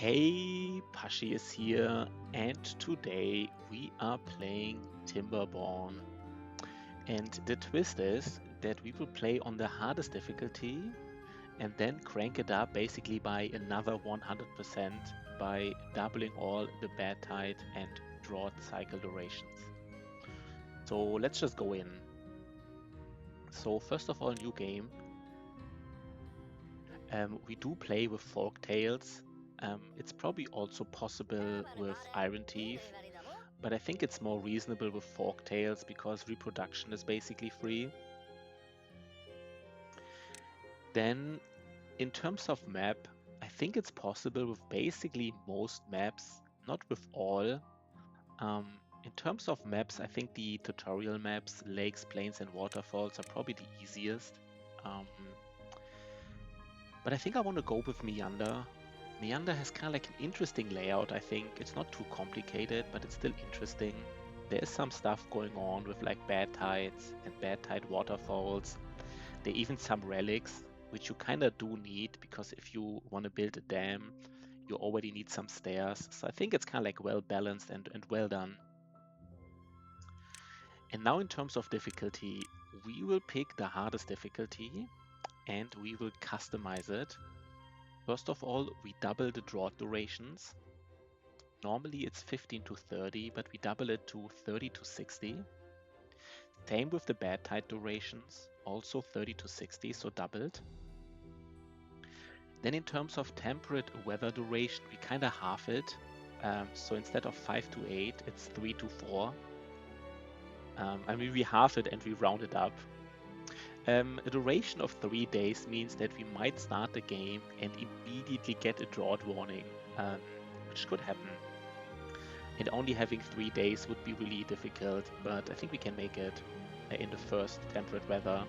Hey, Pashi is here, and today we are playing Timberborn. And the twist is that we will play on the hardest difficulty and then crank it up basically by another 100% by doubling all the Badtide and Drought cycle durations. So let's just go in. So first of all, new game. We do play with Forktails. It's probably also possible with Iron Teeth, but I think it's more reasonable with Forktails because reproduction is basically free. Then, in terms of map, I think it's possible with basically most maps, not with all. In terms of maps, I think the tutorial maps, lakes, plains, and waterfalls are probably the easiest. Um, but I think I want to go with Meander. Meander has kind of like an interesting layout, I think. It's not too complicated, but it's still interesting. There is some stuff going on with like bad tides and bad tide waterfalls. There are even some relics, which you kind of do need because if you want to build a dam, you already need some stairs. So I think it's kind of like well balanced and well done. And now in terms of difficulty, we will pick the hardest difficulty and we will customize it. First of all, we double the drought durations. Normally it's 15 to 30, but we double it to 30 to 60. Same with the Badtide durations, also 30 to 60, so doubled. Then in terms of temperate weather duration, we kind of half it. So instead of 5 to 8, it's 3 to 4. I mean, we half it and we round it up. A duration of 3 days means that we might start the game and immediately get a drought warning, which could happen. And only having 3 days would be really difficult, but I think we can make it in the first temperate weather.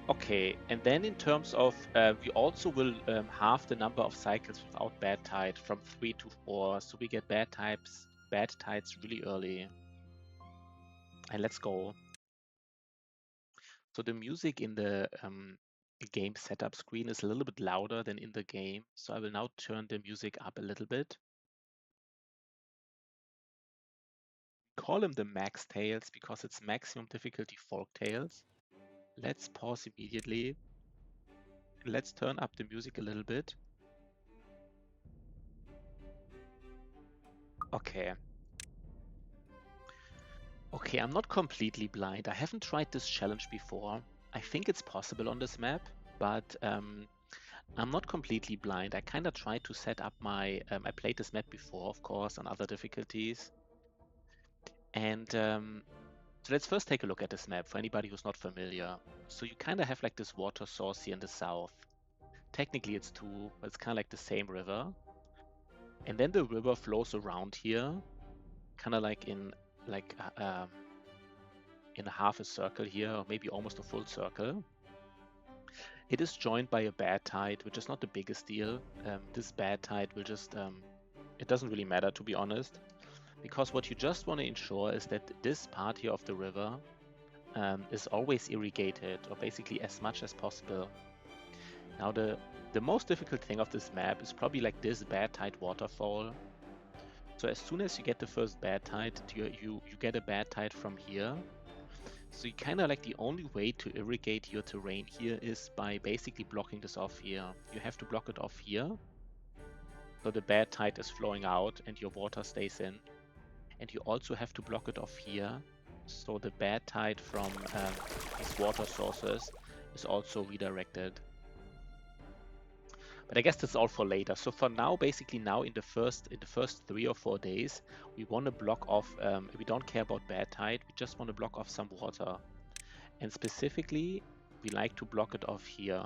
Okay, and then in terms of, we also will halve the number of cycles without bad tide from 3 to 4, so we get bad tides really early. And let's go. So the music in the game setup screen is a little bit louder than in the game, so I will now turn the music up a little bit. Call them the max tails because it's maximum difficulty Forktails. Let's pause immediately. Let's turn up the music a little bit. Okay. Okay, I'm not completely blind. I haven't tried this challenge before. I think it's possible on this map, but I'm not completely blind. I kind of tried to set up my... I played this map before, of course, on other difficulties. And so let's first take a look at this map for anybody who's not familiar. So you kind of have like this water source here in the south. Technically it's two, but it's kind of like the same river. And then the river flows around here, kind of like in half a circle here, or maybe almost a full circle. It is joined by a bad tide, which is not the biggest deal. This bad tide will just, it doesn't really matter to be honest, because what you just want to ensure is that this part here of the river is always irrigated, or basically as much as possible. Now the most difficult thing of this map is probably like this bad tide waterfall. So as soon as you get the first bad tide, you get a bad tide from here. So you kind of like the only way to irrigate your terrain here is by basically blocking this off here. You have to block it off here, so the bad tide is flowing out and your water stays in. And you also have to block it off here, so the bad tide from these water sources is also redirected. But I guess that's all for later. So for now, basically now in the first 3 or 4 days, we want to block off, we don't care about bad tide, we just want to block off some water. And specifically, we like to block it off here.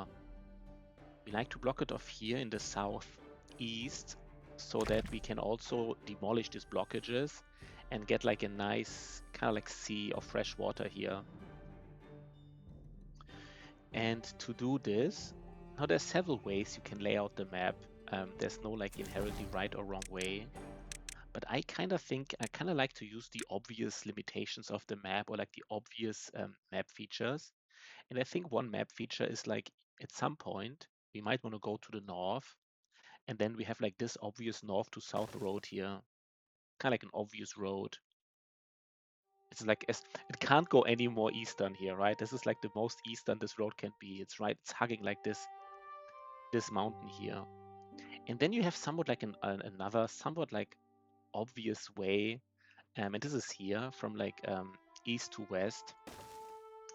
We like to block it off here in the southeast, so that we can also demolish these blockages and get like a nice kind of like sea of fresh water here. And to do this, now there's several ways you can lay out the map. There's no like inherently right or wrong way. But I kind of like to use the obvious limitations of the map, or like the obvious map features. And I think one map feature is like at some point we might want to go to the north And then we have like this obvious north to south road here. Kind of like an obvious road. It's like, it can't go any more eastern here, right? This is like the most eastern this road can be. It's right, it's hugging like this mountain here. And then you have somewhat like another somewhat like obvious way. And this is here from like east to west.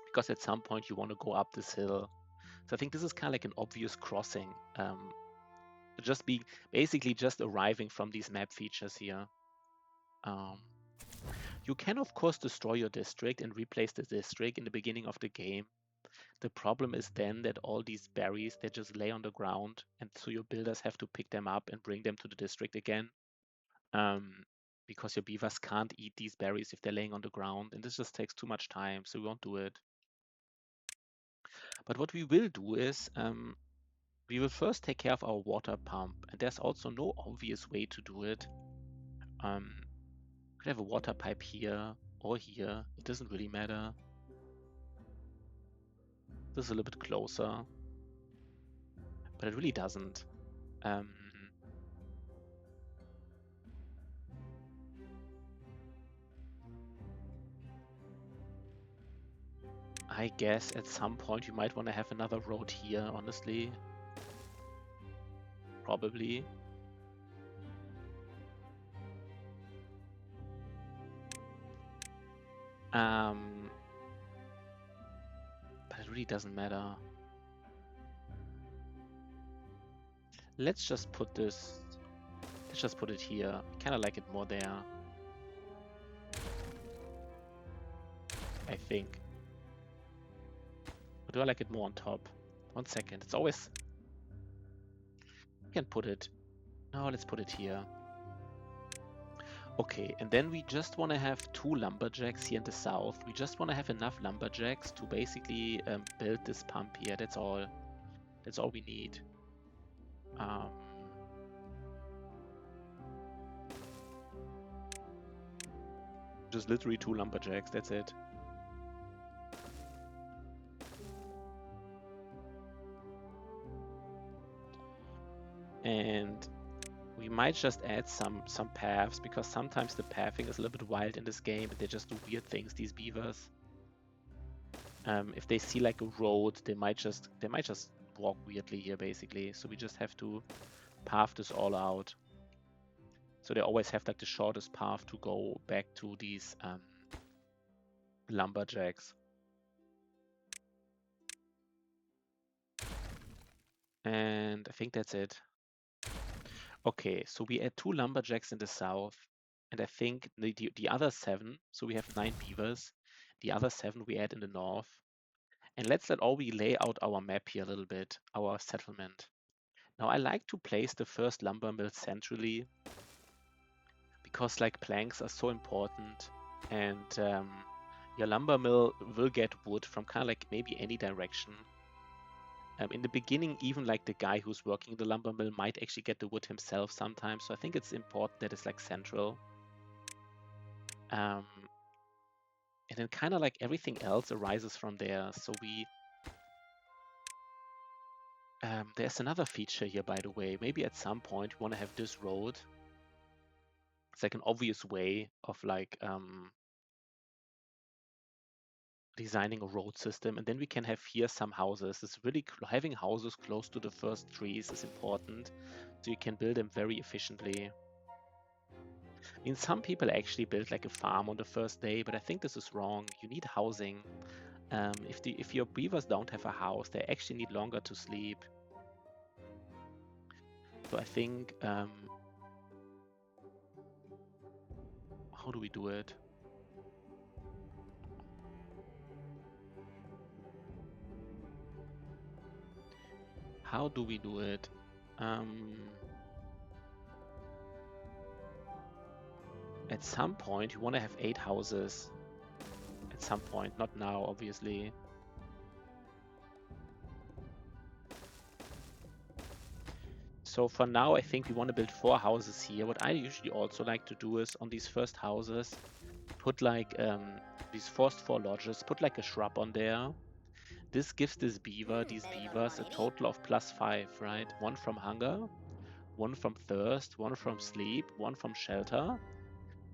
Because at some point you want to go up this hill. So I think this is kind of like an obvious crossing. Just be basically just arriving from these map features here. You can of course destroy your district and replace the district in the beginning of the game. The problem is then that all these berries, they just lay on the ground, and so your builders have to pick them up and bring them to the district again. Because your beavers can't eat these berries if they're laying on the ground, and this just takes too much time, so we won't do it. But what we will do is we will first take care of our water pump, and there's also no obvious way to do it. We could have a water pipe here or here. It doesn't really matter. This is a little bit closer, but it really doesn't. I guess at some point you might want to have another road here, honestly. Probably. But it really doesn't matter. Let's just put this... Let's just put it here. I kind of like it more there. I think. Or do I like it more on top? 1 second. It's always... We can put it... No, let's put it here. Okay, and then we just want to have 2 lumberjacks here in the south. We just want to have enough lumberjacks to basically build this pump here. That's all. That's all we need. Just literally 2 lumberjacks. That's it. And we might just add some paths, because sometimes the pathing is a little bit wild in this game and they just do weird things, these beavers. If they see like a road, they might just walk weirdly here basically. So we just have to path this all out. So they always have like the shortest path to go back to these lumberjacks. And I think that's it. Okay, so we add 2 lumberjacks in the south, and I think the other 7, so we have 9 beavers, the other 7 we add in the north. And let's let all we lay out our map here a little bit, our settlement. Now I like to place the first lumber mill centrally, because like planks are so important, and your lumber mill will get wood from kind of like maybe any direction. In the beginning, even like the guy who's working the lumber mill might actually get the wood himself sometimes. So I think it's important that it's like central. And then kind of like everything else arises from there. So we... there's another feature here, by the way. Maybe at some point we want to have this road. It's like an obvious way of like designing a road system, and then we can have here some houses. It's really having houses close to the first trees is important, so you can build them very efficiently. I mean, some people actually build like a farm on the first day, but I think this is wrong. You need housing. If your beavers don't have a house, they actually need longer to sleep. So I think, how do we do it? How do we do it? At some point, you want to have 8 houses. At some point, not now, obviously. So for now, I think we want to build 4 houses here. What I usually also like to do is on these first houses, put like these first 4 lodges, put like a shrub on there. This gives these beavers a total of +5, right? 1 from hunger, one from thirst, one from sleep, one from shelter.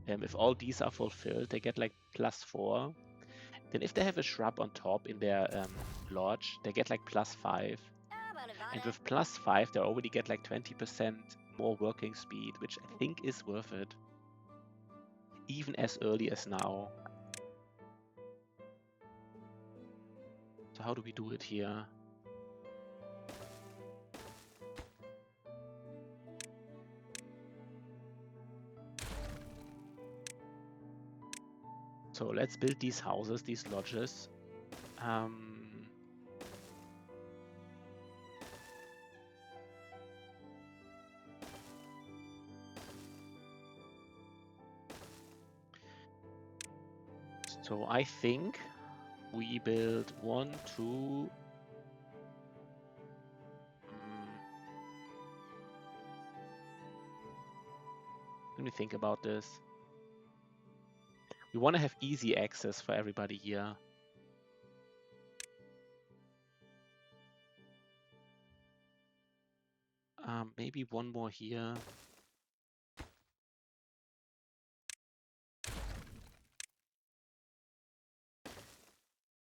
If all these are fulfilled, they get like +4. Then if they have a shrub on top in their lodge, they get like +5. And with +5, they already get like 20% more working speed, which I think is worth it. Even as early as now. So how do we do it here? So let's build these houses, these lodges. So I think we build 1, 2. Let me think about this. We want to have easy access for everybody here. Maybe one more here.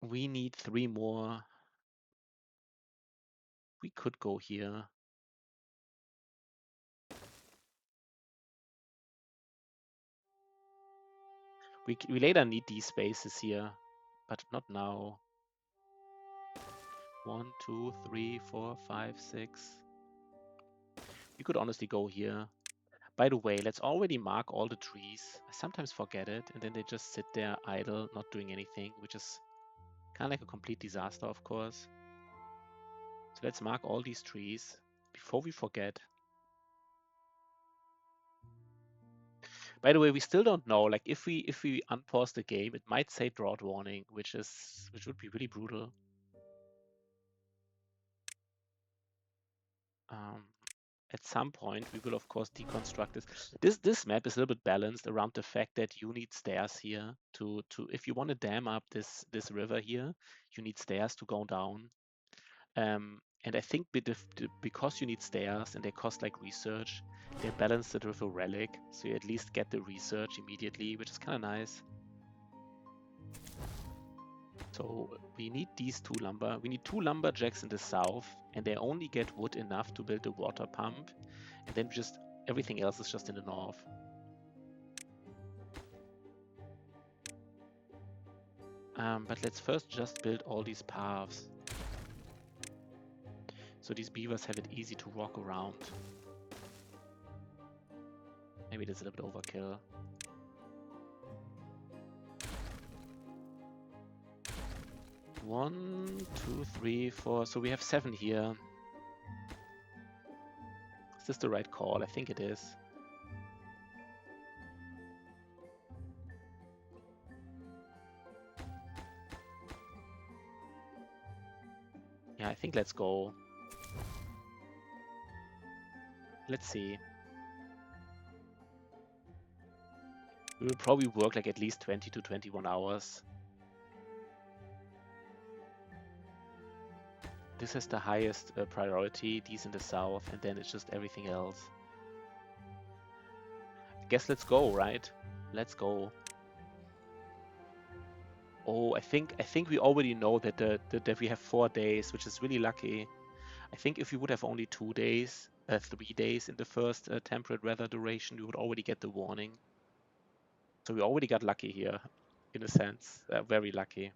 We need 3 more. We could go here. We later need these spaces here, but not now. 1, 2, 3, 4, 5, 6. We could honestly go here. By the way, let's already mark all the trees. I sometimes forget it, and then they just sit there idle, not doing anything, which is kind of like a complete disaster, of course. So let's mark all these trees before we forget. By the way, we still don't know. Like if we unpause the game, it might say drought warning, which would be really brutal. At some point, we will of course deconstruct this. This map is a little bit balanced around the fact that you need stairs here to if you want to dam up this river here, you need stairs to go down. And I think because you need stairs and they cost like research, they balanced it with a relic, so you at least get the research immediately, which is kind of nice. So we need these 2 lumber. We need 2 lumberjacks in the south, and they only get wood enough to build a water pump, and then just everything else is just in the north. But let's first just build all these paths. So these beavers have it easy to walk around. Maybe that's a little bit overkill. One, 2, 3, 4. So we have 7 here. Is this the right call? I think it is. Yeah, I think let's go. Let's see. We will probably work like at least 20 to 21 hours. This has the highest priority, these in the south, and then it's just everything else. I guess let's go, right? Let's go. Oh, I think we already know that that we have 4 days, which is really lucky. I think if we would have only 2 days, 3 days in the first temperate weather duration, we would already get the warning. So we already got lucky here, in a sense, very lucky.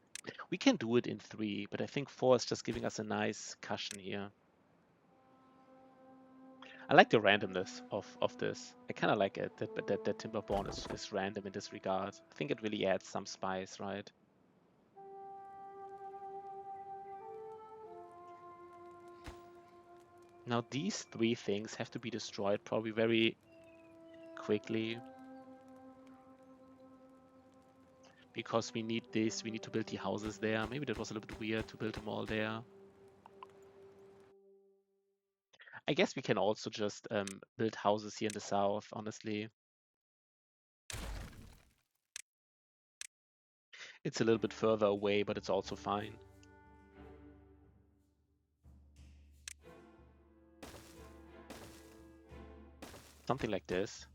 We can do it in 3, but I think 4 is just giving us a nice cushion here. I like the randomness of this. I kind of like it, that Timberborn is random in this regard. I think it really adds some spice, right? Now these 3 things have to be destroyed probably very quickly. Because we need this, we need to build the houses there. Maybe that was a little bit weird to build them all there. I guess we can also just build houses here in the south, honestly. It's a little bit further away, but it's also fine. Something like this.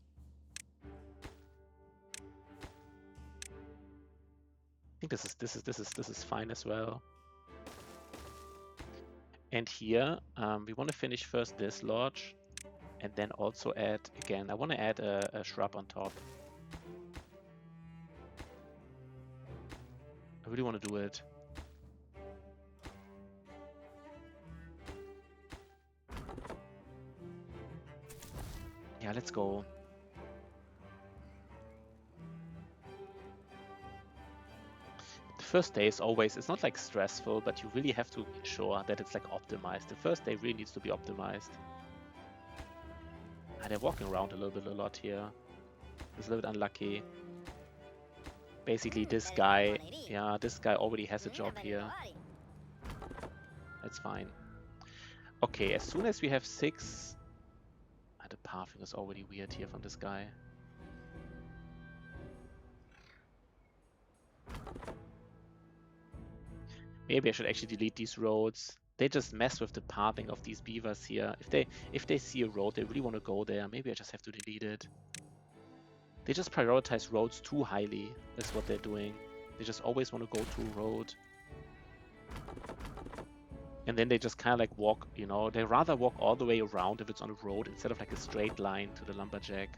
I think this is fine as well. And here we want to finish first this lodge, and then also add again. I want to add a shrub on top. I really want to do it. Yeah, let's go. The first day is always, it's not like stressful, but you really have to ensure that it's like optimized. The first day really needs to be optimized. And they're walking around a lot here. It's a little bit unlucky. Basically this guy, yeah, this guy already has a job here. That's fine. Okay, as soon as we have 6... the pathing is already weird here from this guy. Maybe I should actually delete these roads. They just mess with the pathing of these beavers here. If they see a road, they really want to go there. Maybe I just have to delete it. They just prioritize roads too highly, is what they're doing. They just always want to go to a road. And then they just kind of like walk, you know, they rather walk all the way around if it's on a road instead of like a straight line to the lumberjack.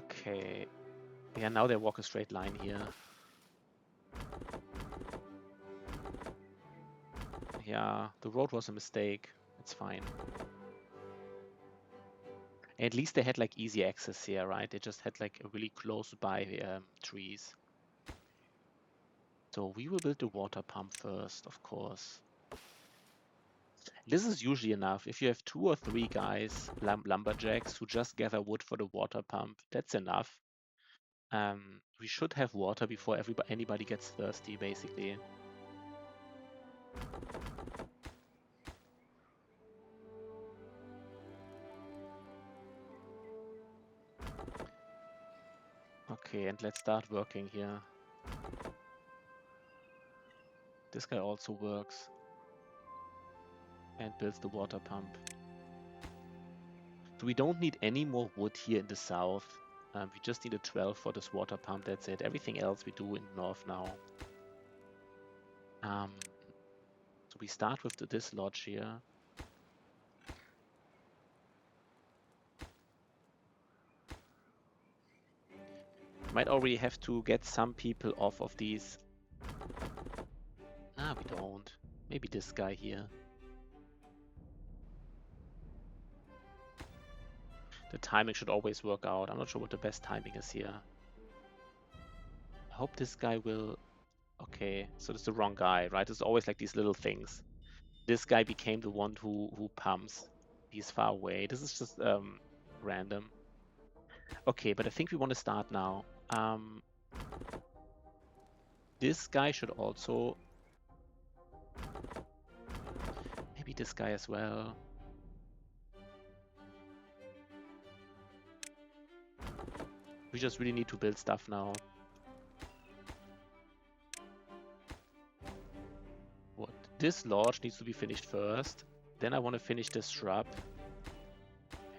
Okay. Yeah, now they walk a straight line here. Yeah, the road was a mistake. It's fine. At least they had like easy access here, right? They just had like a really close by trees. So we will build the water pump first, of course. This is usually enough. If you have 2 or 3 guys, lumberjacks, who just gather wood for the water pump, that's enough. We should have water before anybody gets thirsty, basically. Okay, and let's start working here. This guy also works and builds the water pump. So we don't need any more wood here in the south. We just need a 12 for this water pump, that's it. Everything else we do in the north now. So we start with this lodge here. Might already have to get some people off of these. Nah, we don't. Maybe this guy here. The timing should always work out. I'm not sure what the best timing is here. I hope this guy will... Okay, so that's the wrong guy, right? It's always like these little things. This guy became the one who pumps. He's far away. This is just random. Okay, but I think we want to start now. This guy should also... Maybe this guy as well. We just really need to build stuff now. What? This lodge needs to be finished first. Then I want to finish this shrub.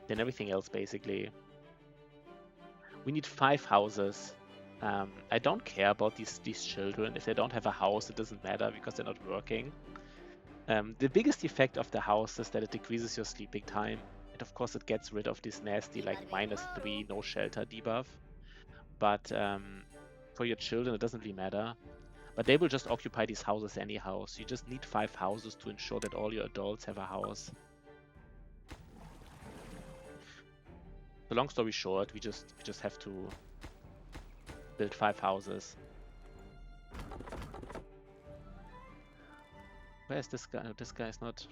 Then everything else, basically. We need 5 houses. I don't care about these children. If they don't have a house, it doesn't matter because they're not working. The biggest effect of the house is that it decreases your sleeping time. And of course it gets rid of this nasty like -3 no shelter debuff. But for your children it doesn't really matter. But they will just occupy these houses anyhow. So you just need 5 houses to ensure that all your adults have a house. So long story short, we just have to build 5 houses. Where is this guy? This guy is not...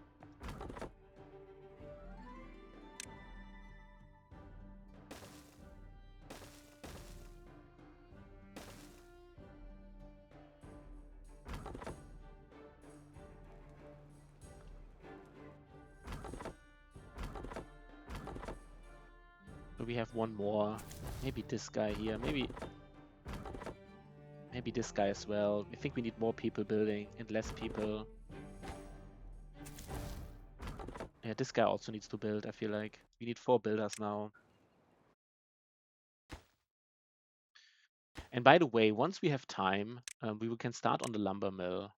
So we have one more. Maybe this guy here. Maybe Maybe this guy as well. I think we need more people building and less people. Yeah, this guy also needs to build, I feel like. We need 4 builders now. And by the way, once we have time, we can start on the lumber mill.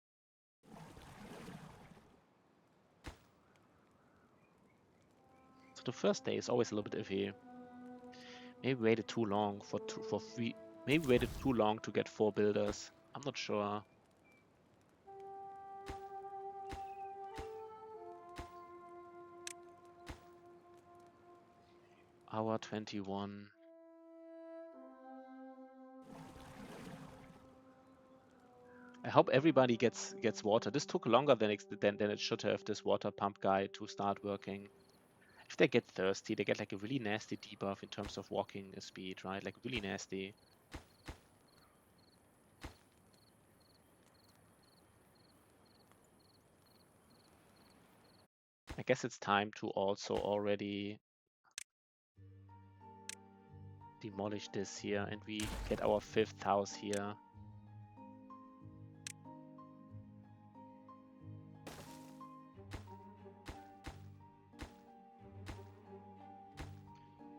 So the first day is always a little bit iffy. Maybe we waited too long maybe we waited too long to get 4 builders. I'm not sure. Hour 21. I hope everybody gets water. This took longer than it should have, this water pump guy to start working. If they get thirsty, they get like a really nasty debuff in terms of walking speed, right? Like really nasty. I guess it's time to also already demolish this here, and we get our 5th house here.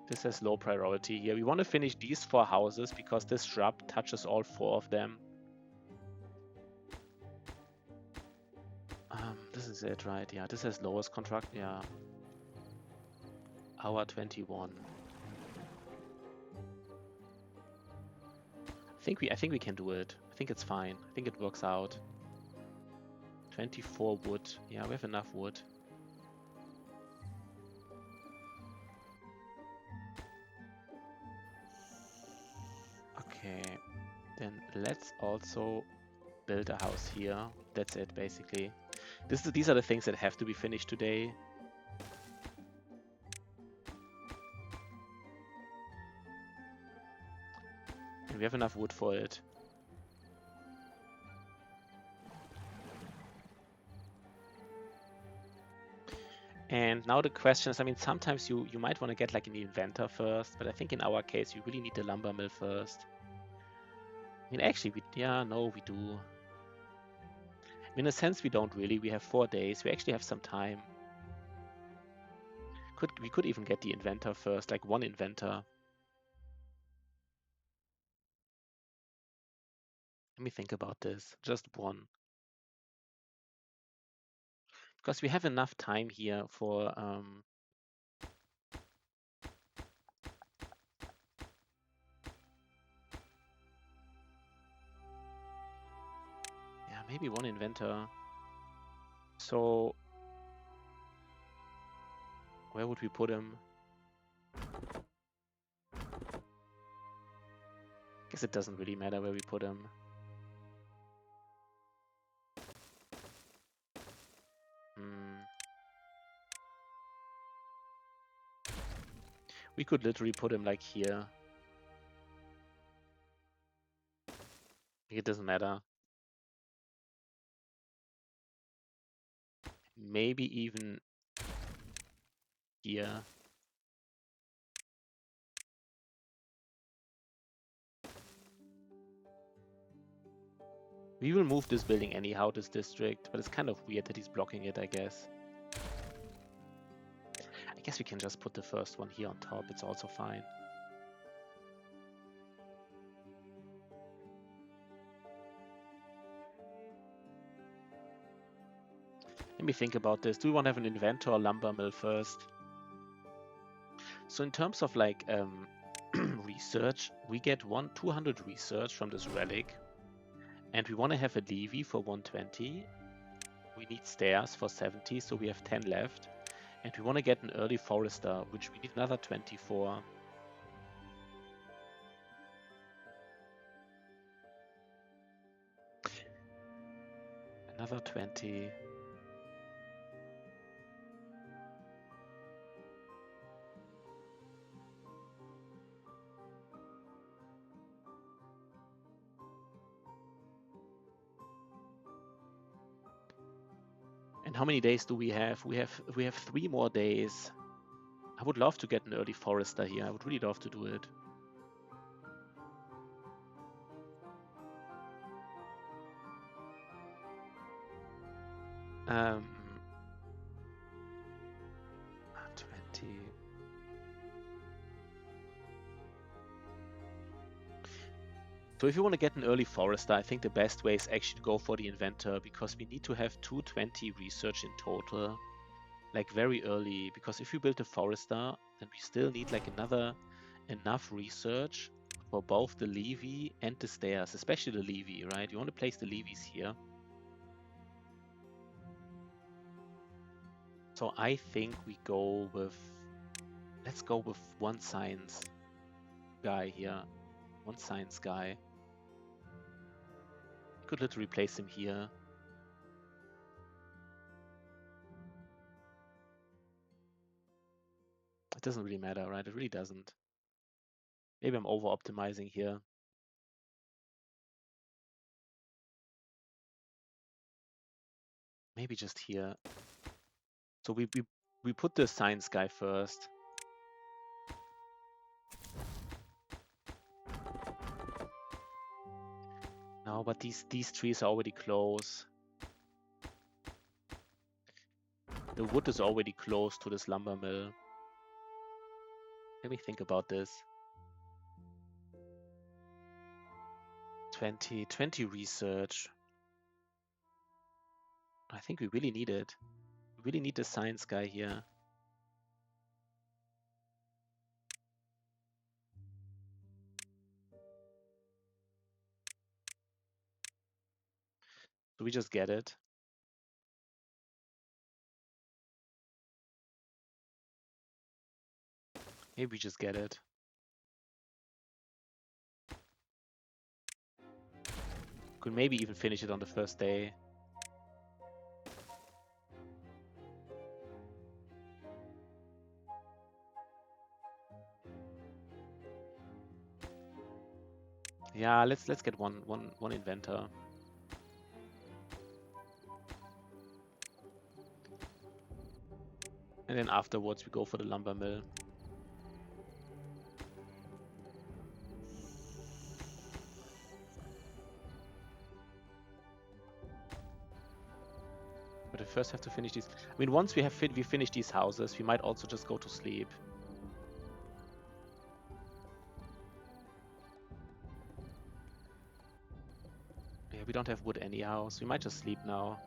This has low priority here. We want to finish these 4 houses because this shrub touches all 4 of them. This is it, right? Yeah, this has lowest contract. Yeah. Hour 21. I think we can do it. I think it's fine. I think it works out. 24 wood. Yeah, we have enough wood. Okay, then let's also build a house here. That's it, basically. These are the things that have to be finished today. And we have enough wood for it. And now the question is, I mean, sometimes you might want to get like an inventor first, but I think in our case, you really need the lumber mill first. I mean, actually, we do. In a sense, we don't really. We have 4 days. We actually have some time. We could even get the inventor first, like 1 inventor. Let me think about this. Just 1. Because we have enough time here for yeah, maybe 1 inventor. So where would we put him? Guess it doesn't really matter where we put him. We could literally put him like here. It doesn't matter. Maybe even here. We will move this building anyhow, this district, but it's kind of weird that he's blocking it, I guess. I guess we can just put the first one here on top. It's also fine. Let me think about this. Do we want to have an inventor or lumber mill first? So in terms of like research, we get 200 research from this relic. And we want to have a levy for 120. We need stairs for 70, so we have 10 left. And we want to get an early forester, which we need another 24. Another 20. And how many days do we have? We have 3 more days. I would love to get an early forester here. I would really love to do it. 20. So if you want to get an early forester, I think the best way is actually to go for the inventor, because we need to have 220 research in total, like very early. Because if you build a forester, then we still need like enough research for both the levee and the stairs, especially the levee, right? You want to place the levees here. So I think we go with, let's go with one science guy here. One science guy. Could literally place him here. It doesn't really matter, right? It really doesn't. Maybe I'm over-optimizing here. Maybe just here. So we put the science guy first. No, but these trees are already close. The wood is already close to this lumber mill. Let me think about this. 20 research. I think we really need it. We really need the science guy here. Do we just get it? Maybe we just get it. Could maybe even finish it on the first day. Yeah, let's get one inventor. And then afterwards we go for the lumber mill. But we first have to finish these. I mean, once we finish these houses, we might also just go to sleep. Yeah, we don't have wood anyhow, so we might just sleep now.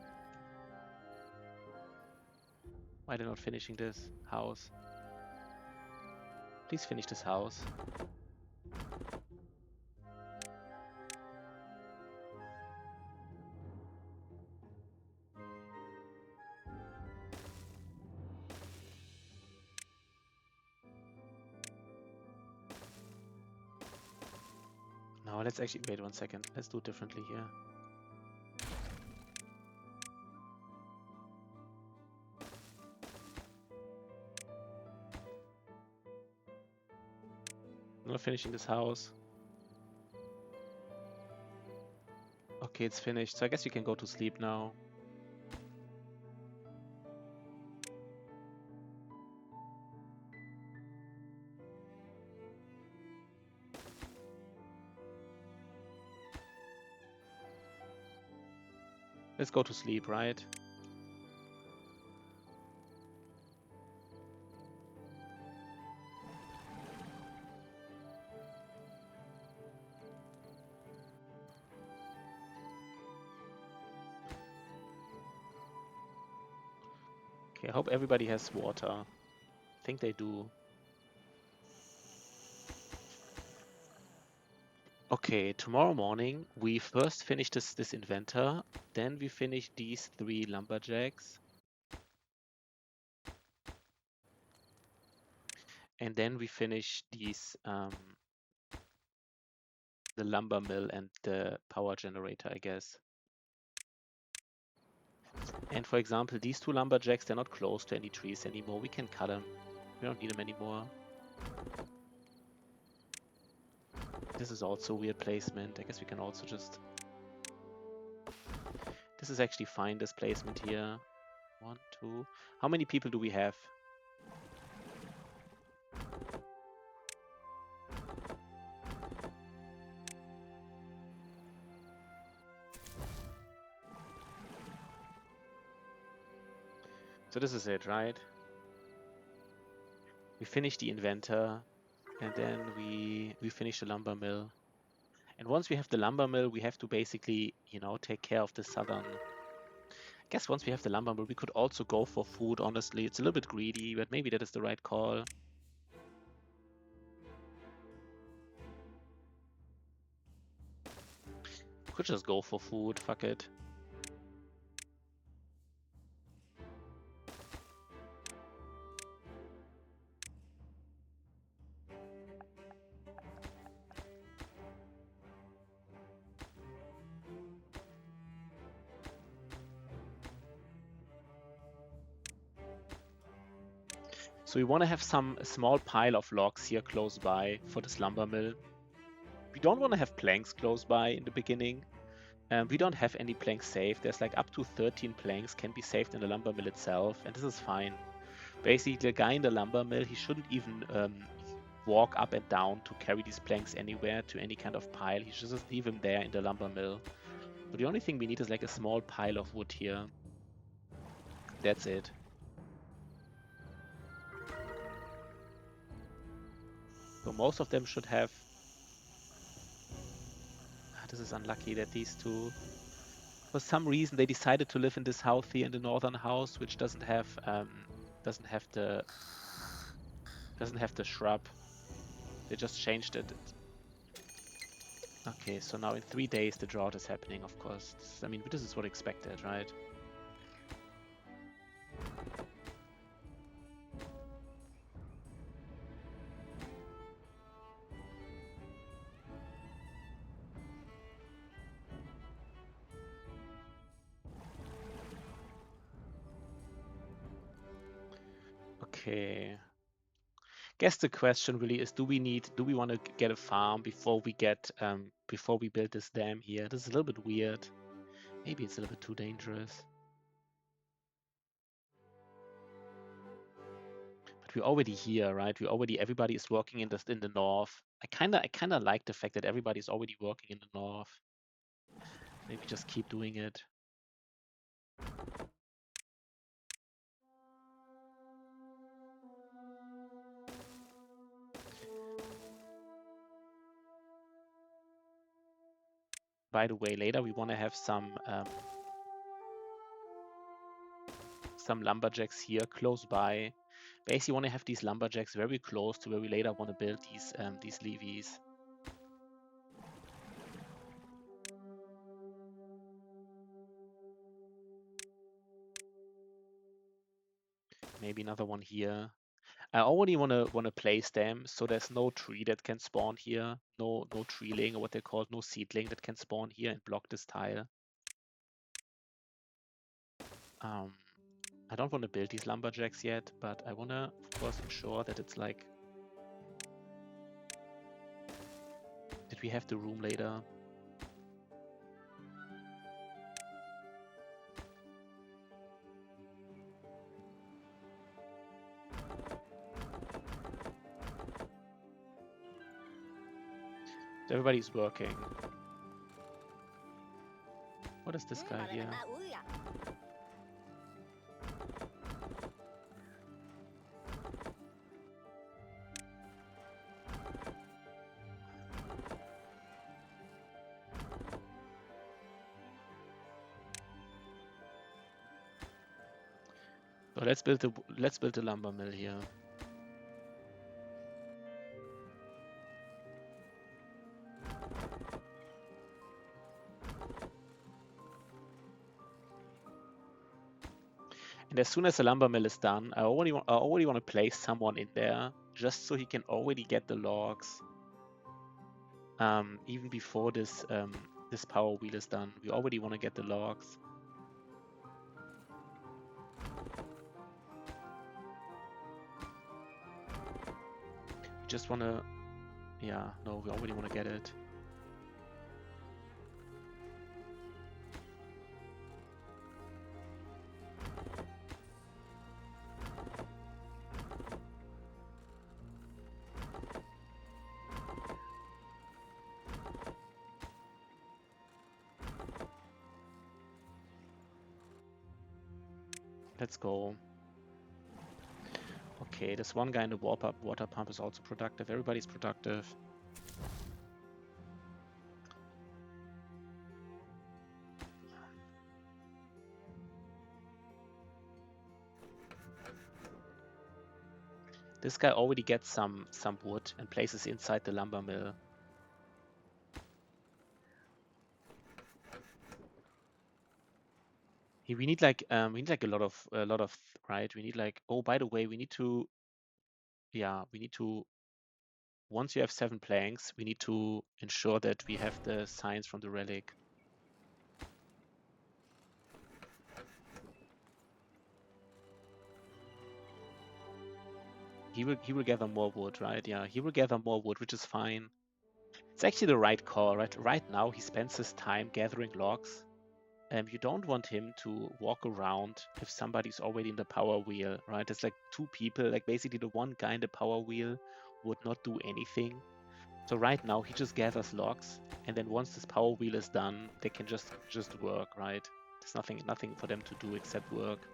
Why are they not finishing this house? Please finish this house. No, let's actually wait 1 second. Let's do it differently here. Not finishing this house. Okay, it's finished. So I guess you can go to sleep now. Let's go to sleep, right? Okay, I hope everybody has water. I think they do. Okay, tomorrow morning we first finish this inventor, then we finish these 3 lumberjacks. And then we finish these the lumber mill and the power generator, I guess. And for example, these 2 lumberjacks, they're not close to any trees anymore. We can cut them. We don't need them anymore. This is also weird placement. I guess we can also just... This is actually fine, this placement here. 1, 2... How many people do we have? So this is it, right? We finish the inventor, and then we finish the lumber mill. And once we have the lumber mill, we have to basically, you know, take care of the southern. I guess once we have the lumber mill, we could also go for food, honestly. It's a little bit greedy, but maybe that is the right call. Could just go for food, fuck it. So we want to have a small pile of logs here close by for this lumber mill. We don't want to have planks close by in the beginning. We don't have any planks saved. There's like up to 13 planks can be saved in the lumber mill itself, and this is fine. Basically, the guy in the lumber mill, he shouldn't even walk up and down to carry these planks anywhere to any kind of pile. He should just leave him there in the lumber mill. But the only thing we need is like a small pile of wood here. That's it. So most of them should have... This is unlucky that these two... For some reason they decided to live in this house here in the northern house, which doesn't have the shrub. They just changed it. Okay, so now in 3 days the drought is happening, of course. I mean, this is what expected, right? Okay. Guess the question really is, do we want to get a farm before we build this dam here? This is a little bit weird. Maybe it's a little bit too dangerous. But we're already here, right? Everybody is working in the north. I kinda like the fact that everybody's already working in the north. Maybe just keep doing it. By the way, later we want to have some lumberjacks here close by. Basically, want to have these lumberjacks very close to where we later want to build these levees. Maybe another one here. I already want to place them so there's no tree that can spawn here, no treeling or what they call no seedling that can spawn here and block this tile. I don't want to build these lumberjacks yet, but I want to, of course, ensure that it's like that we have the room later. Everybody's working. What is this guy here? So let's build a lumber mill here. And as soon as the lumber mill is done, I already want to place someone in there just so he can already get the logs. Even before this power wheel is done, we already want to get the logs. Just want to, yeah, no, we already want to get it. Let's go. Okay, this one guy in the water pump is also productive. Everybody's productive. This guy already gets some wood and places inside the lumber mill. We need like a lot of right. We need like, oh, by the way, we need to once you have 7 planks, we need to ensure that we have the signs from the relic. He will gather more wood, right? Yeah, he will gather more wood, which is fine. It's actually the right call, right? Right now, he spends his time gathering logs. You don't want him to walk around if somebody's already in the power wheel, right? It's like 2 people, like basically the one guy in the power wheel would not do anything. So right now, he just gathers logs, and then once this power wheel is done, they can just work, right? There's nothing for them to do except work.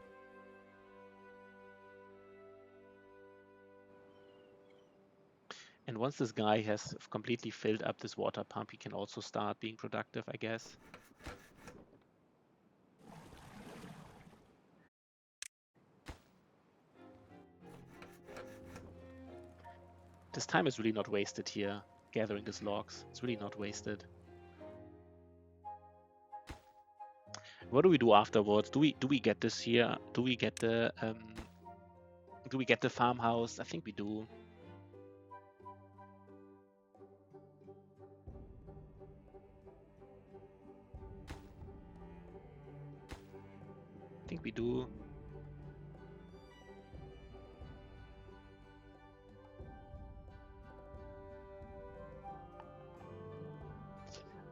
And once this guy has completely filled up this water pump, he can also start being productive, I guess. This time is really not wasted here, gathering these logs. It's really not wasted. What do we do afterwards? Do we get this here? Do we get the farmhouse? I think we do. I think we do.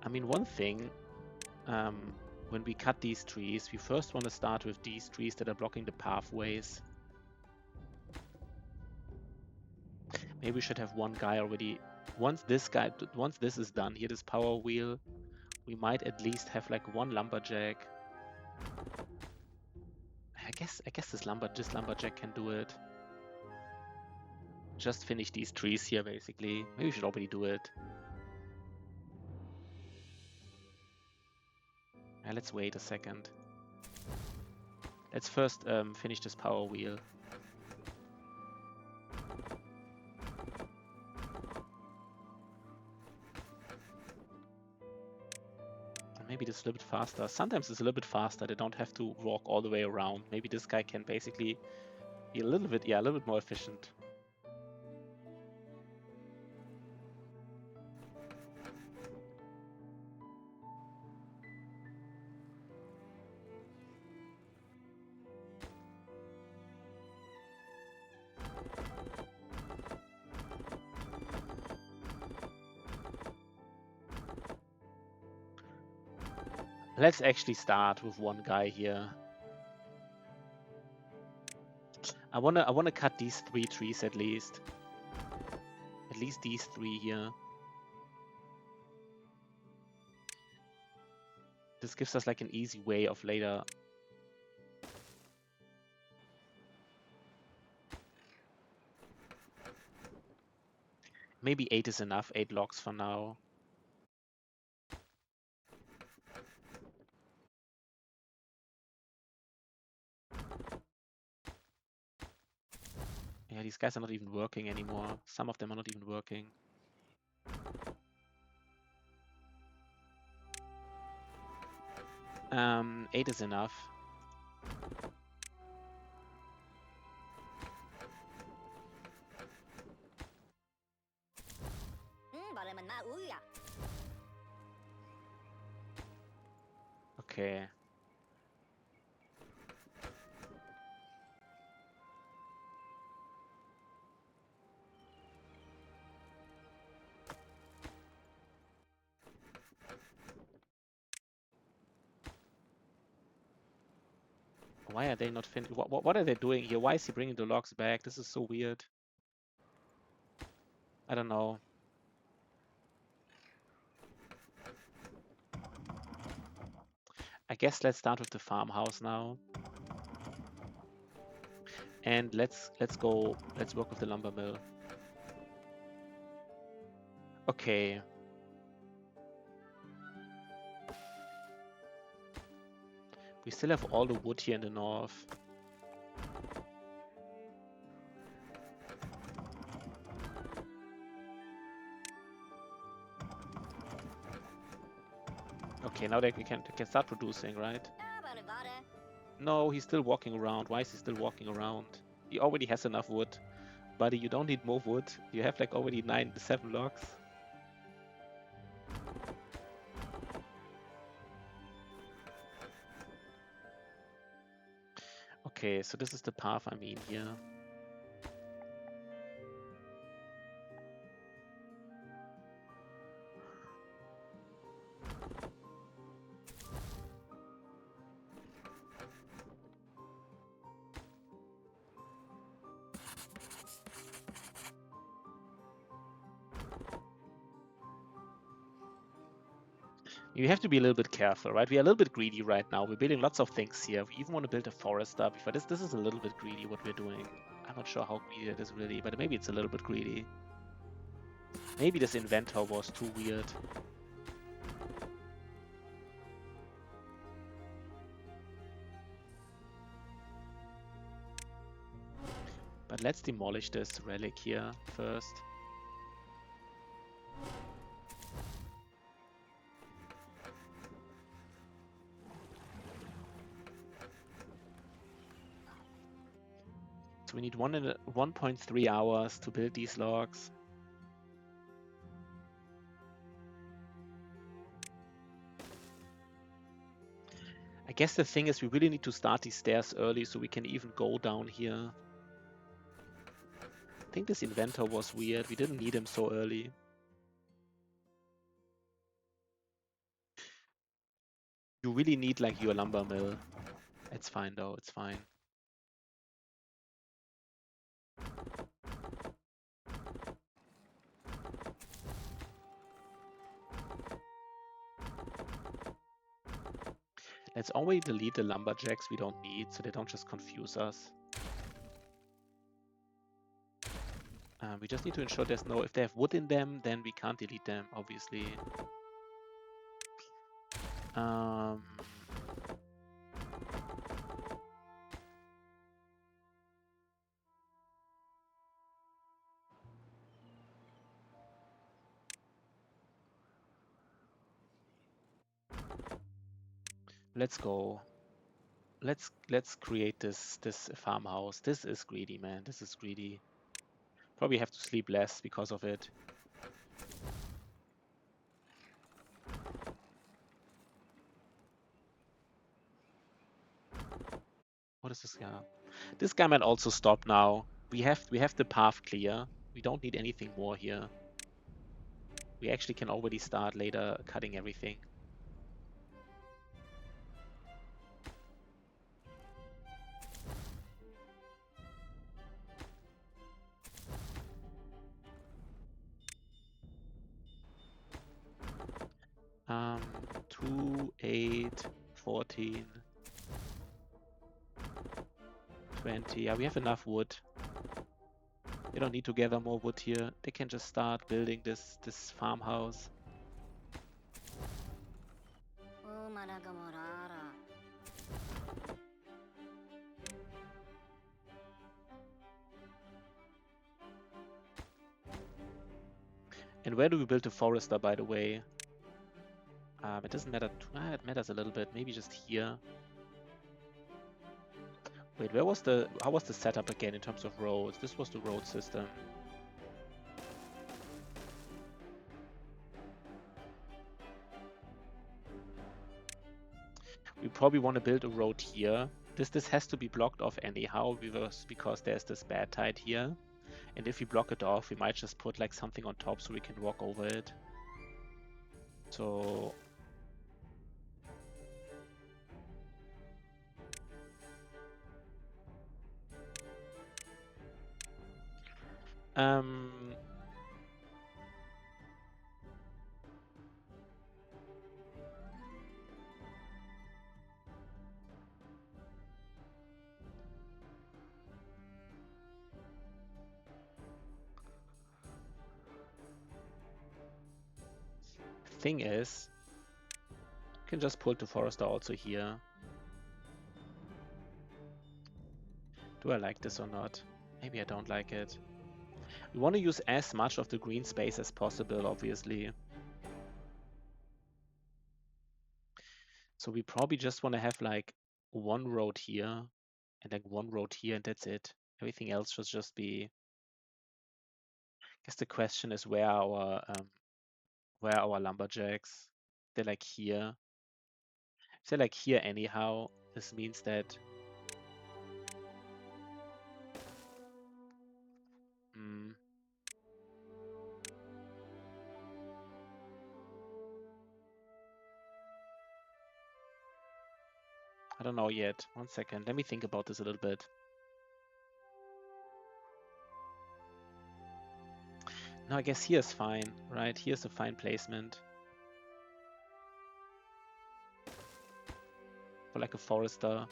I mean, one thing, when we cut these trees, we first want to start with these trees that are blocking the pathways. Maybe we should have one guy already. Once this is done, here, this power wheel, we might at least have like one lumberjack. I guess this lumberjack can do it. Just finish these trees here, basically. Maybe we should already do it. Let's wait a second. Let's first finish this power wheel. Maybe this is a little bit faster. Sometimes it's a little bit faster. They don't have to walk all the way around. Maybe this guy can basically be a little bit more efficient. Let's actually start with one guy here. I wanna cut these 3 trees at least. At least these 3 here. This gives us like an easy way of later. Maybe 8 is enough, 8 logs for now. Yeah, these guys are not even working anymore. Some of them are not even working. Um, 8 is enough. Okay. Why are they not finished? What are they doing here? Why is he bringing the logs back? This is so weird. I don't know. I guess let's start with the farmhouse now. And let's work with the lumber mill. Okay. We still have all the wood here in the north. Okay, now that we can start producing, right? No, he's still walking around. Why is he still walking around? He already has enough wood. Buddy, you don't need more wood. You have like already 7 logs. Okay, so this is the path I mean here. You have to be a little bit careful, right? We are a little bit greedy right now. We're building lots of things here. We even want to build a forest up. But this is a little bit greedy what we're doing. I'm not sure how greedy it is really, but maybe it's a little bit greedy. Maybe this inventor was too weird. But let's demolish this relic here first. So we need 1.3 hours to build these logs. I guess the thing is we really need to start these stairs early so we can even go down here. I think this inventor was weird. We didn't need him so early. You really need like your lumber mill. It's fine though, it's fine. Let's always delete the lumberjacks we don't need so they don't just confuse us. We just need to ensure there's no, if they have wood in them, then we can't delete them, obviously. Let's go. Let's create this farmhouse. This is greedy, man. This is greedy. Probably have to sleep less because of it. What is this guy? This guy might also stop now. We have the path clear. We don't need anything more here. We actually can already start later cutting everything. Um, 2, 8, 14, 20. Yeah, we have enough wood. They don't need to gather more wood here. They can just start building this farmhouse. And where do we build the forester, by the way? It doesn't matter. It matters a little bit. Maybe just here. Wait, how was the setup again in terms of roads? This was the road system. We probably want to build a road here. This has to be blocked off anyhow because there's this Badtide here. And if we block it off, we might just put like something on top so we can walk over it. So thing is, you can just pull to forester also here. Do I like this or not? Maybe I don't like it. We want to use as much of the green space as possible, obviously. So we probably just want to have like one road here and like one road here, and that's it. Everything else should just be... I guess the question is where are our lumberjacks? They're like here. If they're like here anyhow, this means that I don't know yet. 1 second. Let me think about this a little bit. No, I guess here's fine, right? Here's a fine placement. For like a forester.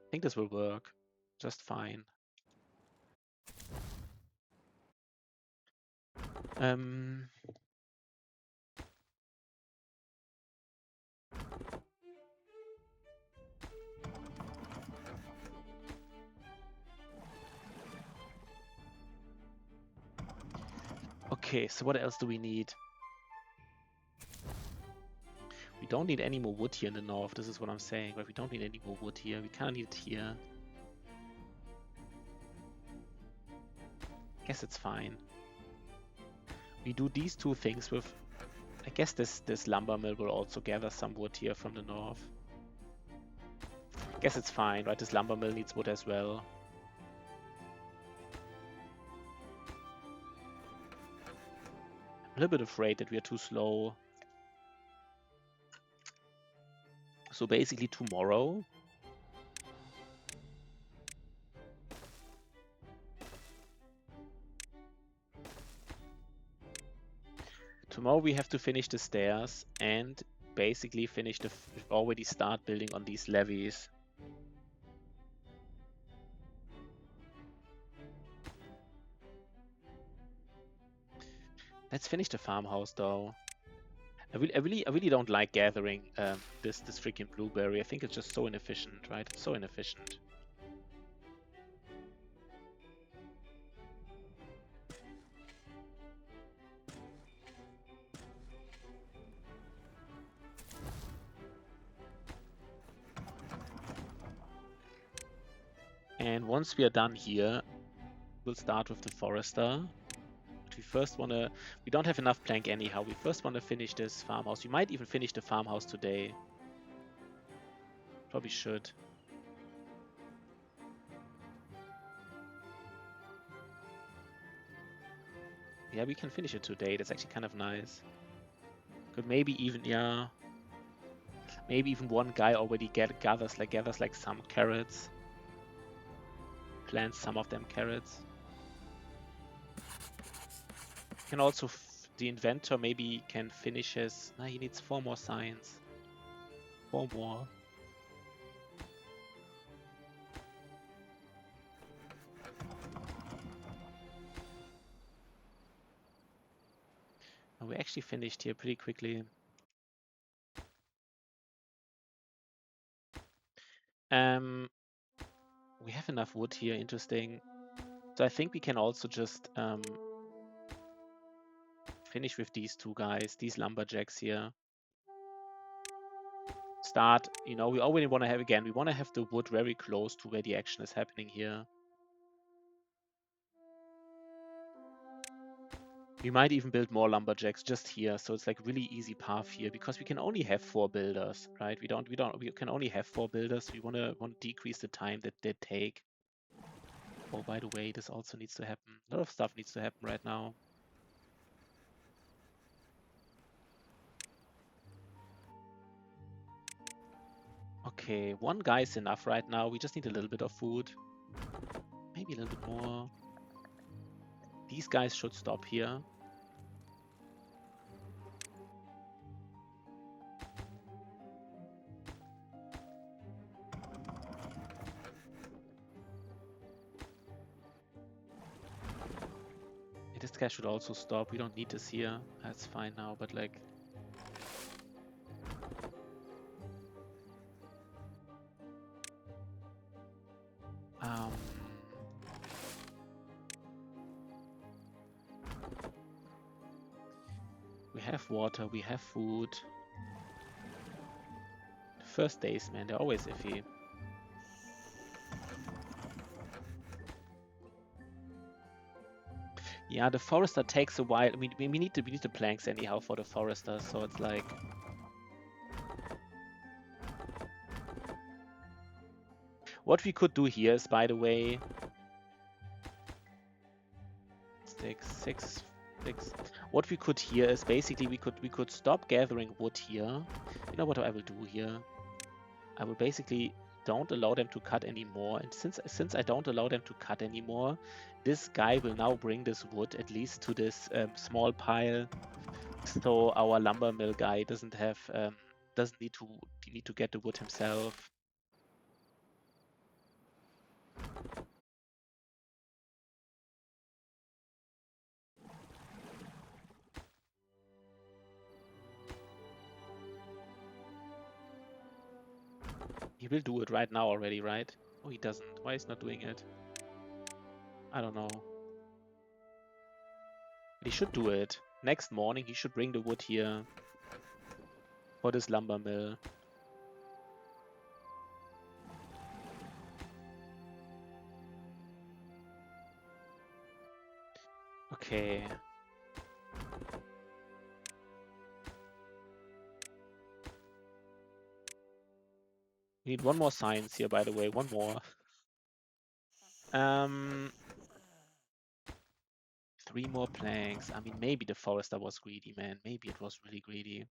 I think this will work just fine. Okay, so what else do we need? We don't need any more wood here in the north. This is what I'm saying, but we don't need any more wood here. We kind of need it here. I guess it's fine. We do these two things with... I guess this lumber mill will also gather some wood here from the north. I guess it's fine, right? This lumber mill needs wood as well. A little bit afraid that we are too slow. So basically tomorrow... Tomorrow we have to finish the stairs and basically finish the... already start building on these levees. Let's finish the farmhouse though. I really don't like gathering this freaking blueberry. I think it's just so inefficient, right? It's so inefficient. And once we are done here, we'll start with the forester. But we first want to... We don't have enough plank anyhow. We first want to finish this farmhouse. We might even finish the farmhouse today. Probably should. Yeah, we can finish it today. That's actually kind of nice. Could maybe even... Yeah. Maybe even one guy already gathers like some carrots. Plants some of them carrots. Can also the inventor maybe can finish his... Nah, he needs 4 more signs. 4 more. And we actually finished here pretty quickly. We have enough wood here, interesting. So I think we can also just finish with these two guys, these lumberjacks here. Start, you know, we already want to have, again, we want to have the wood very close to where the action is happening here. We might even build more lumberjacks just here, so it's like really easy path here because we can only have 4 builders, right? We can only have 4 builders. We want to decrease the time that they take. Oh, by the way, this also needs to happen. A lot of stuff needs to happen right now. Okay, 1 guy is enough right now. We just need a little bit of food. Maybe a little bit more. These guys should stop here. guy should also stop. We don't need this here. That's fine now, but like... we have water, we have food. First days, man, they're always iffy. Yeah, the forester takes a while. I mean, we need the planks anyhow for the forester, so it's like... What we could do here is, by the way... Six. What we could here is basically we could stop gathering wood here. You know what I will do here? I will basically don't allow them to cut anymore, and since I don't allow them to cut anymore, this guy will now bring this wood at least to this small pile, so our lumber mill guy doesn't need to get the wood himself. He will do it right now already, right? Oh, he doesn't. Why is he not doing it? I don't know. But he should do it. Next morning, he should bring the wood here for this lumber mill. Okay. We need one more science here, by the way. One more. 3 more planks. I mean, maybe the forester was greedy, man. Maybe it was really greedy.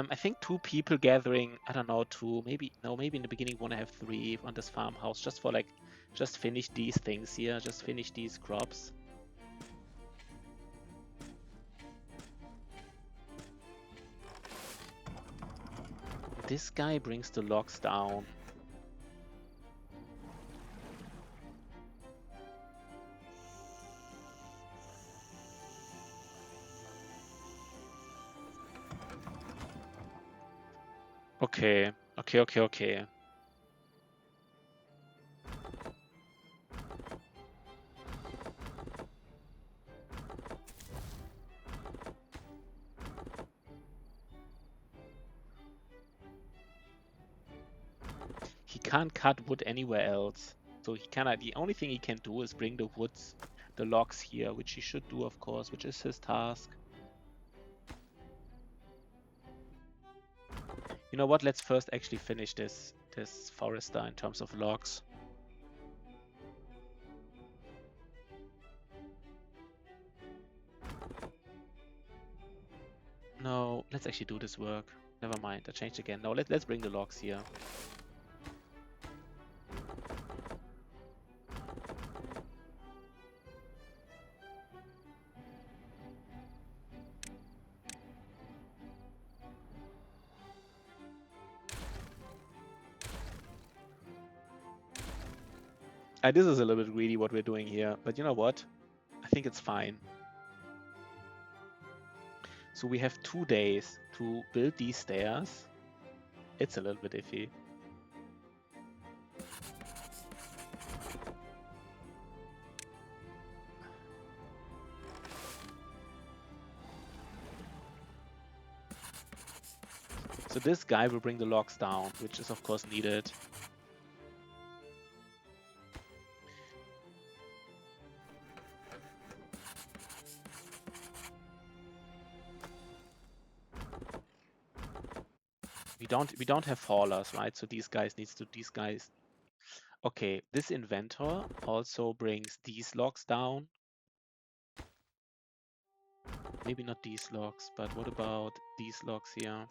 I think 2 people gathering, I don't know, 2, maybe in the beginning we want to have 3 on this farmhouse, just for like, just finish these things here, just finish these crops. This guy brings the logs down. Okay. He can't cut wood anywhere else. So he cannot, the only thing he can do is bring the woods, the logs here, which he should do, of course, which is his task. You know what? Let's first actually finish this forester in terms of logs. No, let's actually do this work. Never mind, I changed again. No, let's bring the logs here. This is a little bit greedy what we're doing here, but you know what? I think it's fine. So we have 2 days to build these stairs. It's a little bit iffy. So this guy will bring the logs down, which is of course needed. We don't have haulers, right? So these guys. Okay, this inventor also brings these logs down. Maybe not these logs, but what about these logs here?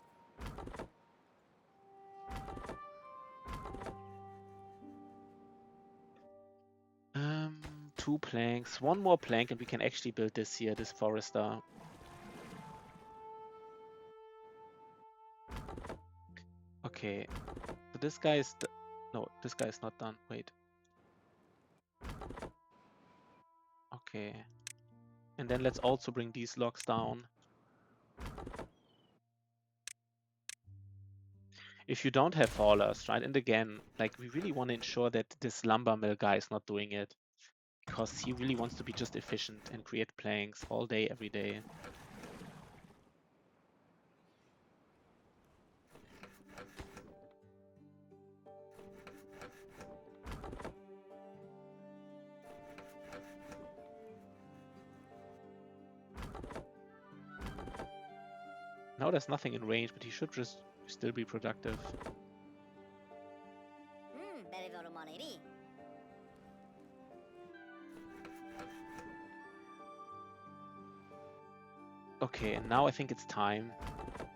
2 planks, 1 more plank, and we can actually build this here, this forester. Okay, so this guy is... No, this guy is not done. Wait. Okay. And then let's also bring these logs down. If you don't have haulers, right? And again, like, we really want to ensure that this lumber mill guy is not doing it. Because he really wants to be just efficient and create planks all day, every day. Now there's nothing in range, but he should just still be productive. Okay, and now I think it's time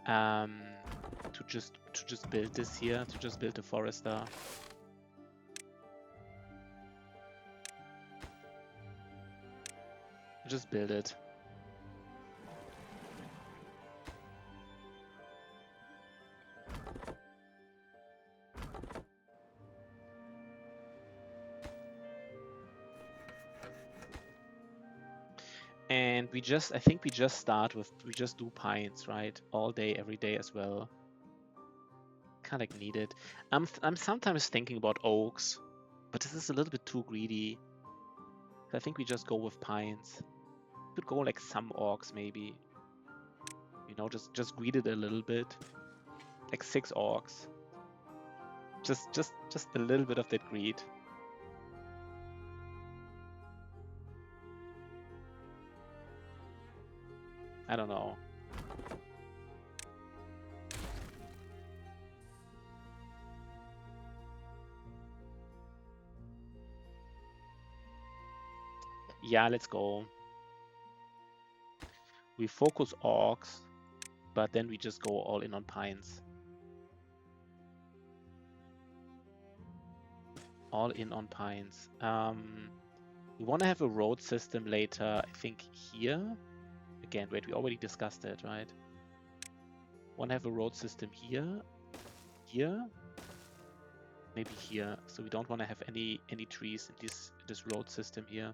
to just build this here, to just build a forester. Just build it. And I think we just start with, we just do pines, right? All day, every day as well. Kind of need it. I'm sometimes thinking about oaks, but this is a little bit too greedy. So I think we just go with pines. Could go like some orcs maybe. You know, just greed it a little bit. Like 6 orcs. Just a little bit of that greed. I don't know. Yeah, let's go. We focus orcs, but then we just go all in on pines. All in on pines. We want to have a road system later, I think here. Again, wait, we already discussed that, right? Want to have a road system here, here, maybe here. So we don't want to have any trees in this road system here.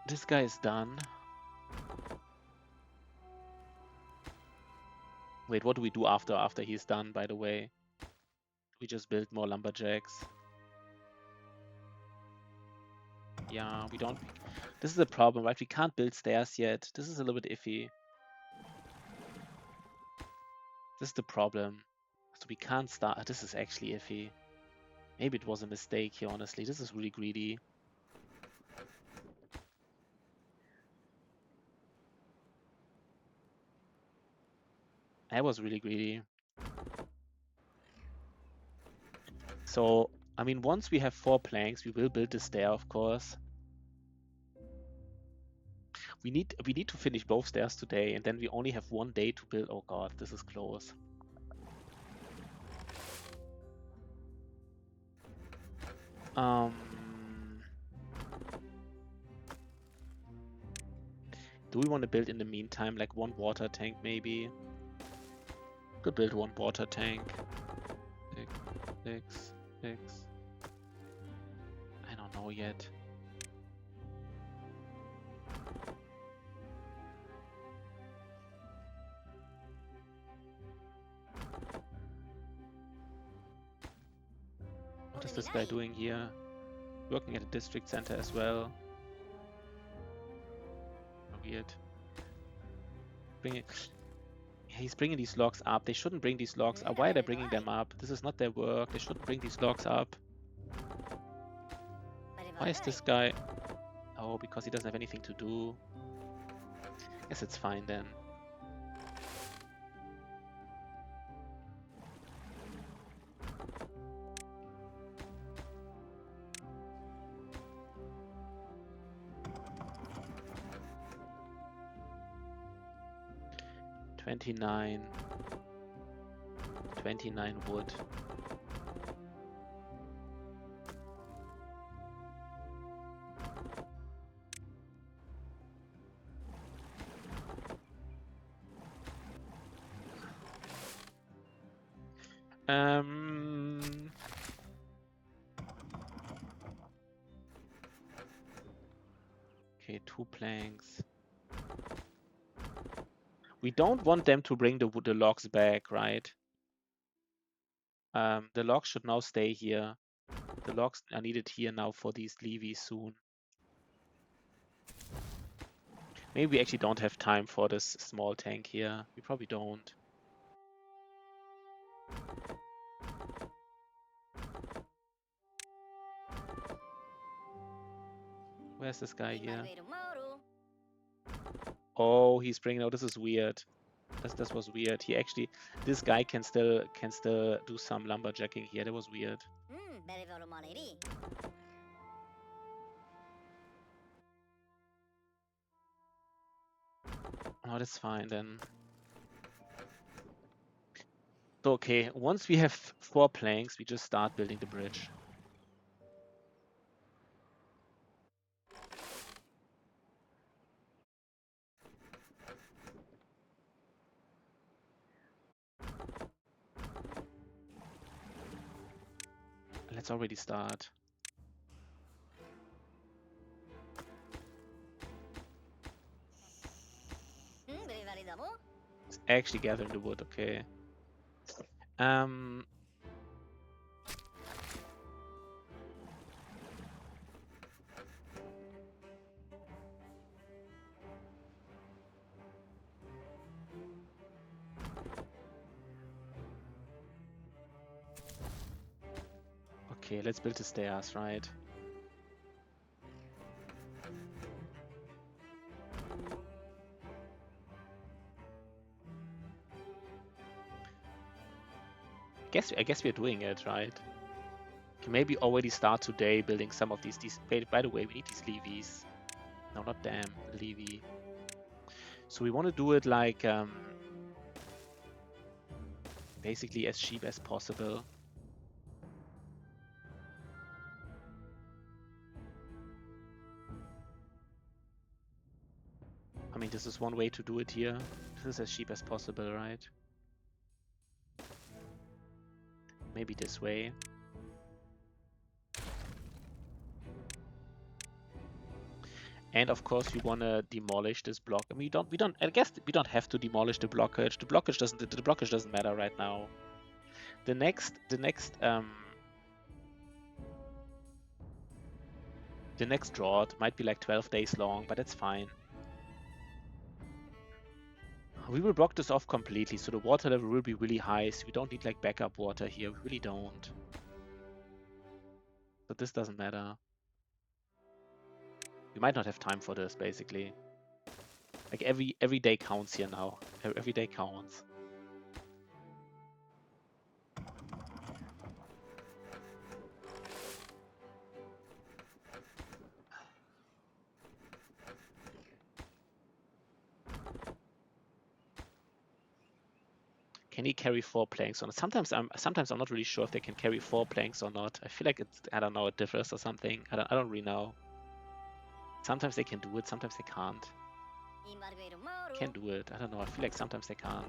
This guy is done. Wait, what do we do after he's done, by the way? We just build more lumberjacks. Yeah, we don't... This is a problem, right? We can't build stairs yet. This is a little bit iffy. This is the problem. So we can't start... This is actually iffy. Maybe it was a mistake here, honestly. This is really greedy. I was really greedy. So, I mean, once we have 4 planks, we will build the stair, of course. We need to finish both stairs today, and then we only have 1 day to build. Oh god, this is close. Do we want to build in the meantime like 1 water tank maybe? Could build 1 water tank. 6. I don't know yet. What is this guy doing here? Working at a district center as well. Weird. He's bringing these logs up. They shouldn't bring these logs up. Why are they bringing them up? This is not their work. They shouldn't bring these logs up. Why is this guy... Oh, because he doesn't have anything to do. Guess it's fine then. 29 wood. Okay, 2 planks. We don't want them to bring the logs back, right? The logs should now stay here. The logs are needed here now for these levees soon. Maybe we actually don't have time for this small tank here. We probably don't. Where's this guy here? Oh, he's bringing out. This is weird. This was weird. He actually, this guy can still do some lumberjacking here. That was weird. Oh, that's fine then. So, okay, once we have 4 planks, we just start building the bridge. Let's already start. It's actually gathering the wood, okay. Okay, let's build the stairs, right? I guess we're doing it, right? Can maybe already start today building some of these. By the way, we need these levees. No, not dam, levee. So we want to do it like basically as cheap as possible. I mean, this is one way to do it here. This is as cheap as possible, right? Maybe this way. And of course, we want to demolish this block. I mean, I guess we don't have to demolish the blockage. The blockage doesn't matter right now. The next drought might be like 12 days long, but that's fine. We will block this off completely, so the water level will be really high, so we don't need like backup water here. We really don't. But this doesn't matter. We might not have time for this, basically. Like every day counts here now. Every day counts. Can he carry 4 planks or not? Sometimes I'm not really sure if they can carry 4 planks or not. I feel like I don't know, it differs or something. I don't really know. Sometimes they can do it, sometimes they can't. Can do it. I don't know. I feel like sometimes they can't.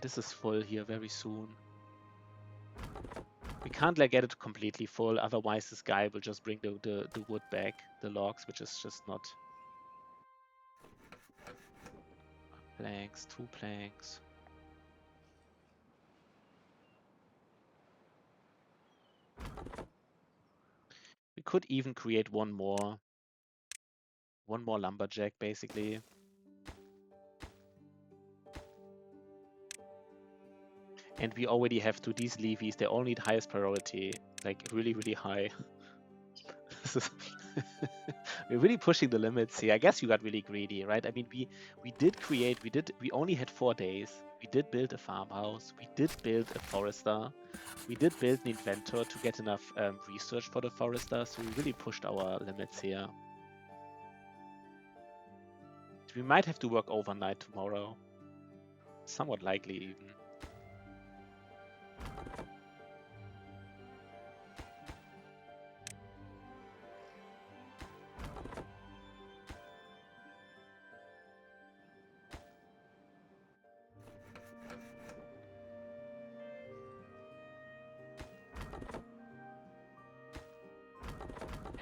This is full here very soon. We can't like get it completely full, otherwise this guy will just bring the wood back, the logs, which is just not. Planks, 2 planks. We could even create one more lumberjack, basically. And we already have these levees. They all need highest priority, like really, really high. We're really pushing the limits here. I guess you got really greedy, right? I mean, we only had 4 days. We did build a farmhouse. We did build a forester. We did build an inventor to get enough research for the forester. So we really pushed our limits here. We might have to work overnight tomorrow. Somewhat likely even.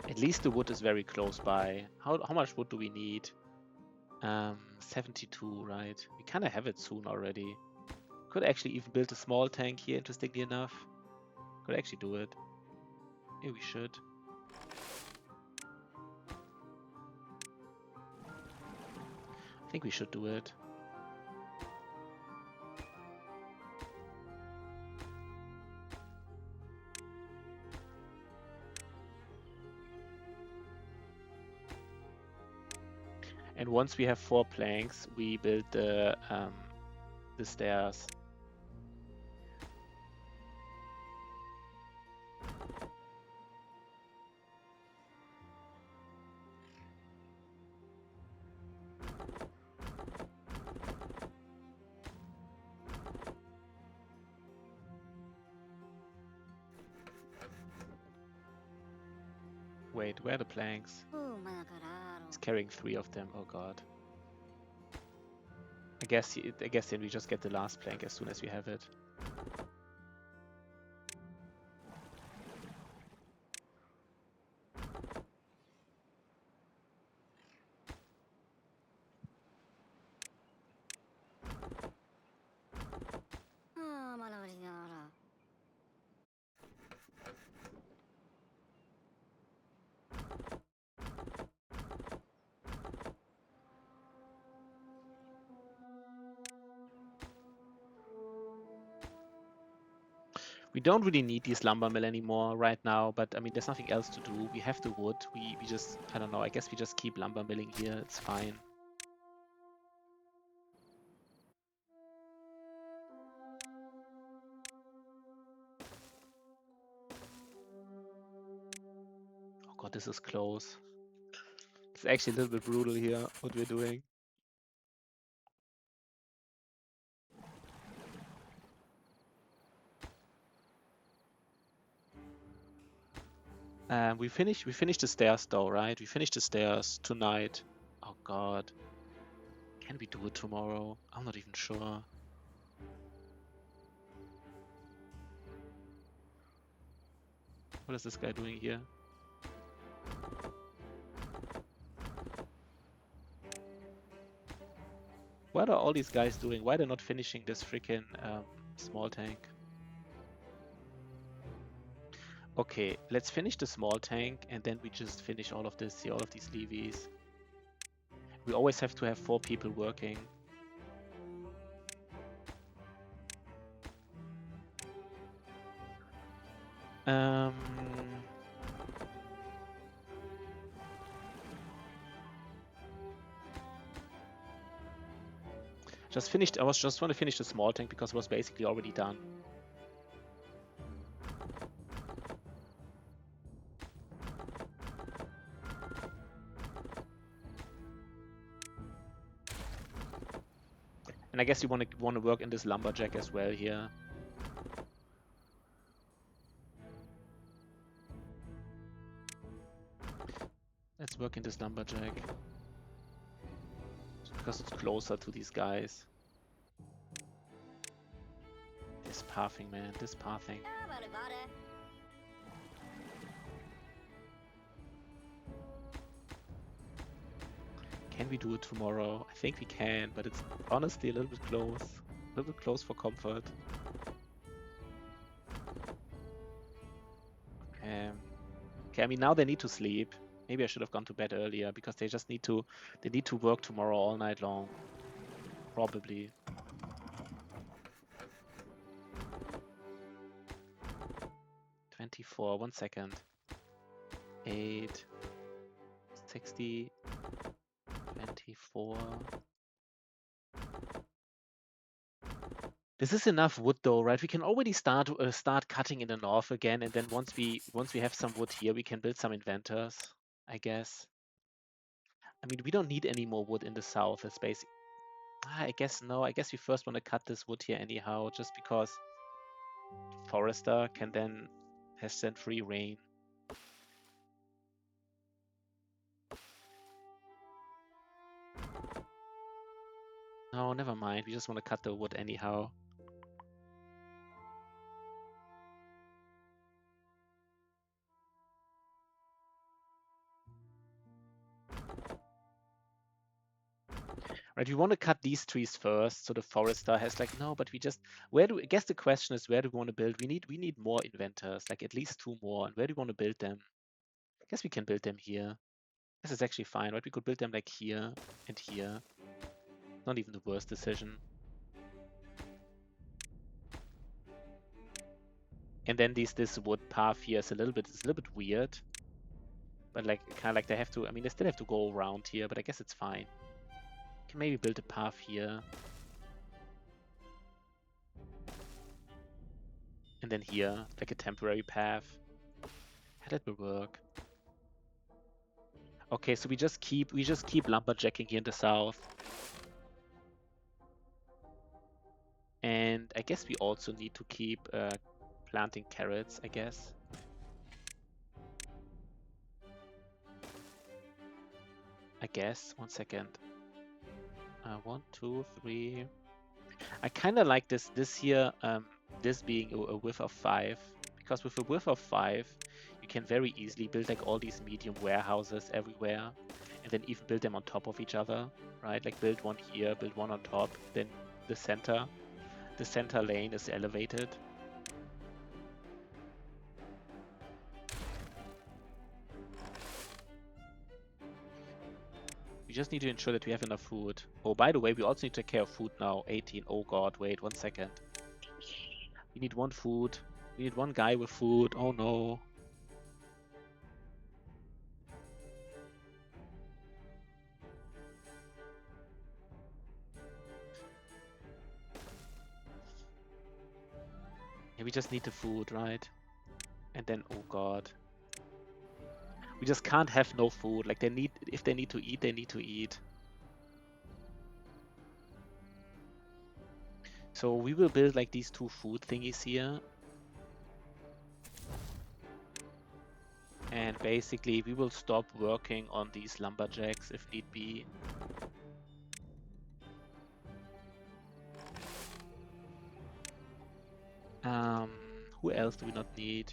At least the wood is very close by. How much wood do we need? 72, right? We kind of have it soon already. Could actually even build a small tank here, interestingly enough. Could actually do it. Yeah, we should. I think we should do it. And once we have 4 planks, we build the stairs. Wait, where are the planks? He's carrying 3 of them. Oh god. I guess then we just get the last plank as soon as we have it. We don't really need this lumber mill anymore right now, but I mean, there's nothing else to do. We have the wood. We just, I don't know, I guess we just keep lumber milling here. It's fine. Oh god, this is close. It's actually a little bit brutal here, what we're doing. We finished the stairs though, right? We finished the stairs tonight. Oh god. Can we do it tomorrow? I'm not even sure. What is this guy doing here? What are all these guys doing? Why are they not finishing this freaking small tank? Okay, let's finish the small tank and then we just finish all of this here, all of these levies. We always have to have 4 people working. Just finished. I was just want to finish the small tank because it was basically already done. And I guess you want to work in this lumberjack as well here. Let's work in this lumberjack. Because it's closer to these guys. This pathing, man. This pathing. Can we do it tomorrow? I think we can, but it's honestly a little bit close. A little bit close for comfort. Okay, I mean now they need to sleep. Maybe I should have gone to bed earlier because they just need to work tomorrow all night long. Probably. $24, 1 second. 8, 60, 24. This is enough wood though, right? We can already start cutting in the north again, and then once we have some wood here, we can build some inventors, I guess. I mean, we don't need any more wood in the south. It's basic. I guess no. I guess we first want to cut this wood here anyhow, just because Forester can then has then free reign. No, never mind. We just want to cut the wood anyhow. Right, we want to cut these trees first, so the Forester has like, no, but we just, I guess the question is, where do we want to build? We need more inventors, like at least 2 more. And where do we want to build them? I guess we can build them here. This is actually fine, right? We could build them like here and here. Not even the worst decision. And then this wood path here is a little bit weird. But like kind of like they have to, I mean, they still have to go around here, but I guess it's fine. Can maybe build a path here. And then here, like a temporary path. Yeah, that will work. Okay, so we just keep lumberjacking here in the south. And I guess we also need to keep planting carrots, I guess. One second. 1, 2, 3. I kind of like this here, this being a width of 5, because with a width of 5, you can very easily build like all these medium warehouses everywhere, and then even build them on top of each other, right? Like build one here, build one on top, then the center lane is elevated. We just need to ensure that we have enough food. Oh, by the way, we also need to take care of food now. 18. Oh god, wait 1 second. We need 1 food. We need 1 guy with food. Oh no. Yeah, we just need the food, right? And then, oh god. We just can't have no food. Like if they need to eat, they need to eat. So we will build like these 2 food thingies here. And basically we will stop working on these lumberjacks if need be. Who else do we not need?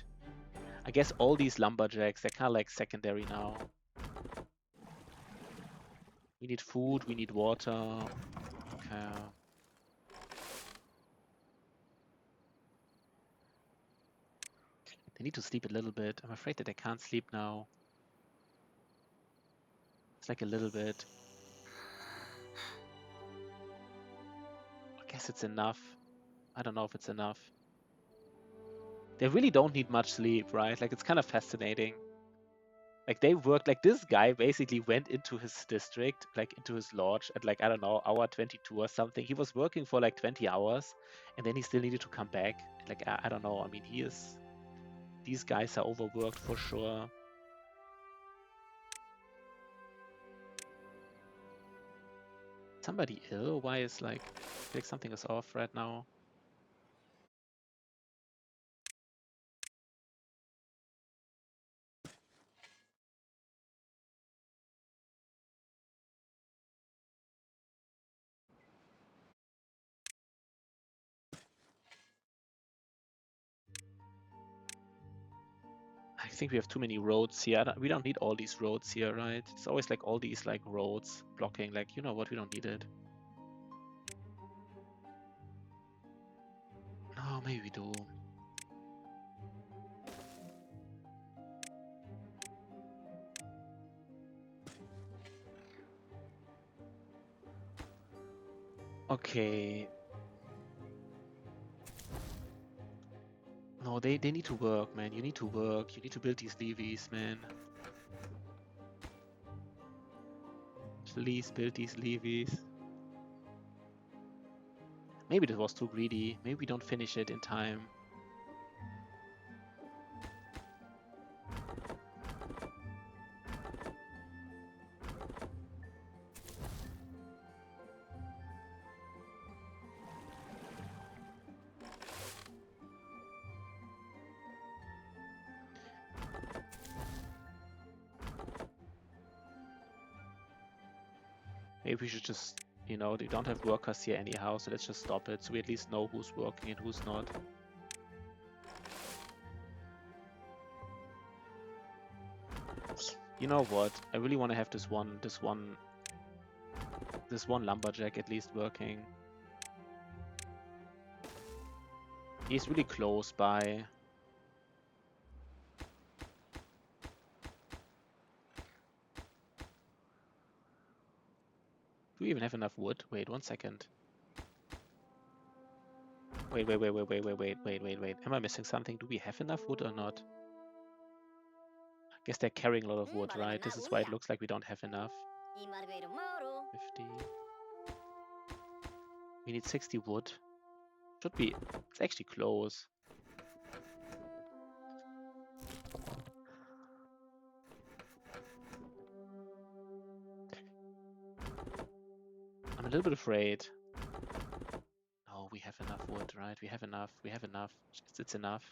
I guess all these lumberjacks, they're kind of like secondary now. We need food, we need water. Okay. They need to sleep a little bit. I'm afraid that they can't sleep now. It's like a little bit. I guess it's enough. I don't know if it's enough. They really don't need much sleep, right? Like, it's kind of fascinating. Like, they worked, like, this guy basically went into his district, like, into his lodge at, like, I don't know, hour 22 or something. He was working for, like, 20 hours, and then he still needed to come back. Like, I don't know. I mean, these guys are overworked for sure. Somebody ill? Why is, like, I feel like something is off right now. I think we have too many roads here. We don't need all these roads here, right? It's always like all these like roads blocking. Like, you know what? We don't need it. No, maybe we do. Okay. No, they need to work, man. You need to work. You need to build these levees, man. Please build these levees. Maybe this was too greedy. Maybe we don't finish it in time. Maybe we should just, you know, they don't have workers here anyhow, so let's just stop it, so we at least know who's working and who's not. You know what? I really want to have this one lumberjack at least working. He's really close by. Do we even have enough wood? Wait, 1 second. Wait. Am I missing something? Do we have enough wood or not? Guess they're carrying a lot of wood, right? This is why it looks like we don't have enough. 50. We need 60 wood. Should be. It's actually close. I'm a little bit afraid. Oh, we have enough wood, right? We have enough. We have enough. It's enough.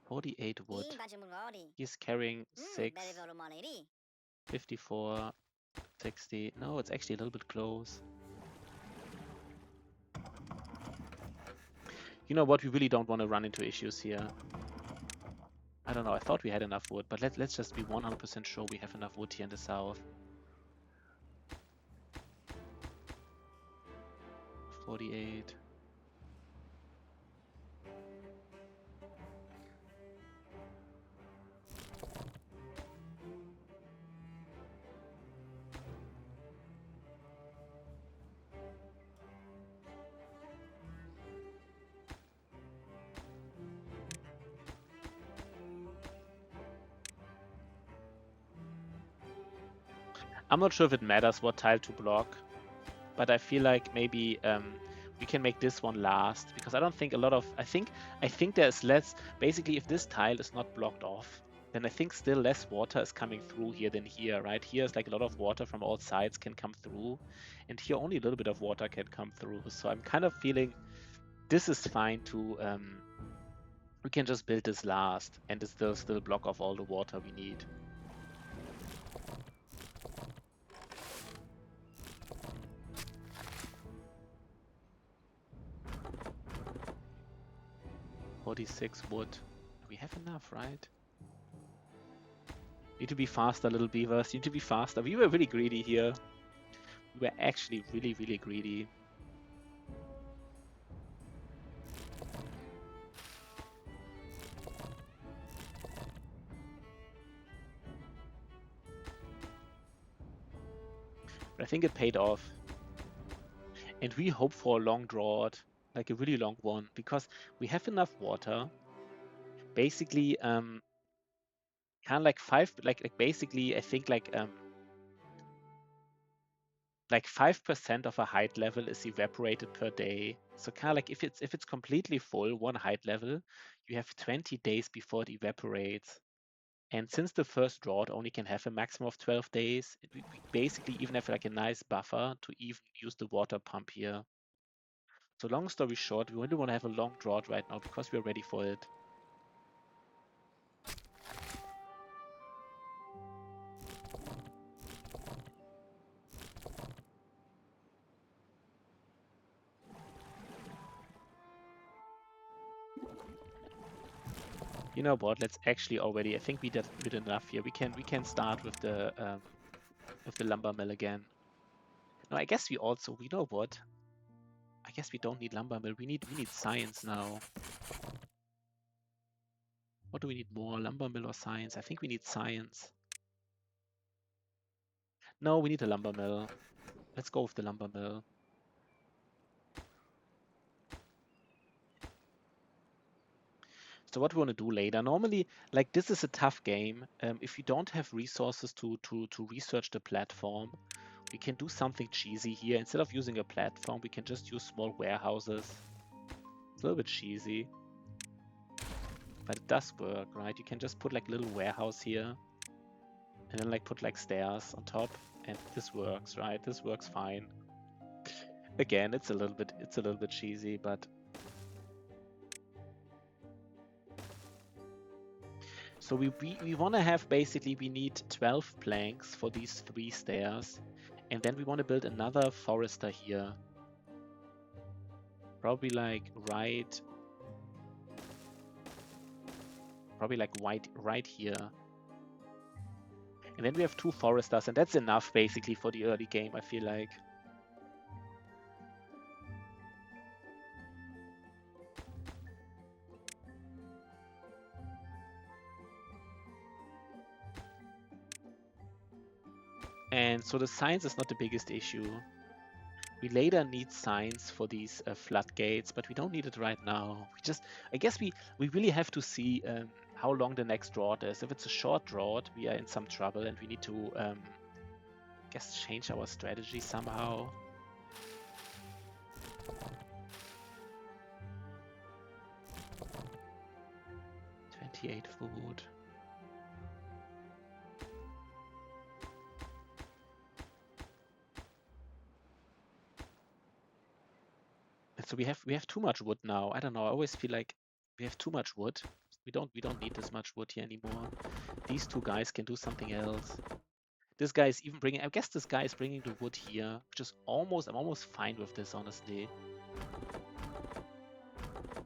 48 wood. He's carrying 6. 54. 60. No, it's actually a little bit close. You know what? We really don't want to run into issues here. I don't know. I thought we had enough wood, but let's just be 100% sure we have enough wood here in the south. 48. I'm not sure if it matters what tile to block, but I feel like maybe we can make this one last, because I don't think a lot of, I think there's less, basically if this tile is not blocked off, then I think still less water is coming through here than here, right? Here's like a lot of water from all sides can come through, and here only a little bit of water can come through. So I'm kind of feeling this is fine to, we can just build this last, and it still block off all the water we need. $46 wood. We have enough, right? Need to be faster, little beavers. Need to be faster. We were really greedy here. We were actually really greedy. But I think it paid off. And we hope for a long drought, like a really long one, because we have enough water. Basically, kind of like basically, I think like 5% of a height level is evaporated per day. So kind of like if it's completely full, one height level, you have 20 days before it evaporates. And since the first drought only can have a maximum of 12 days, we basically even have like a nice buffer to even use the water pump here. So long story short, we really want to have a long drought right now because we're ready for it. You know what? Let's actually already. I think we did enough here. We can start with the lumber mill again. No, I guess we also. You know what? I guess we don't need lumber mill. We need science now. What do we need more? Lumber mill or science? I think we need science. No, we need a lumber mill. Let's go with the lumber mill. So what we want to do later, normally, like this is a tough game. If you don't have resources to research the platform, we can do something cheesy here. Instead of using a platform, we can just use small warehouses. It's a little bit cheesy, but it does work, right? You can just put like a little warehouse here, and then like put like stairs on top, and this works, right? This works fine. Again, it's a little bit cheesy, but So we want to have basically, we need 12 planks for these 3 stairs. And then we want to build another forester here. Probably like right right here. And then we have 2 foresters, and that's enough basically for the early game, I feel like. And so the science is not the biggest issue. We later need science for these floodgates, but we don't need it right now. I guess we really have to see how long the next drought is. If it's a short drought, we are in some trouble, and we need to, I guess, change our strategy somehow. $28 food. So we have too much wood now. I don't know. I always feel like we have too much wood. We don't need this much wood here anymore. These 2 guys can do something else. This guy is even bringing. I guess this guy is bringing the wood here, which is almost. I'm almost fine with this, honestly.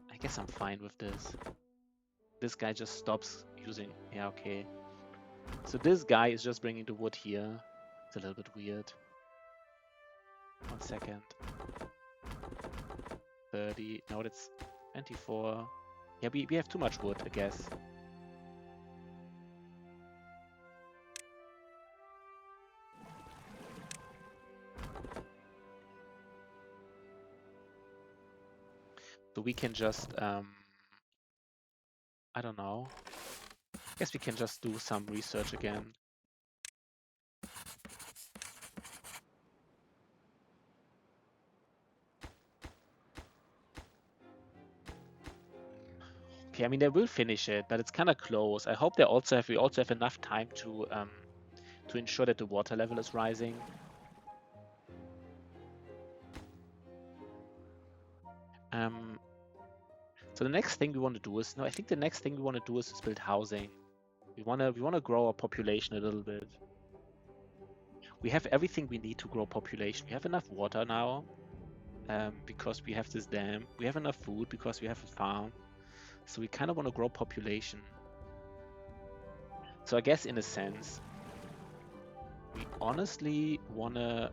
I guess I'm fine with this. This guy just stops using. Yeah, okay. So this guy is just bringing the wood here. It's a little bit weird. 1 second. 30. No, that's 24. Yeah, we have too much wood, I guess. So we can just, I don't know. I guess we can just do some research again. Okay, I mean, they will finish it, but it's kind of close. I hope we also have enough time to ensure that the water level is rising. So the next thing we want to do is, no, I think the next thing we want to do is build housing. We wanna grow our population a little bit. We have everything we need to grow population. We have enough water now, because we have this dam. We have enough food because we have a farm. So we kind of want to grow population. So I guess in a sense, we honestly want to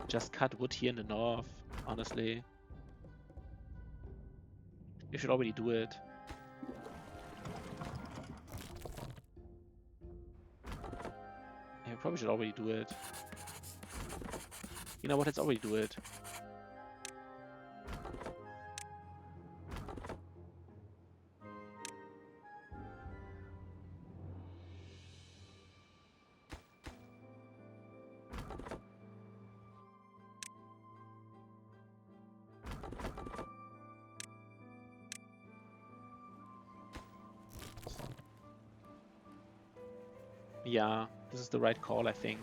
just cut wood here in the north, honestly. We should already do it. Yeah, we probably should already do it. You know what, let's already do it. Yeah, this is the right call, I think.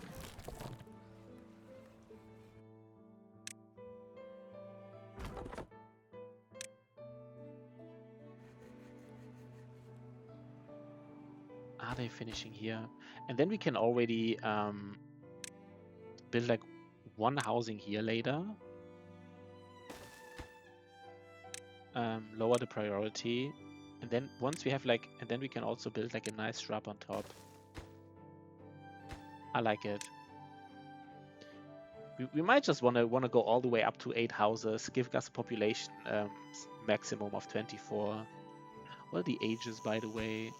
Are they finishing here? And then we can already build like 1 housing here later. Lower the priority. And then once we have like, and then we can also build like a nice shrub on top. I like it. We might just wanna go all the way up to 8 houses, give us a population maximum of 24. What are the ages, by the way?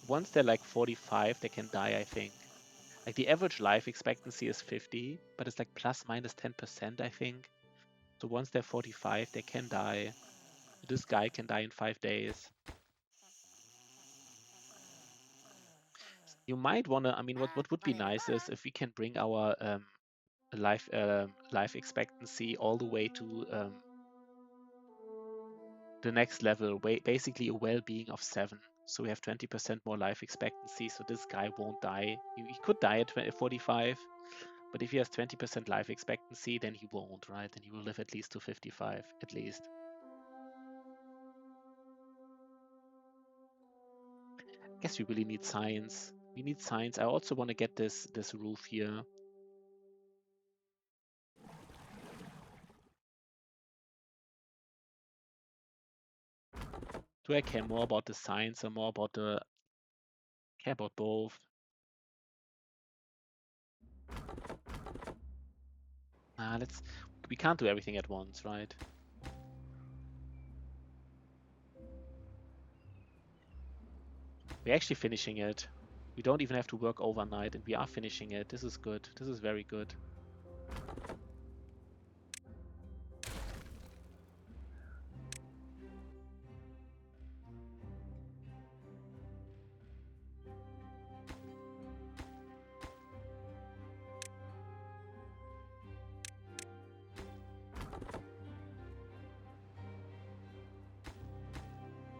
Once they're like 45, they can die, I think. Like the average life expectancy is 50, but it's like plus minus 10%, I think. So once they're 45, they can die. This guy can die in 5 days. You might wanna, I mean, what would be nice is if we can bring our life expectancy all the way to the next level, basically a well-being of 7. So we have 20% more life expectancy, so this guy won't die. He could die at 45, but if he has 20% life expectancy, then he won't, right? Then he will live at least to 55, at least. Guess we really need science. We need science. I also want to get this roof here. Do I care more about the science or more about the... care about both? We can't do everything at once, right? We're actually finishing it. We don't even have to work overnight, and we are finishing it. This is good. This is very good.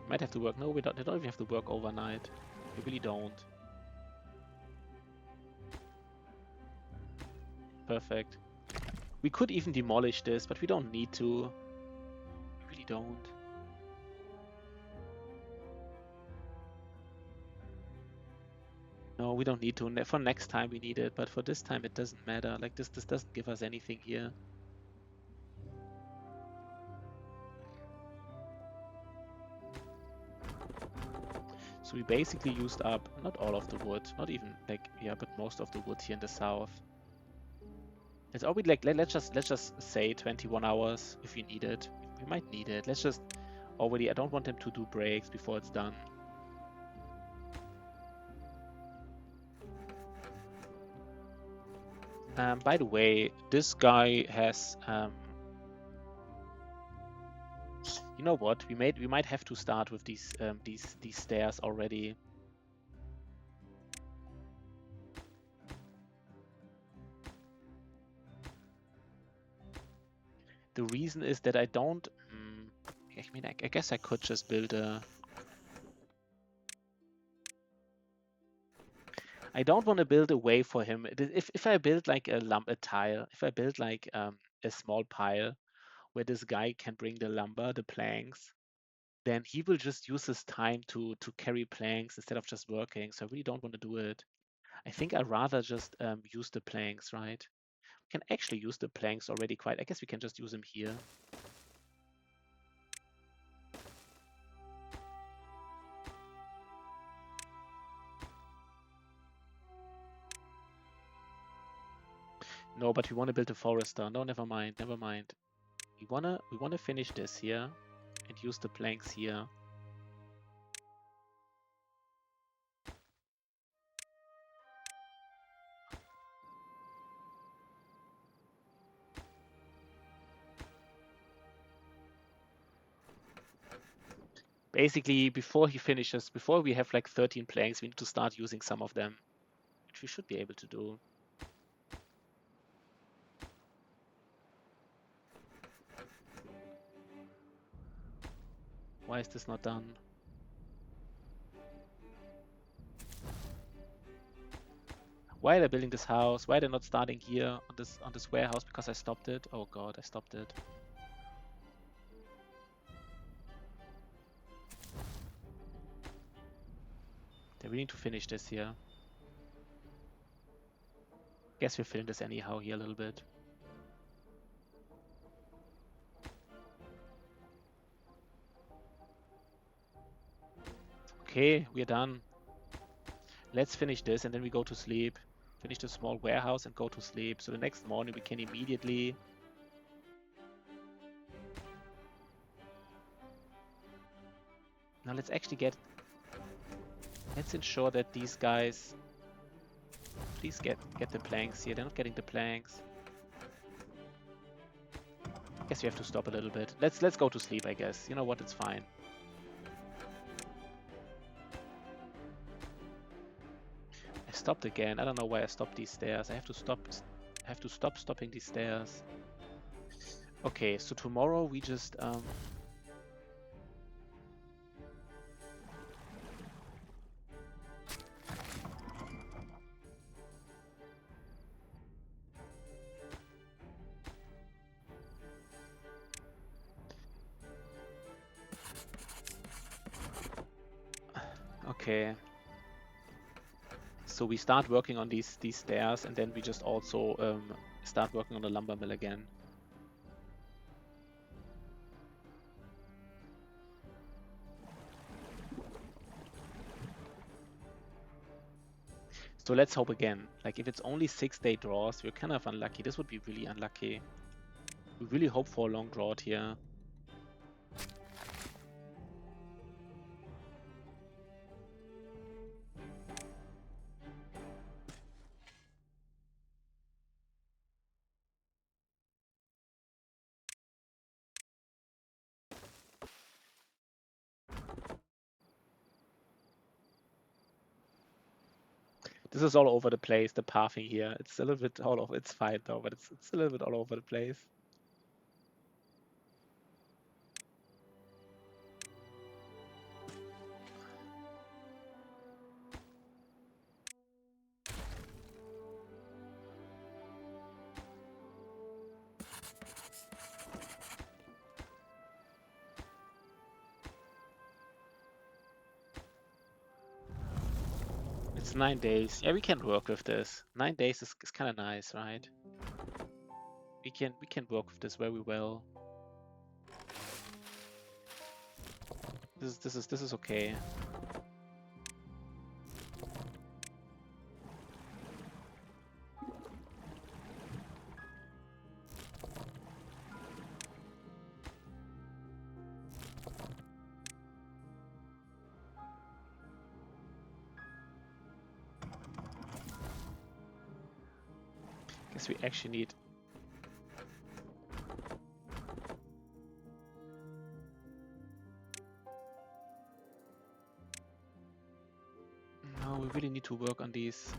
Might have to work. No, they don't even have to work overnight. We really don't. Perfect. We could even demolish this, but we don't need to. We really don't. No, we don't need to. For next time we need it, but for this time it doesn't matter. Like this doesn't give us anything here. So we basically used up not all of the wood, not even like but most of the wood here in the south. It's always like let's just say 21 hours if we need it. We might need it. Let's just already. I don't want them to do breaks before it's done. By the way, this guy has. You know what? We might have to start with these stairs already. The reason is that I don't. I mean, I guess I could just build a. I don't want to build a way for him. If I build like a tile, if I build like a small pile where this guy can bring the lumber, the planks, then he will just use his time to carry planks instead of just working. So I really don't want to do it. I think I'd rather just use the planks, right? We can actually use the planks already quite. I guess we can just use them here. No, but we want to build a forester. No, never mind, never mind. We wanna finish this here and use the planks here. Basically, before he finishes, before we have like 13 planks, we need to start using some of them, which we should be able to do. Why is this not done? Why are they building this house? Why are they not starting here on this warehouse? Because I stopped it. Oh god, I stopped it. They really need to finish this here. Guess we're filling this anyhow here a little bit. Okay, we're done. Let's finish this and then we go to sleep. Finish the small warehouse and go to sleep. So the next morning we can immediately... Now let's actually get... Let's ensure that these guys... Please get the planks here. They're not getting the planks. Guess we have to stop a little bit. Let's go to sleep, I guess. You know what? It's fine. I stopped again. I don't know why I stopped these stairs. I have to stop stopping these stairs. Okay, so tomorrow we just okay. So we start working on these stairs, and then we just also start working on the lumber mill again. So let's hope again. Like, if it's only 6-day draws, we're kind of unlucky. This would be really unlucky. We really hope for a long drought here. This is all over the place, the pathing here. It's a little bit all over. It's fine though, but it's a little bit all over the place. It's 9 days. Yeah, we can work with this. 9 days is kind of nice, right? We can work with this very well. This is okay. Guess we actually need. No, we really need to work on these.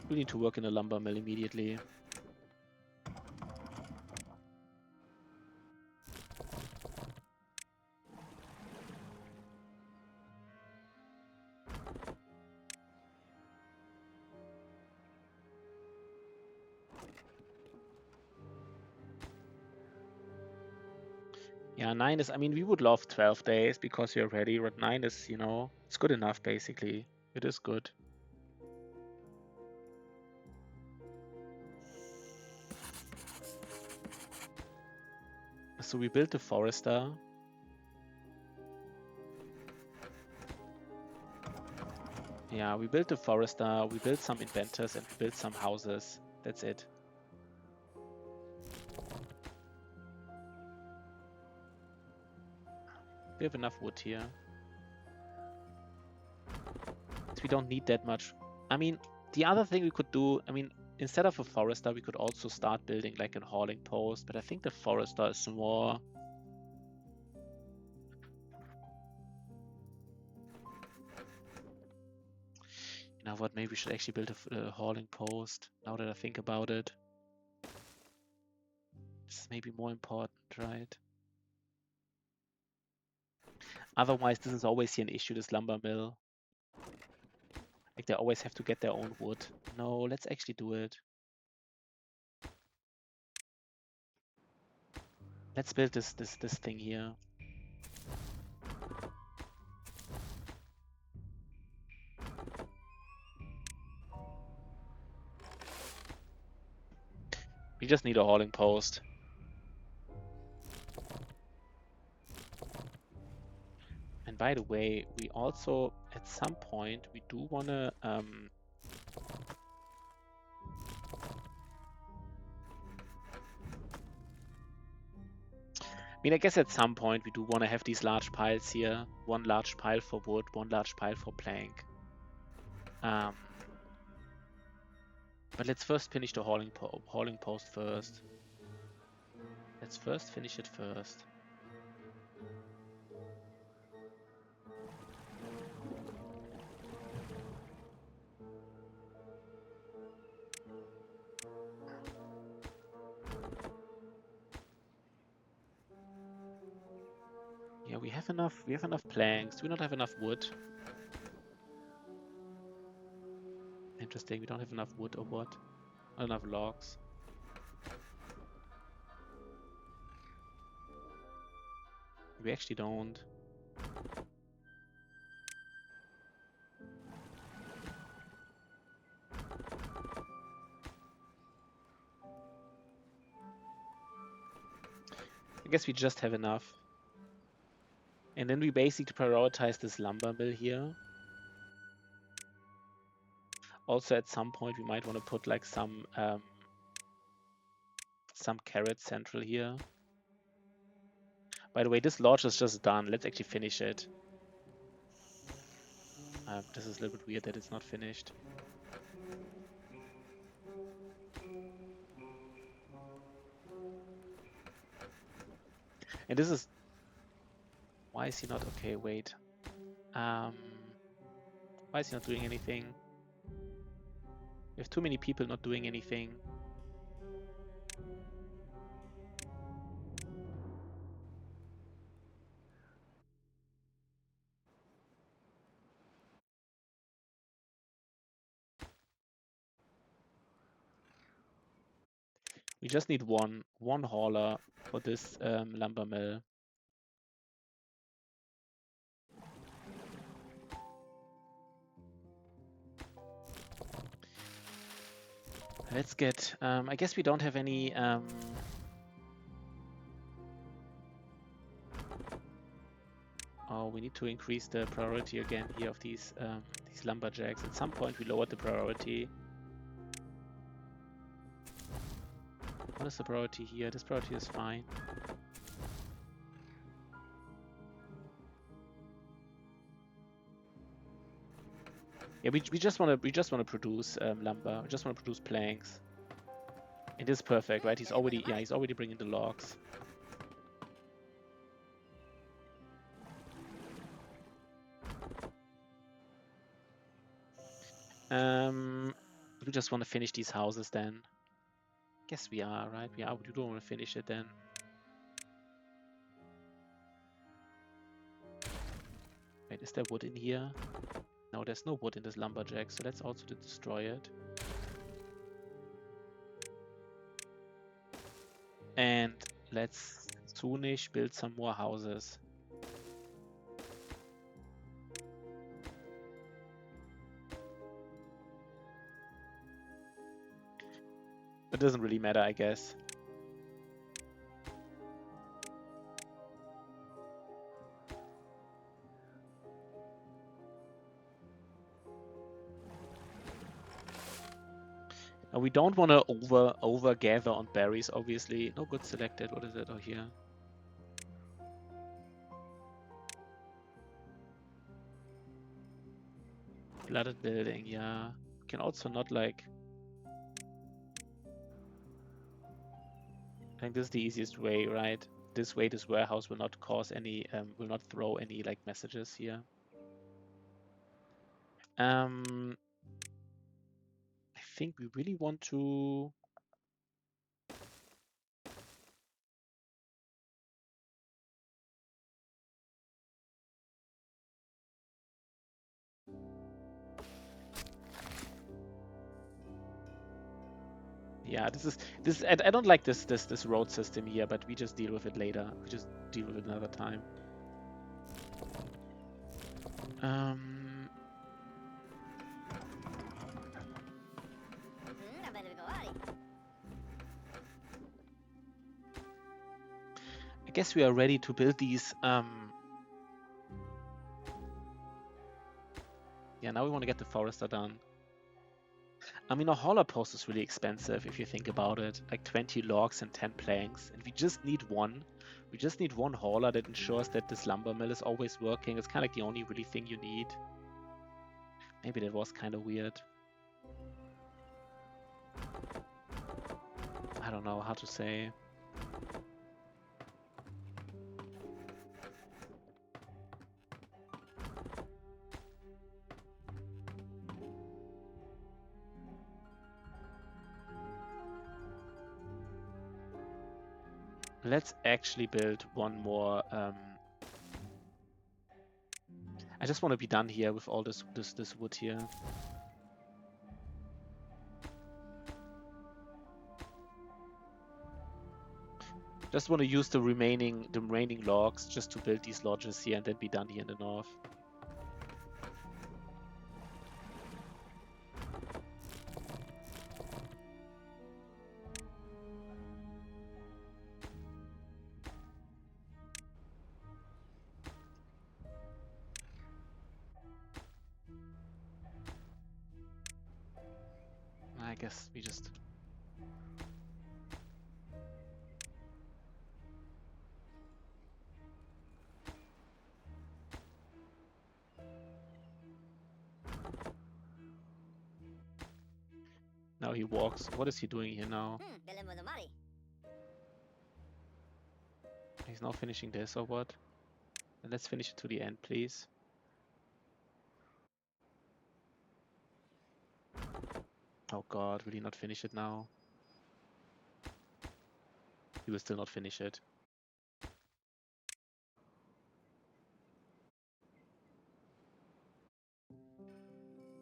We need to work in the lumber mill immediately. Yeah, 9 is, I mean, we would love 12 days because we're ready, but 9 is, you know, it's good enough, basically. It is good. So we built the forester. Yeah, we built the forester, we built some inventors, and we built some houses. That's it. We have enough wood here. We don't need that much. I mean, the other thing we could do, I mean, instead of a forester, we could also start building like a hauling post, but I think the forester is more... You know what, maybe we should actually build a hauling post, now that I think about it. This is maybe more important, right? Otherwise, this is always here an issue, this lumber mill. Like, they always have to get their own wood. No, let's actually do it. Let's build this thing here. We just need a hauling post. And by the way, we also, at some point, we do want to... I mean, I guess at some point we do want to have these large piles here. One large pile for wood, one large pile for plank. But let's first finish the hauling post first. Let's first finish it first. Yeah, we have enough planks. Do we not have enough wood? Interesting, we don't have enough wood or what? Not enough logs. We actually don't. guess we just have enough. And then we basically prioritize this lumber mill here. Also, at some point, we might want to put like some carrots central here. By the way, this lodge is just done. Let's actually finish it. This is a little bit weird that it's not finished. And this is... Why is he not... Okay, wait. Why is he not doing anything? We have too many people not doing anything. We just need one hauler for this lumber mill. Let's get... I guess we don't have any... Oh, we need to increase the priority again here of these lumberjacks. At some point, we lowered the priority. What is the priority here? This priority is fine. Yeah, we just want to produce lumber. We just want to produce planks. It is perfect, right? He's already bringing the logs. We just want to finish these houses then. Guess we are, right? We are. We don't want to finish it then. Wait, is there wood in here? No, there's no wood in this lumberjack, so let's also destroy it. And let's soonish build some more houses. It doesn't really matter, I guess. Now we don't want to over gather on berries, obviously. No good selected. What is it? Oh, here. Flooded building, yeah. We can also not like... I think this is the easiest way, right? This way, this warehouse will not cause any, will not throw any like messages here. I think we really want to... Yeah, I don't like this road system here, but we just deal with it later. We just deal with it another time. I guess we are ready to build these. Yeah, now we want to get the forester done. I mean, a hauler post is really expensive if you think about it. Like 20 logs and 10 planks. And we just need one. We just need one hauler that ensures that this lumber mill is always working. It's kind of like the only really thing you need. Maybe that was kind of weird. I don't know how to say. Let's actually build one more. I just want to be done here with all this wood here. Just want to use the remaining logs just to build these lodges here and then be done here in the north. guess we just... Now he walks. What is he doing here now? He's now finishing this or what? And let's finish it to the end, please. Oh god, will he not finish it now? He will still not finish it.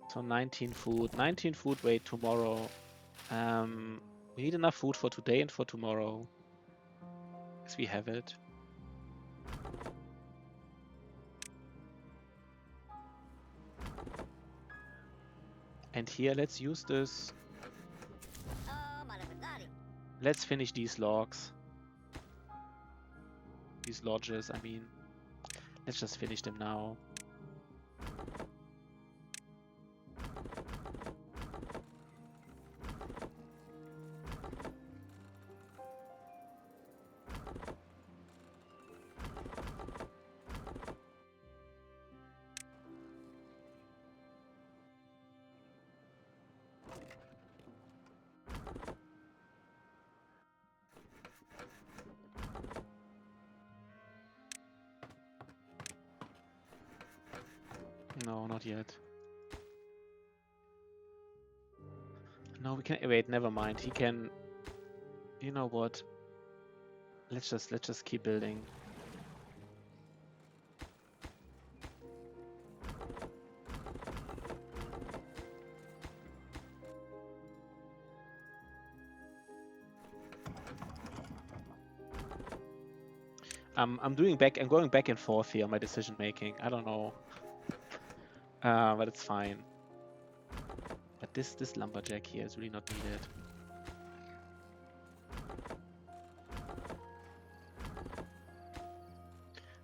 So 19 food. 19 food, wait, tomorrow. We need enough food for today and for tomorrow. Yes, we have it. And here, let's use this. Let's finish these logs. These lodges, I mean. Let's just finish them now. No, not yet. No, we can wait, never mind. He can, you know what? Let's just keep building. I'm going back and forth here on my decision making. I don't know. But it's fine. But this lumberjack here is really not needed.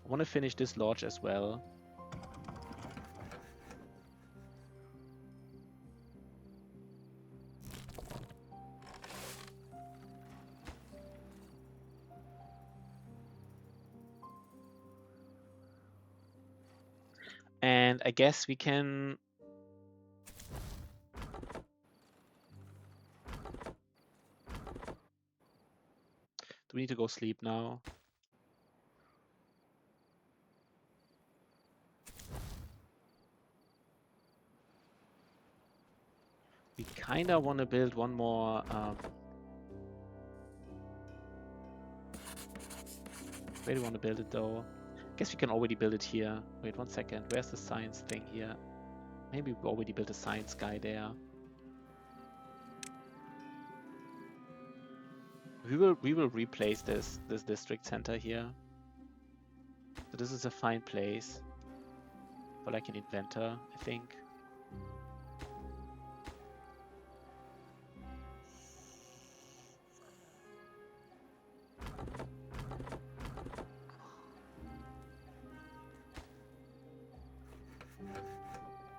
I want to finish this lodge as well. And I guess we can... Do we need to go sleep now? We kinda want to build one more... Where do we want to build it though? I guess we can already build it here. Wait 1 second. Where's the science thing here? Maybe we already built a science guy there. We will replace this district center here. So this is a fine place for like an inventor, I think.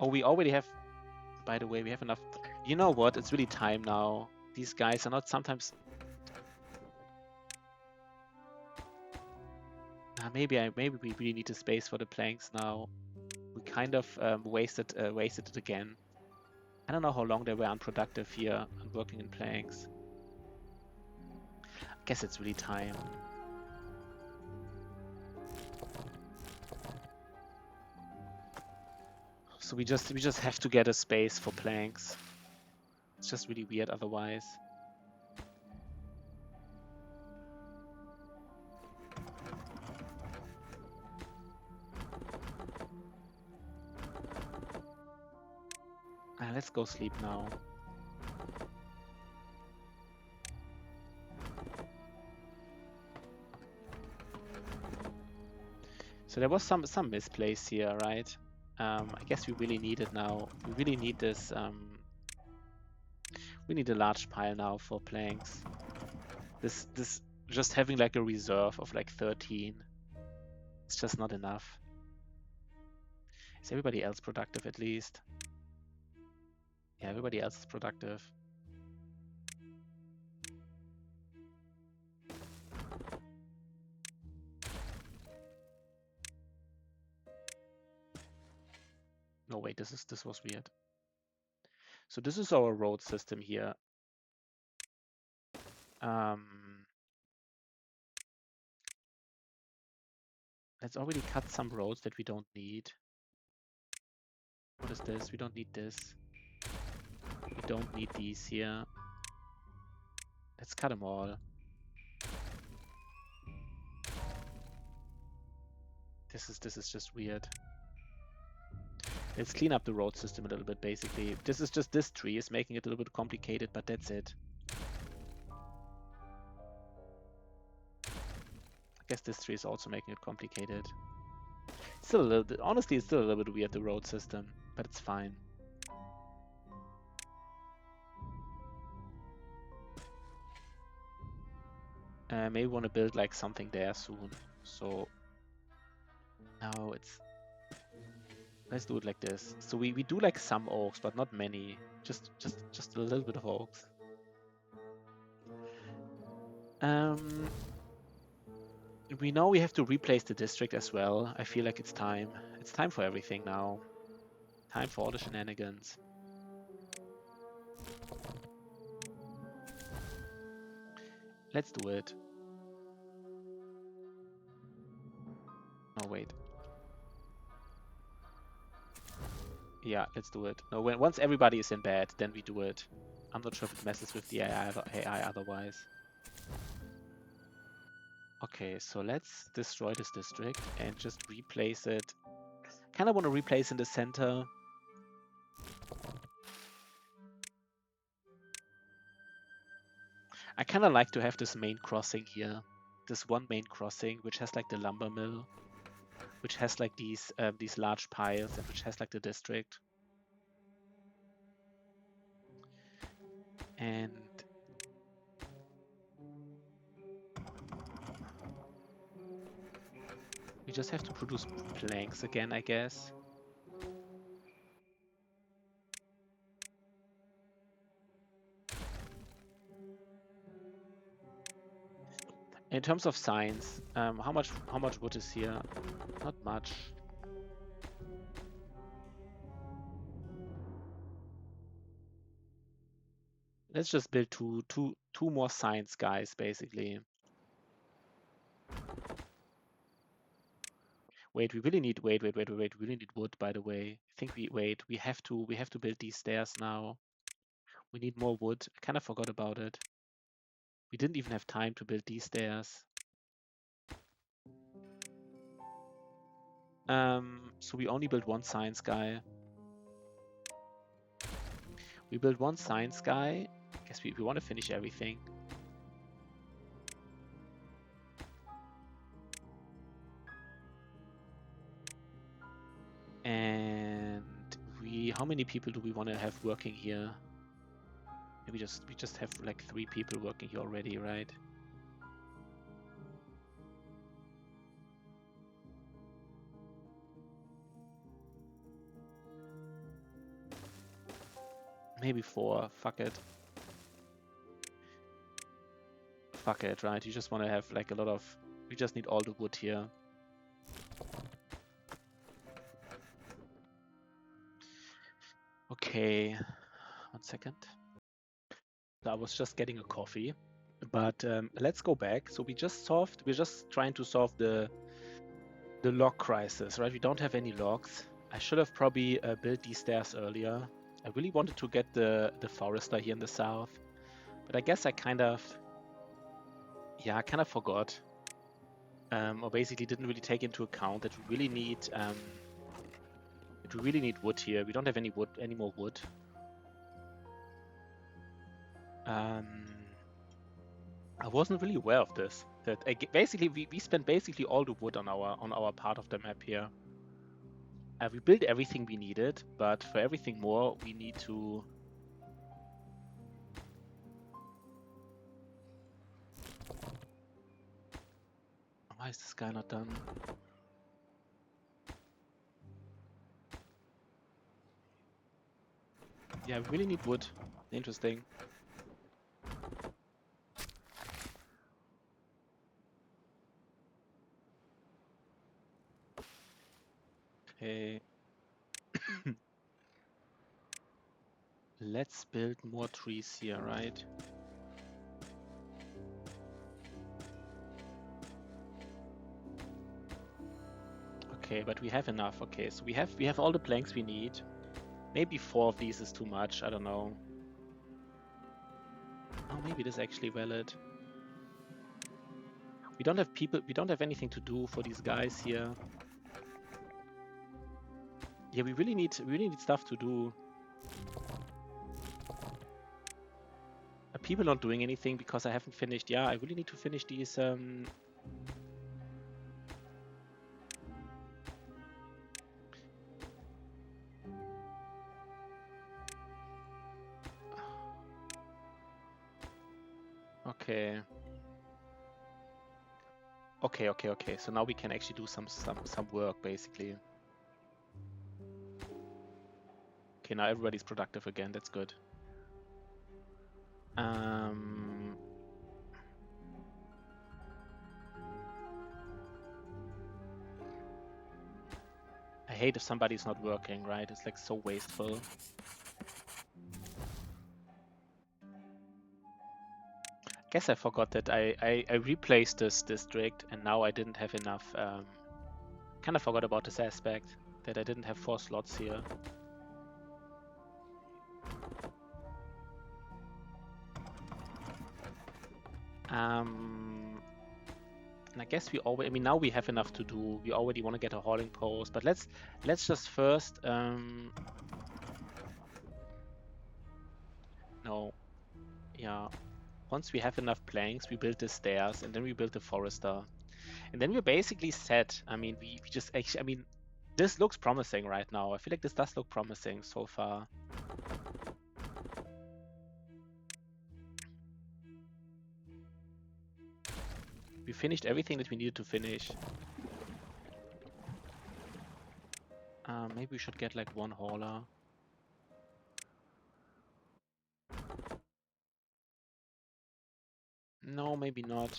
Oh, we already have, by the way, we have enough. You know what? It's really time now. These guys are not sometimes... maybe we really need a space for the planks now. We kind of wasted it again. I don't know how long they were unproductive here and working in planks. I guess it's really time. So we just have to get a space for planks. It's just really weird otherwise. Let's go sleep now. So there was some misplace here, right? I guess we really need it now. We really need this. We need a large pile now for planks. This just having like a reserve of like 13. It's just not enough. Is everybody else productive at least? Yeah, everybody else is productive. No, wait, this was weird. So this is our road system here. Let's already cut some roads that we don't need. What is this? We don't need this. We don't need these here. Let's cut them all. This is just weird. Let's clean up the road system a little bit, basically. This is just this tree is making it a little bit complicated, but that's it. I guess this tree is also making it complicated. Still a little bit, honestly, it's still a little bit weird, the road system, but it's fine. Maybe want to build like something there soon. So now let's do it like this. So we do like some oaks, but not many. Just a little bit of oaks. We know we have to replace the district as well. I feel like it's time. It's time for everything now. Time for all the shenanigans. Let's do it. Oh, wait. Yeah, let's do it. No, once everybody is in bed, then we do it. I'm not sure if it messes with the AI otherwise. Okay, so let's destroy this district and just replace it. Kind of want to replace in the center. I kind of like to have this main crossing here. This one main crossing, which has like the lumber mill, which has like these large piles, and which has like the district. And we just have to produce planks again, I guess. In terms of science, how much wood is here? Not much. Let's just build two more science guys, basically. Wait, we really need wait. We really need wood, by the way. I think we have to build these stairs now. We need more wood. I kind of forgot about it. We didn't even have time to build these stairs. So we only built one science guy. We built one science guy. I guess we want to finish everything. And how many people do we want to have working here? Maybe we just have like 3 people working here already, right? Maybe 4. Fuck it. Fuck it, right? You just want to have like a lot of... We just need all the wood here. Okay. 1 second. I was just getting a coffee. But let's go back. So we're just trying to solve the log crisis, right? We don't have any logs. I should have probably built these stairs earlier. I really wanted to get the forester here in the south, but I guess I kind of forgot, or basically didn't really take into account that we really need wood here. We don't have any more wood. I wasn't really aware of this. That basically we spent basically all the wood on our part of the map here. We built everything we needed, but for everything more we need to. Why is this guy not done? Yeah, we really need wood. Interesting. Okay. Let's build more trees here, right? Okay, but we have enough. Okay, so we have all the planks we need. Maybe 4 of these is too much. I don't know. Oh, maybe this is actually valid. We don't have people. We don't have anything to do for these guys here. Yeah, we really need stuff to do. Are people not doing anything because I haven't finished? Yeah, I really need to finish these. Okay. Okay. So now we can actually do some work basically. Okay, now everybody's productive again. That's good. I hate if somebody's not working, right? It's like so wasteful. Guess I forgot that I replaced this district and now I didn't have enough. Kind of forgot about this aspect that I didn't have 4 slots here. And I guess we already. I mean, now we have enough to do. We already want to get a hauling post, but let's just first. No, yeah. Once we have enough planks, we build the stairs, and then we build the forester, and then we're basically set. I mean, we just actually. I mean, this looks promising right now. I feel like this does look promising so far. We finished everything that we needed to finish. Maybe we should get like 1 hauler. No, maybe not.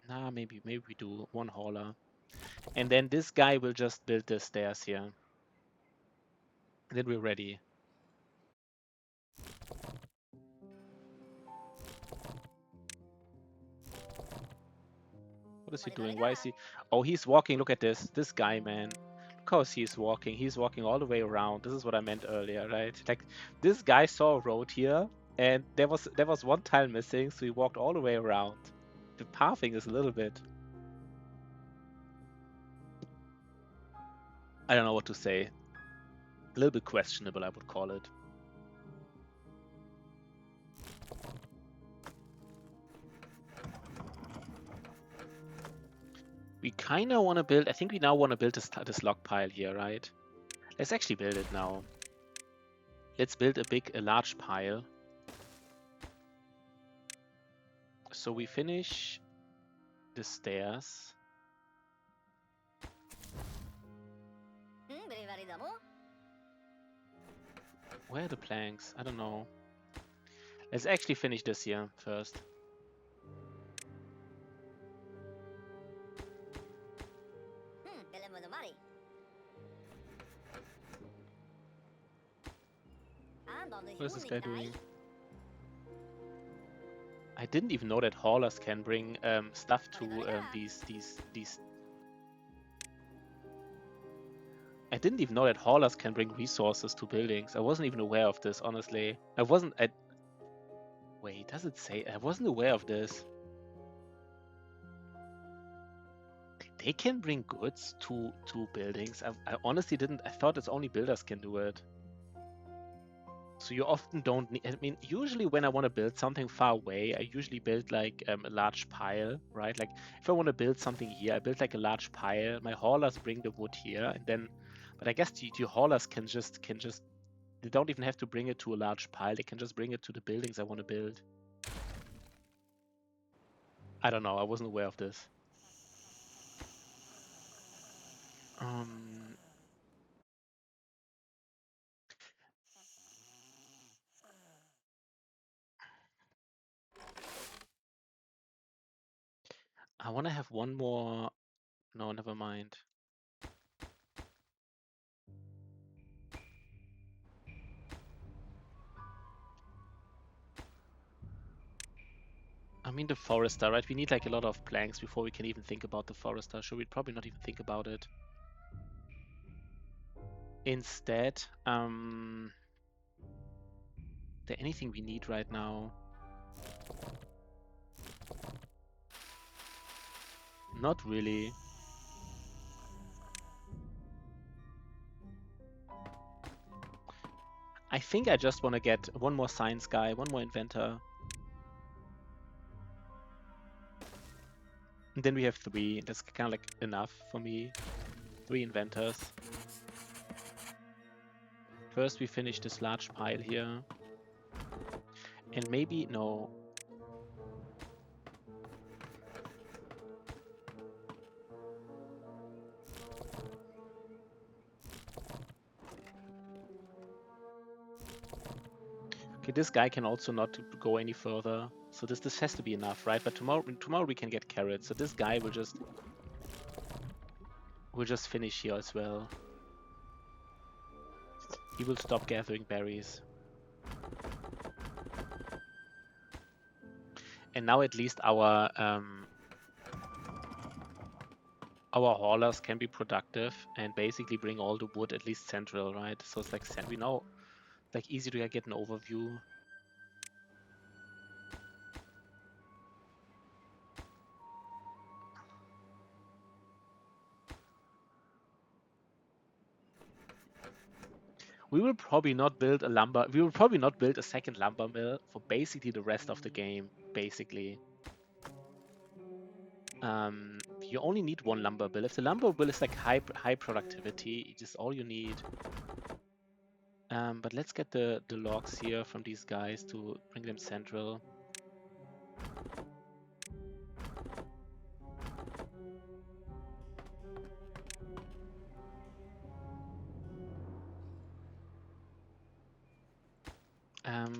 Nah, maybe we do 1 hauler. And then this guy will just build the stairs here. And then we're ready. What is he doing? Why is he... Oh, he's walking. Look at this. This guy, man. Look how he's walking. He's walking all the way around. This is what I meant earlier, right? Like, this guy saw a road here, and there was 1 tile missing, so he walked all the way around. The pathing is a little bit... I don't know what to say. A little bit questionable, I would call it. We kind of want to build... I think we now want to build this log pile here, right? Let's actually build it now. Let's build a large pile. So we finish the stairs. Where are the planks? I don't know. Let's actually finish this here first. What is this guy doing? I didn't even know that haulers can bring stuff to these. I didn't even know that haulers can bring resources to buildings. I wasn't even aware of this, honestly. Wait, does it say? I wasn't aware of this. They can bring goods to buildings. I honestly didn't. I thought it's only builders can do it. So you often don't need, I mean, usually when I want to build something far away, I usually build like a large pile, right? Like if I want to build something here, I build like a large pile. My haulers bring the wood here, and then, but I guess the haulers can just, they don't even have to bring it to a large pile. They can just bring it to the buildings I want to build. I don't know. I wasn't aware of this. I want to have 1 more. No, never mind. I mean the forester, right? We need like a lot of planks before we can even think about the forester. Should we probably not even think about it? Instead, is there anything we need right now? Not really. I think I just want to get one more science guy, one more inventor. And then we have 3. That's kind of like enough for me. 3 inventors. First we finish this large pile here. And maybe, no. Okay, this guy can also not go any further. So this has to be enough, right? But tomorrow we can get carrots. So this guy will just finish here as well. He will stop gathering berries. And now at least our haulers can be productive and basically bring all the wood at least central, right? So it's like we now like easy to get an overview. We will probably not build a second lumber mill for basically the rest of the game, basically. You only need 1 lumber mill. If the lumber mill is like high productivity, it is all you need. But let's get the logs here from these guys to bring them central.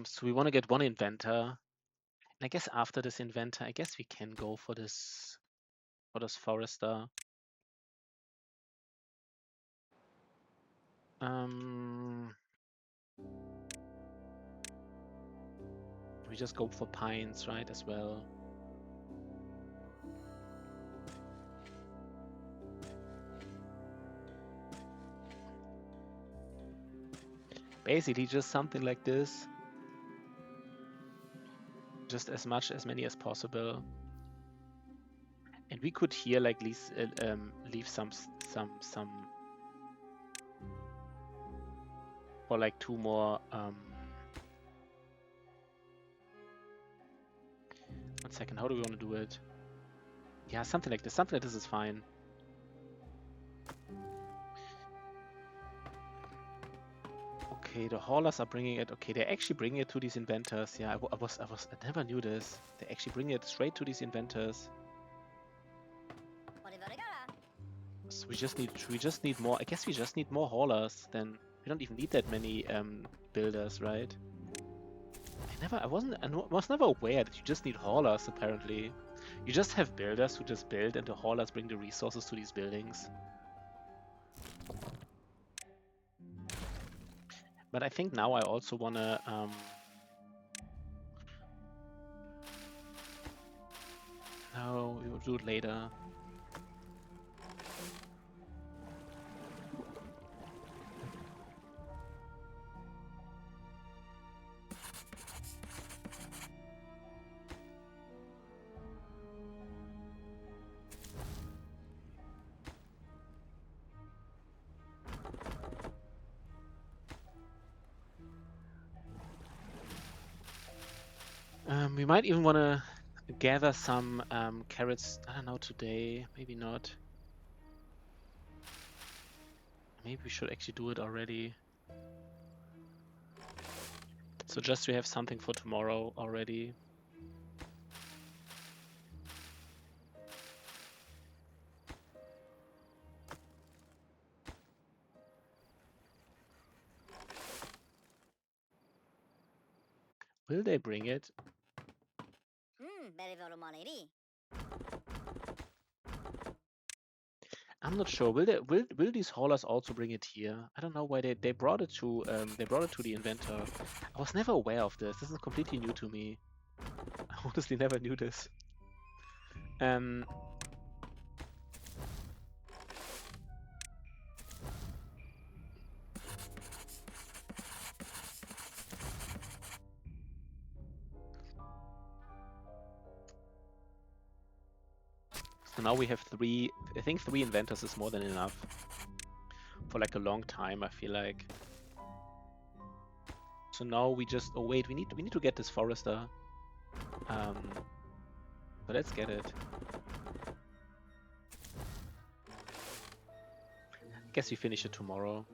So we want to get 1 inventor. And I guess after this inventor, I guess we can go for this forester. We just go for pines, right, as well. Basically just something like this. Just as many as possible. And we could here like leave some or like 2 more 1 second, how do we want to do it? Yeah, something like this. Something like this is fine. Okay, the haulers are bringing it. Okay, they're actually bringing it to these inventors. Yeah, I never knew this. They're actually bringing it straight to these inventors. So we just need more. I guess we just need more haulers. Then we don't even need that many builders, right? I was never aware that you just need haulers. Apparently, you just have builders who just build, and the haulers bring the resources to these buildings. But I think now I also wanna no, we will do it later. We might even want to gather some carrots. I don't know, today. Maybe not. Maybe we should actually do it already. So just to have something for tomorrow already. Will they bring it? I'm not sure. Will these haulers also bring it here? I don't know why they brought it to the inventor. I was never aware of this. This is completely new to me. honestly never knew this. So now we have three. I think 3 inventors is more than enough for like a long time, I feel like. So now we just. Oh wait, we need to get this forester. So let's get it. I guess we finish it tomorrow.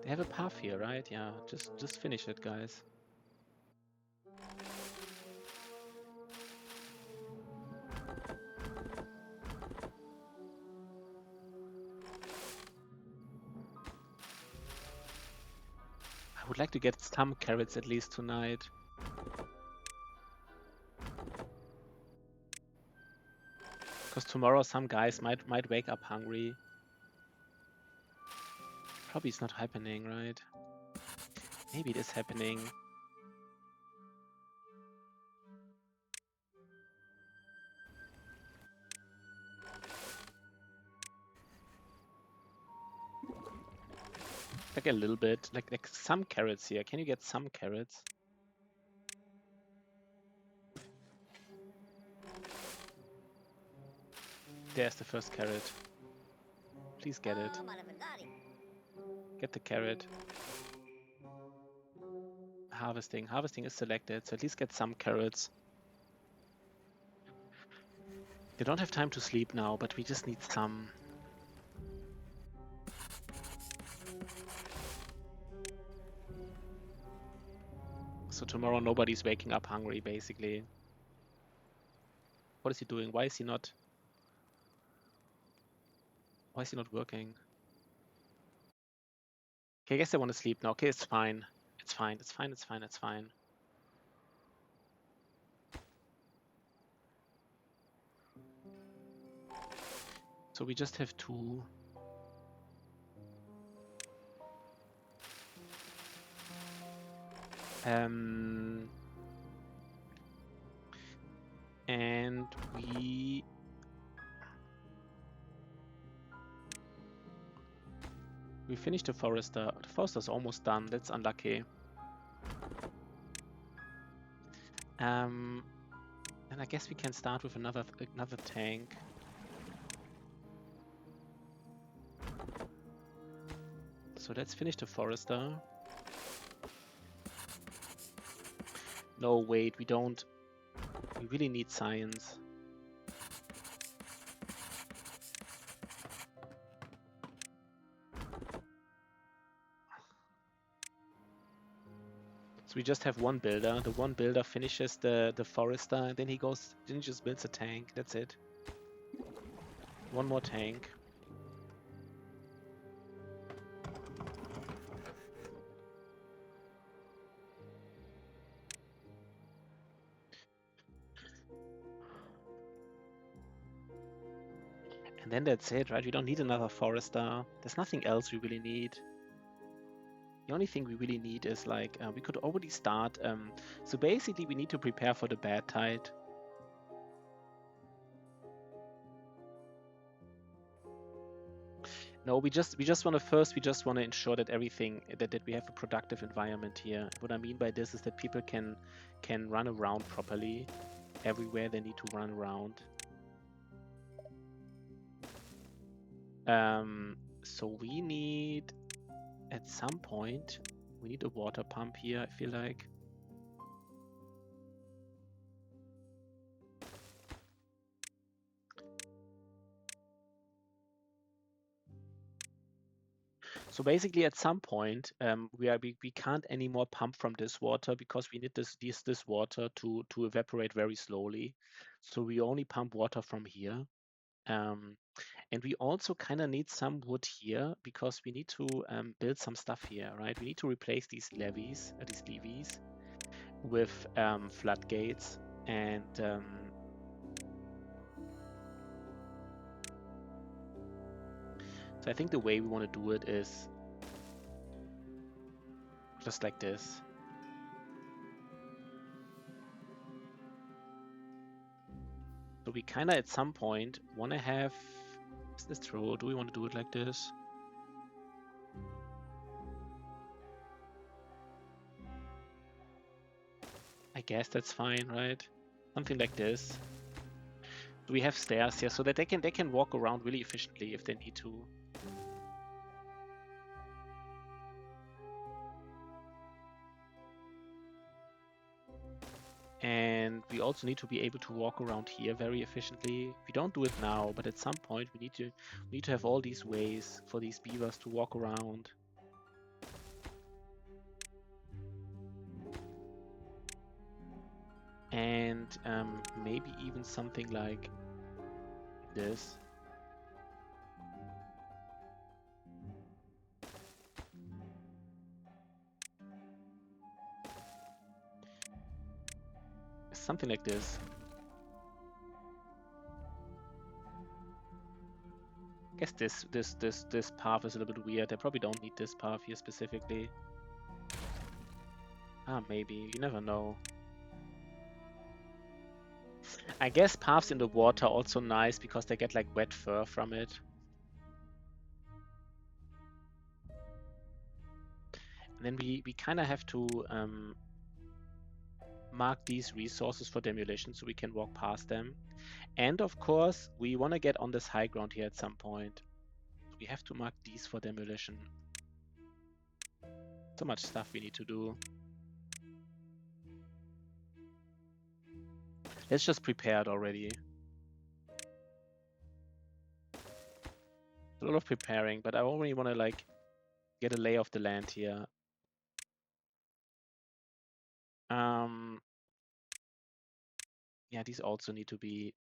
They have a path here, right? Yeah, just finish it, guys. I would like to get some carrots at least tonight. Because tomorrow some guys might wake up hungry. Probably it's not happening, right? Maybe it is happening. Like a little bit, like some carrots here. Can you get some carrots? There's the first carrot. Please get it. Get the carrot. Harvesting. Harvesting is selected, so at least get some carrots. They don't have time to sleep now, but we just need some. So tomorrow nobody's waking up hungry, basically. What is he doing? Why is he not working? Okay, I guess they want to sleep now. Okay, it's fine. It's fine. It's fine. It's fine. It's fine. So we just have 2. And we finished the forester. The forester's almost done. That's unlucky. And I guess we can start with another tank. So let's finish the forester. No, wait, we don't. We really need science. So we just have one builder. The one builder finishes the forester, and then he just builds a tank. That's it. One more tank. And then that's it, right? We don't need another forester. There's nothing else we really need. The only thing we really need is like, we could already start. So basically we need to prepare for the Badtide. No, we just want to ensure that everything, that we have a productive environment here. What I mean by this is that people can run around properly everywhere they need to run around. So we need, at some point, we need a water pump here, I feel like. So basically, at some point, we can't anymore pump from this water because we need this water to evaporate very slowly. So we only pump water from here. And we also kind of need some wood here because we need to build some stuff here, right? We need to replace these levees with floodgates, and So I think the way we want to do it is just like this. So we kind of at some point want to have, is this true? Do we want to do it like this? I guess that's fine, right? Something like this. So we have stairs here so that they can walk around really efficiently if they need to. And we also need to be able to walk around here very efficiently. We don't do it now, but at some point we need to have all these ways for these beavers to walk around. And maybe even something like this. Something like this. I guess this path is a little bit weird. I probably don't need this path here specifically. Ah, maybe. You never know. I guess paths in the water are also nice because they get like wet fur from it. And then we kind of have to mark these resources for demolition so we can walk past them. And of course, we want to get on this high ground here at some point. We have to mark these for demolition. So much stuff we need to do. Let's just prepare it already. A lot of preparing, but I already want to like get a lay of the land here. Yeah, these also need to be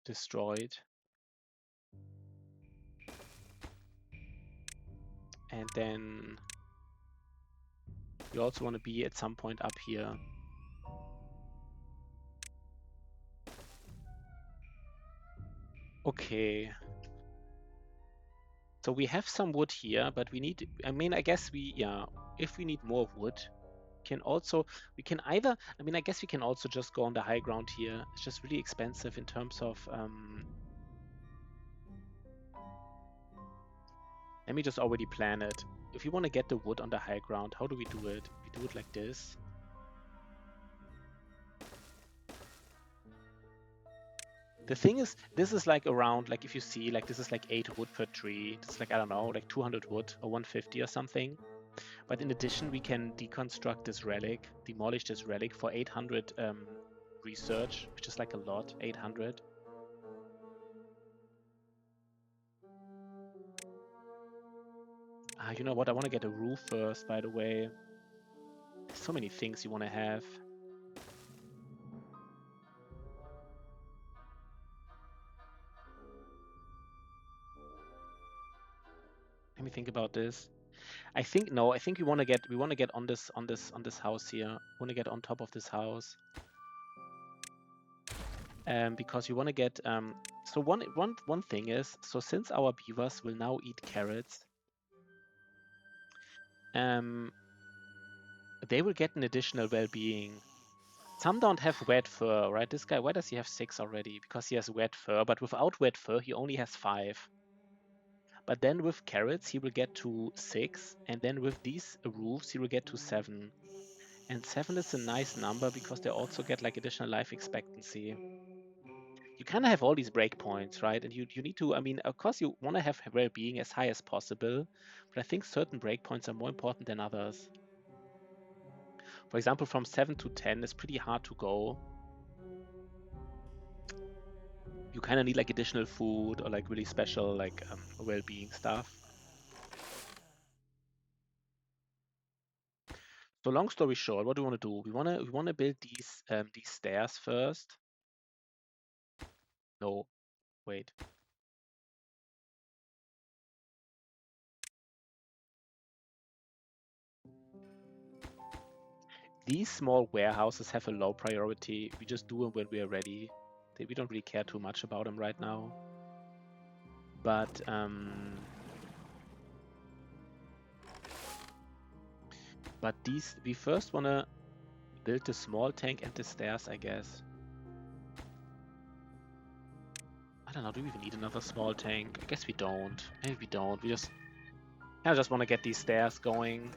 destroyed. And then you also want to be at some point up here. Okay. So we have some wood here, but we need, I mean, I guess if we need more wood, we can either, I mean, I guess we can also just go on the high ground here. It's just really expensive in terms of, let me just already plan it. If you want to get the wood on the high ground, how do we do it? We do it like this. The thing is, this is like around, like if you see, like this is like 8 wood per tree. This is like, I don't know, like 200 wood or 150 or something. But in addition, we can deconstruct this relic, demolish this relic for 800 research, which is like a lot, 800. Ah, you know what? I want to get a roof first, by the way. There's so many things you want to have. Let me think about this. I think we want to get on this house here. We want to get on top of this house. Because you want to get so one thing is, so since our beavers will now eat carrots, they will get an additional well-being. Some don't have wet fur, right? This guy, why does he have 6 already? Because he has wet fur, but without wet fur, he only has 5. But then with carrots, he will get to 6, and then with these roofs, he will get to 7. And 7 is a nice number because they also get like additional life expectancy. You kind of have all these breakpoints, right? And you need to, I mean, of course you want to have well-being as high as possible, but I think certain breakpoints are more important than others. For example, from 7 to 10 is pretty hard to go. You kind of need like additional food or like really special like well-being stuff. So long story short, what do we want to do? We want to build these stairs first. No, wait. These small warehouses have a low priority. We just do them when we are ready. We don't really care too much about them right now. But But these, we first want to build the small tank and the stairs, I guess. I don't know, do we even need another small tank? I guess we don't. Maybe we don't. We just kind of just want to get these stairs going.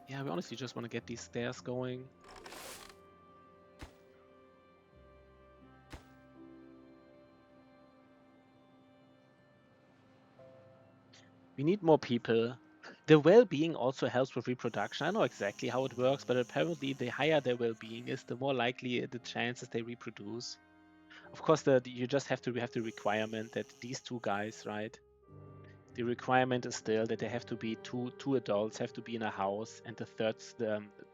Yeah, we honestly just want to get these stairs going. We need more people. The well-being also helps with reproduction. I don't know exactly how it works, but apparently the higher their well-being is, the more likely the chances they reproduce. Of course, you just have to have the requirement that these two guys, right? The requirement is still that they have to be two adults have to be in a house, and the third,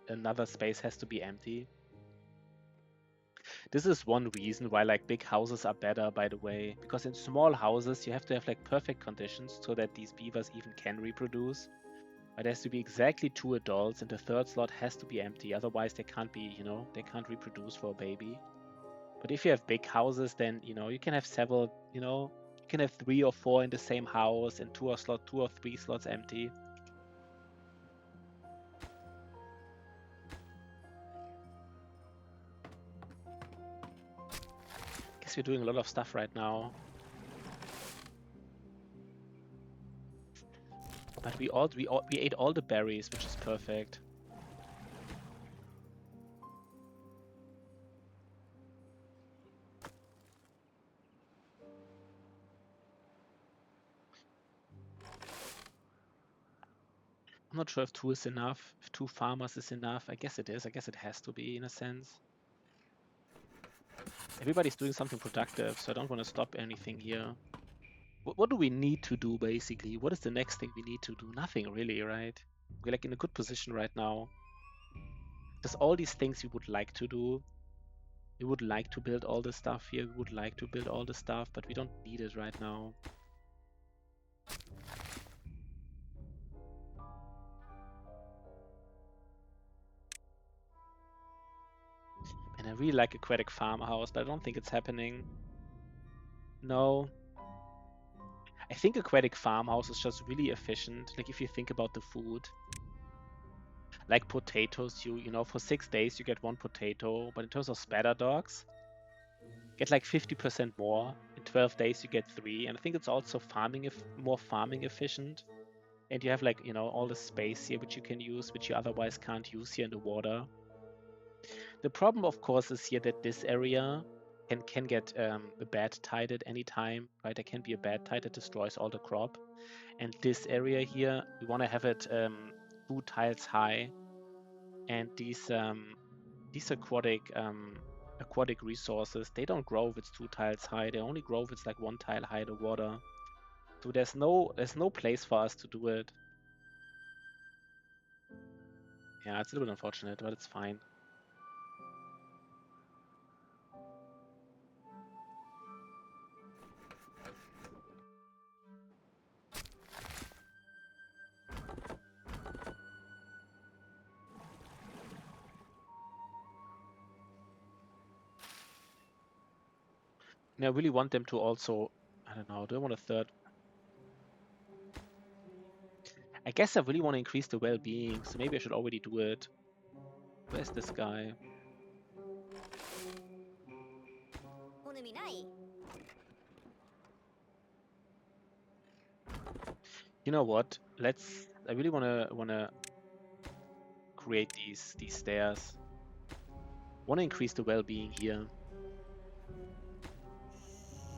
another space has to be empty. This is one reason why like big houses are better, by the way, because in small houses you have to have like perfect conditions so that these beavers even can reproduce. But there has to be exactly 2 adults, and the third slot has to be empty. Otherwise, they can't be, they can't reproduce for a baby. But if you have big houses, then you can have several, you can have 3 or 4 in the same house, and 2 or 3 slots empty. Guess we're doing a lot of stuff right now. But we ate all the berries, which is perfect. I'm not sure if 2 is enough, if 2 farmers is enough. I guess it is. I guess it has to be, in a sense. Everybody's doing something productive, so I don't want to stop anything here. What do we need to do, basically? What is the next thing we need to do? Nothing, really, right? We're like in a good position right now. There's all these things we would like to do. We would like to build all the stuff here. We would like to build all the stuff, but we don't need it right now. And I really like aquatic farmhouse, but I don't think it's happening. No. I think aquatic farmhouse is just really efficient. Like if you think about the food. Like potatoes, you know, for 6 days you get 1 potato, but in terms of spatter dogs, get like 50% more. In 12 days you get 3, and I think it's also more farming efficient. And you have like, all the space here which you can use, which you otherwise can't use here in the water. The problem, of course, is here that this area can get a bad tide at any time, right? There can be a bad tide that destroys all the crop. And this area here, we want to have it 2 tiles high. And these aquatic resources, they don't grow if it's 2 tiles high. They only grow if it's like 1 tile high in the water. So there's no place for us to do it. Yeah, it's a little bit unfortunate, but it's fine. And I really want them to also, I don't know, do I want a third? I guess I really want to increase the well-being, so maybe I should already do it. Where's this guy? You know what? I really wanna create these stairs. Want to increase the well-being here.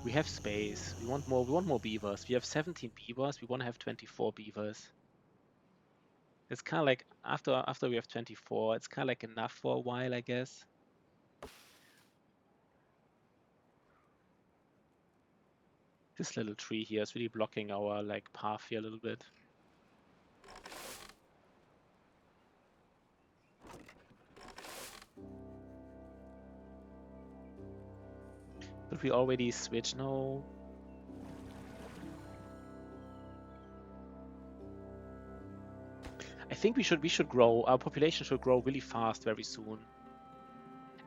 We have space. We want more beavers. We have 17 beavers. We want to have 24 beavers. It's kind of like after we have 24, it's kind of like enough for a while, I guess. This little tree here is really blocking our like path here a little bit. But we already switch? No. I think we should grow. Our population should grow really fast very soon.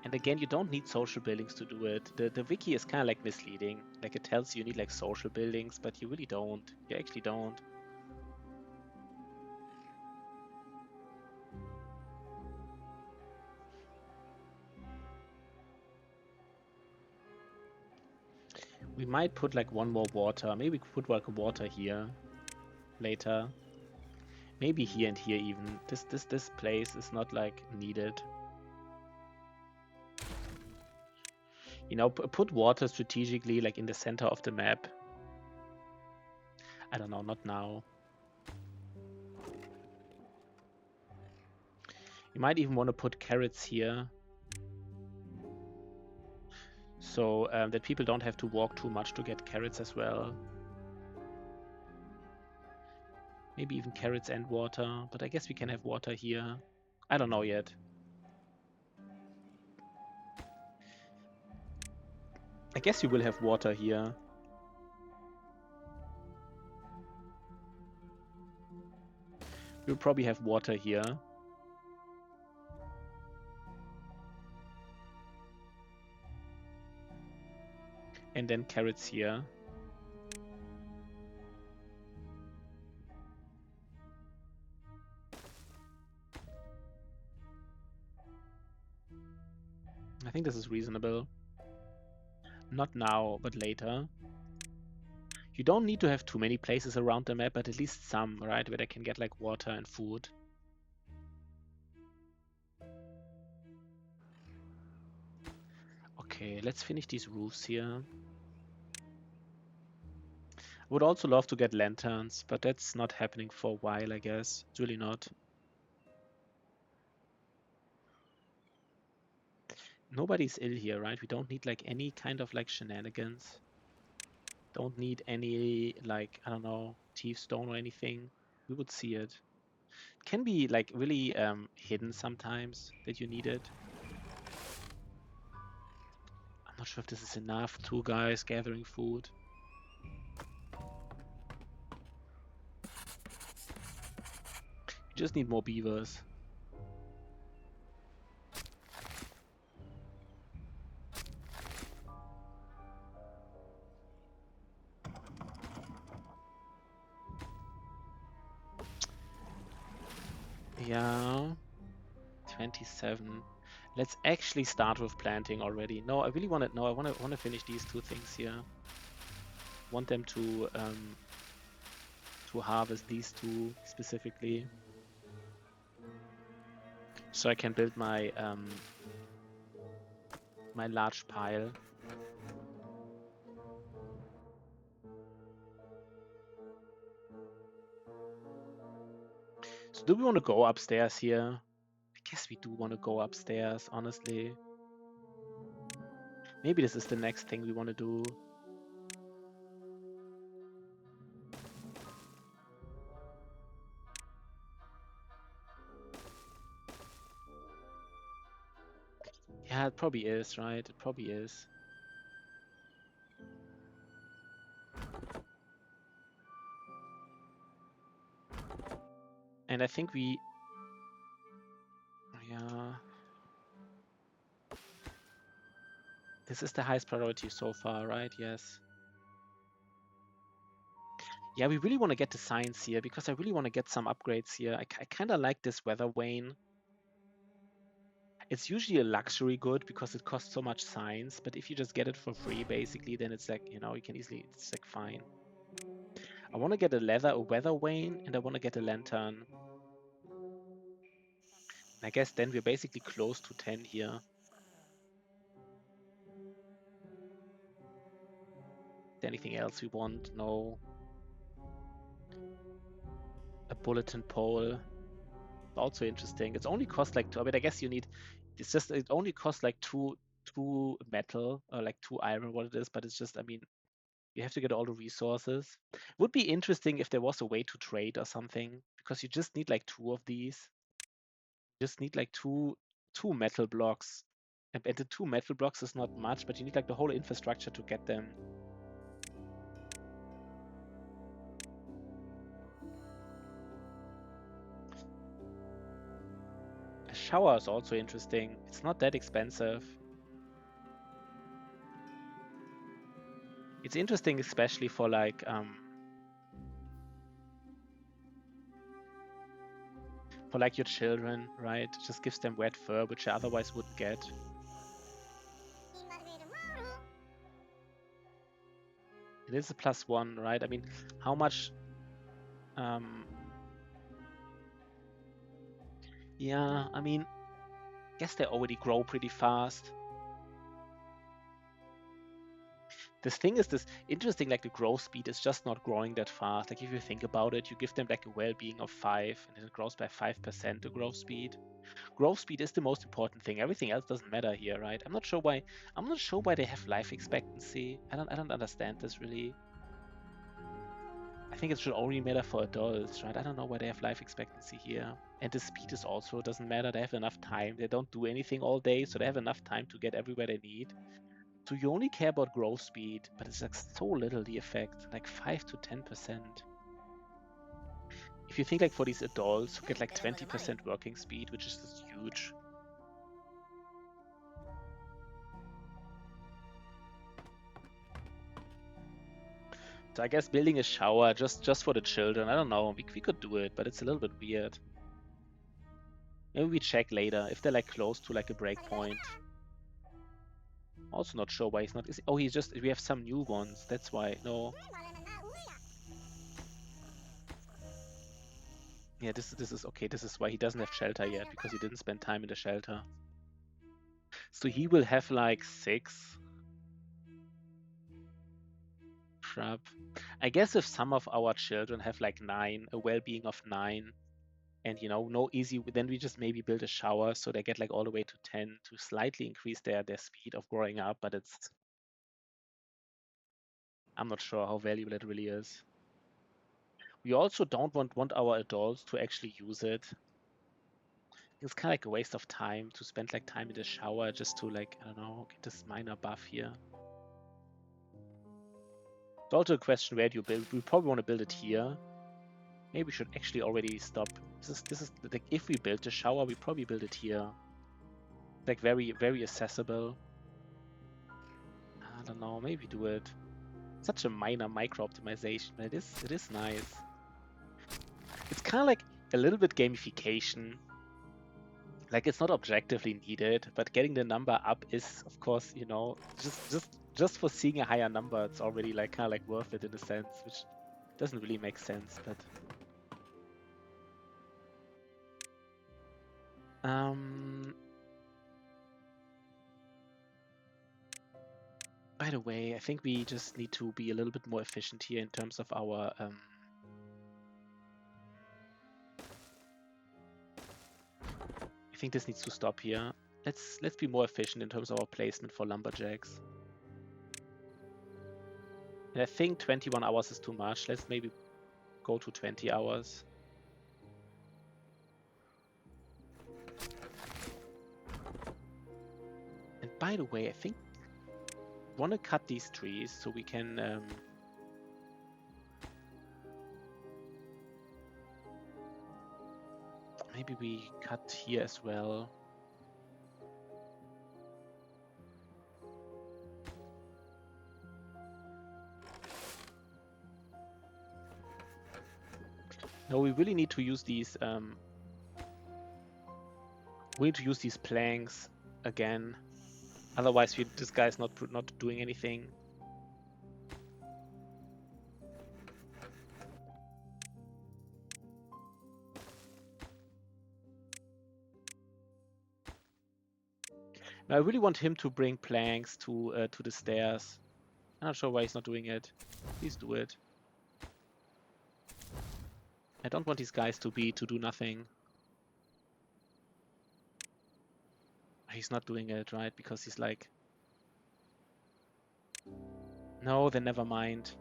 And again, you don't need social buildings to do it. The wiki is kind of like misleading. Like it tells you need like social buildings, but you really don't. You actually don't. We might put like one more water. Maybe we could put like water here later. Maybe here and here even. This place is not like needed. You know, put water strategically like in the center of the map. I don't know, not now. You might even want to put carrots here. So that people don't have to walk too much to get carrots as well. Maybe even carrots and water, but I guess we can have water here. I don't know yet. I guess we will have water here. We'll probably have water here. And then carrots here. I think this is reasonable. Not now, but later. You don't need to have too many places around the map, but at least some, right? Where they can get like water and food. Okay, let's finish these roofs here. I would also love to get lanterns, but that's not happening for a while, I guess. It's really not. Nobody's ill here, right? We don't need like any kind of like shenanigans. Don't need any like, I don't know, thief stone or anything. We would see it. It can be like really hidden sometimes that you need it. I'm not sure if this is enough. 2 guys gathering food. You just need more beavers. Yeah, 27. Let's actually start with planting already. No, I really want to. No, I want to finish these 2 things here. Want them to harvest these 2 specifically, so I can build my my large pile. So do we want to go upstairs here? I guess we do want to go upstairs, honestly. Maybe this is the next thing we want to do. Yeah, it probably is, right? It probably is. And I think we... Yeah... This is the highest priority so far, right? Yes. Yeah, we really want to get the science here, because I really want to get some upgrades here. I kind of like this weather vane. It's usually a luxury good because it costs so much science, but if you just get it for free, basically, then it's like, you know, you can easily, it's like fine. I want to get a weather vane, and I want to get a lantern. And I guess then we're basically close to 10 here. Anything else we want? No. A bulletin pole. Also interesting. It's only cost like 2. I mean, I guess you need. It's just it only costs like two metal or like 2 iron, what it is. But it's just, I mean, you have to get all the resources. Would be interesting if there was a way to trade or something, because you just need like 2 of these. You just need like two metal blocks, and the 2 metal blocks is not much, but you need like the whole infrastructure to get them. A shower is also interesting. It's not that expensive. It's interesting, especially for like your children, right? It just gives them wet fur, which they otherwise wouldn't get. It is a +1, right? I mean, how much? Yeah, I mean, guess they already grow pretty fast. This thing is this interesting, like the growth speed is just not growing that fast. Like if you think about it, you give them like a well-being of 5 and it grows by 5% the growth speed. Growth speed is the most important thing. Everything else doesn't matter here, right? I'm not sure why they have life expectancy. I don't understand this really. I think it should only matter for adults, right? I don't know why they have life expectancy here. And the speed is also doesn't matter. They have enough time. They don't do anything all day, so they have enough time to get everywhere they need. So you only care about growth speed, but it's like so little the effect, like 5 to 10%. If you think like for these adults who get like 20% working speed, which is just huge. So I guess building a shower just for the children, I don't know, we could do it, but it's a little bit weird. Maybe we check later if they're like close to like a breakpoint. Also not sure why he's not. Oh, he's just, we have some new ones. That's why. No. Yeah, this is okay. This is why he doesn't have shelter yet, because he didn't spend time in the shelter. So he will have like 6. Shrub. I guess if some of our children have like 9, a well-being of 9, and you know, no easy, then we just maybe build a shower so they get like all the way to 10 to slightly increase their speed of growing up, but it's, I'm not sure how valuable it really is. We also don't want our adults to actually use it. It's kind of like a waste of time to spend like time in the shower just to like, I don't know, get this minor buff here. It's also a question, where do you build? We probably want to build it here. Maybe we should actually already stop. This is like, if we build the shower, we probably build it here. Like very, very accessible. I don't know, maybe do it. Such a minor micro optimization, but it is nice. It's kind of like a little bit gamification. Like it's not objectively needed, but getting the number up is, of course, you know, just for seeing a higher number, it's already like kind of like worth it in a sense, which doesn't really make sense, but by the way, I think we just need to be a little bit more efficient here in terms of our I think this needs to stop here. Let's be more efficient in terms of our placement for lumberjacks. And I think 21 hours is too much. Let's maybe go to 20 hours. And by the way, I think I want to cut these trees so we can maybe we cut here as well. No, we really need to use these. We need to use these planks again. Otherwise, this guy's not doing anything. Now, I really want him to bring planks to the stairs. I'm not sure why he's not doing it. Please do it. I don't want these guys to do nothing. He's not doing it, right? Because he's like, no, then never mind.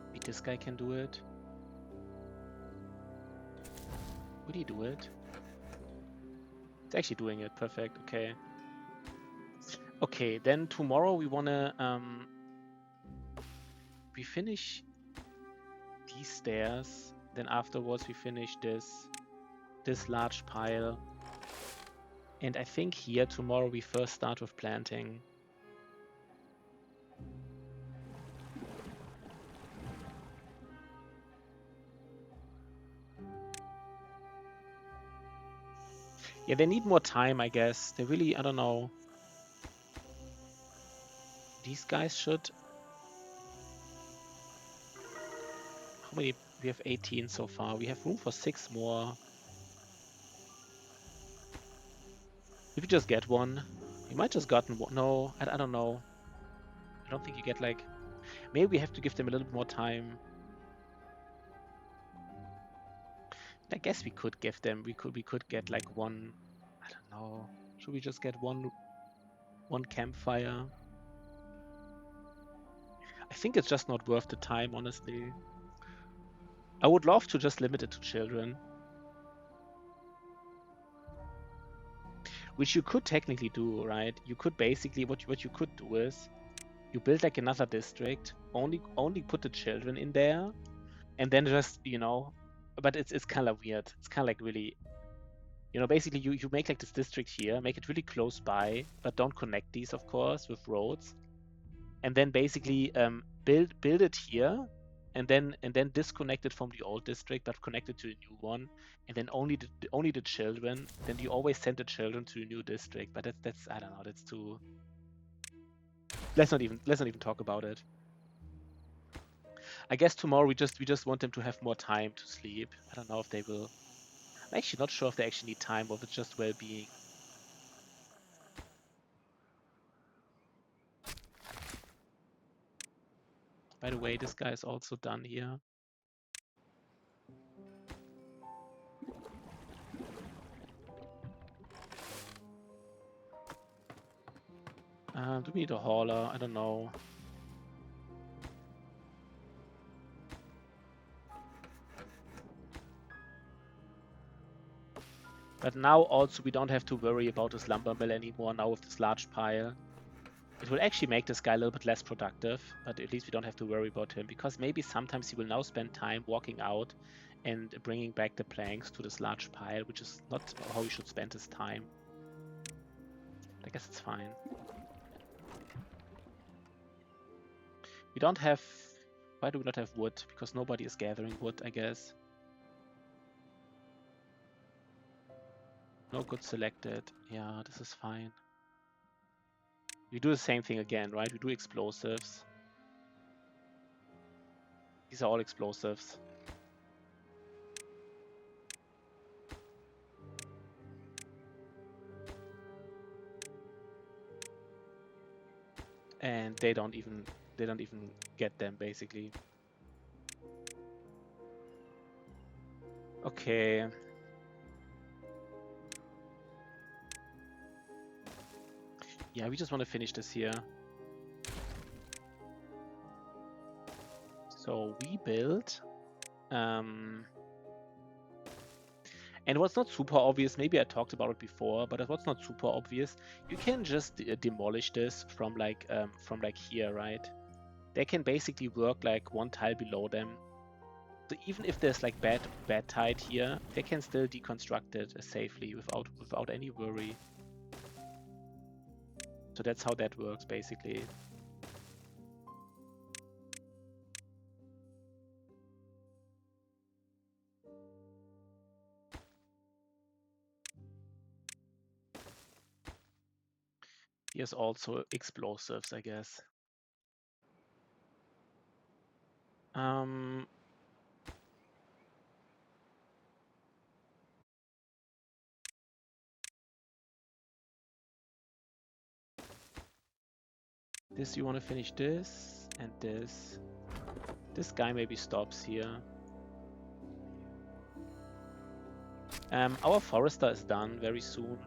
Maybe this guy can do it. Would he do it? It's actually doing it. Perfect. Okay. Okay, then tomorrow we wanna we finish these stairs. Then afterwards we finish this large pile. And I think here tomorrow we first start with planting. Yeah, they need more time, I guess. They really, I don't know. These guys should. How many? We have 18 so far. We have room for 6 more. If you just get one, you might just gotten one. No, I don't know. I don't think you get like. Maybe we have to give them a little bit more time. I guess we could give them. We could get like one. I don't know. Should we just get one campfire? I think it's just not worth the time, honestly. I would love to just limit it to children. Which you could technically do, right? You could basically, what you could do is, you build like another district, only put the children in there, and then just, you know, but it's kind of weird. It's kind of like really, you know, basically you make like this district here, make it really close by, but don't connect these, of course, with roads. And then basically build it here, and then disconnect it from the old district, but connect it to a new one, and then only the children. Then you always send the children to a new district. But that's I don't know. That's too. Let's not even talk about it. I guess tomorrow we just want them to have more time to sleep. I don't know if they will. I'm actually not sure if they actually need time or if it's just well-being. By the way, this guy is also done here. Do we need a hauler? I don't know. But now also we don't have to worry about this lumber mill anymore now with this large pile. It will actually make this guy a little bit less productive, but at least we don't have to worry about him, because maybe sometimes he will now spend time walking out and bringing back the planks to this large pile, which is not how he should spend his time. I guess it's fine. We don't have... Why do we not have wood? Because nobody is gathering wood, I guess. No good selected. Yeah, this is fine. We do the same thing again, right? We do explosives. These are all explosives. And they don't even get them, basically. Okay. Yeah, we just want to finish this here. So we build. And what's not super obvious, maybe I talked about it before, but what's not super obvious, you can just demolish this from like here, right? They can basically work like one tile below them. So even if there's like bad tide here, they can still deconstruct it safely without any worry. So that's how that works, basically. Here's also explosives, I guess. This, you want to finish this and this. This guy maybe stops here. Our forester is done very soon.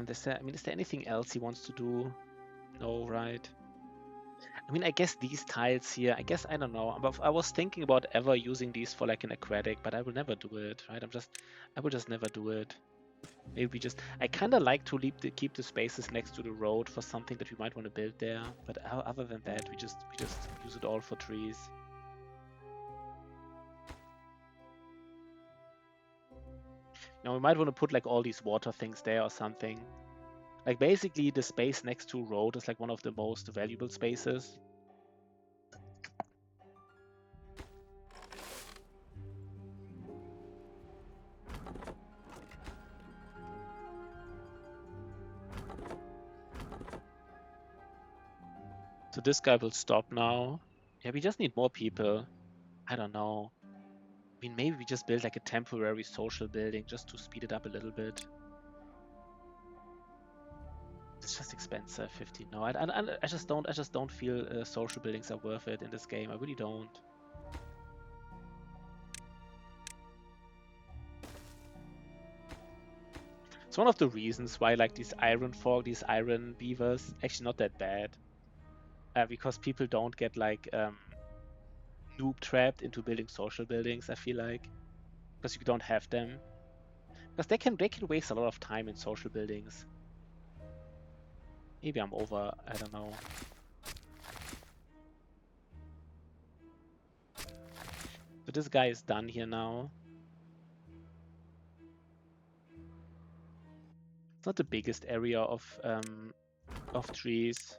Is there anything else he wants to do? No, right? I mean, I guess these tiles here, I don't know. I was thinking about ever using these for like an aquatic, but I will never do it, right? I will just never do it. Maybe we just... I kind of like to keep the spaces next to the road for something that we might want to build there. But other than that, we just use it all for trees. Now we might want to put like all these water things there or something. Like basically the space next to road is like one of the most valuable spaces. So this guy will stop now. Yeah, we just need more people. I don't know. I mean, maybe we just build like a temporary social building just to speed it up a little bit. It's just expensive, 15. No, I just don't feel social buildings are worth it in this game. I really don't. It's one of the reasons why like these iron beavers actually not that bad. Because people don't get like noob trapped into building social buildings, I feel like. Because you don't have them. Because they can waste a lot of time in social buildings. Maybe I'm over, I don't know. So this guy is done here now. It's not the biggest area of trees.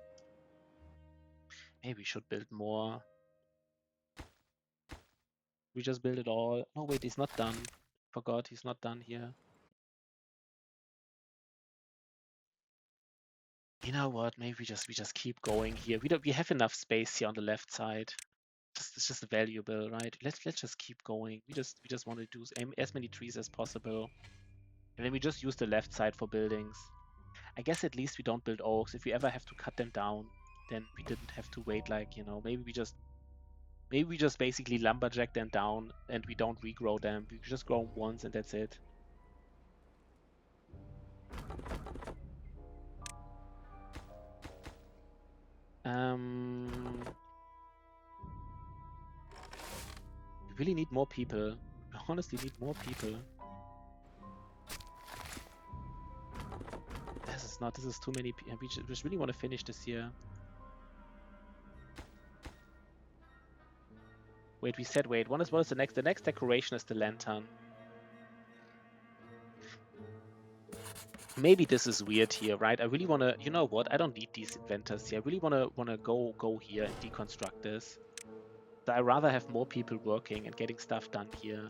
Maybe we should build more. We just build it all. Oh wait, he's not done. Forgot he's not done here. You know what? Maybe we just keep going here. We have enough space here on the left side. It's just valuable, right? Let's just keep going. We just want to do as many trees as possible. And then we just use the left side for buildings. I guess at least we don't build oaks. If we ever have to cut them down, then we didn't have to wait like, you know, maybe we just basically lumberjack them down and we don't regrow them. We just grow them once and that's it. We really need more people. We honestly need more people. This is too many people. We just really want to finish this year. Wait, what is the next? The next decoration is the lantern. Maybe this is weird here, right? I really want to, you know what? I don't need these inventors here. I really want to go here and deconstruct this. So I'd rather have more people working and getting stuff done here.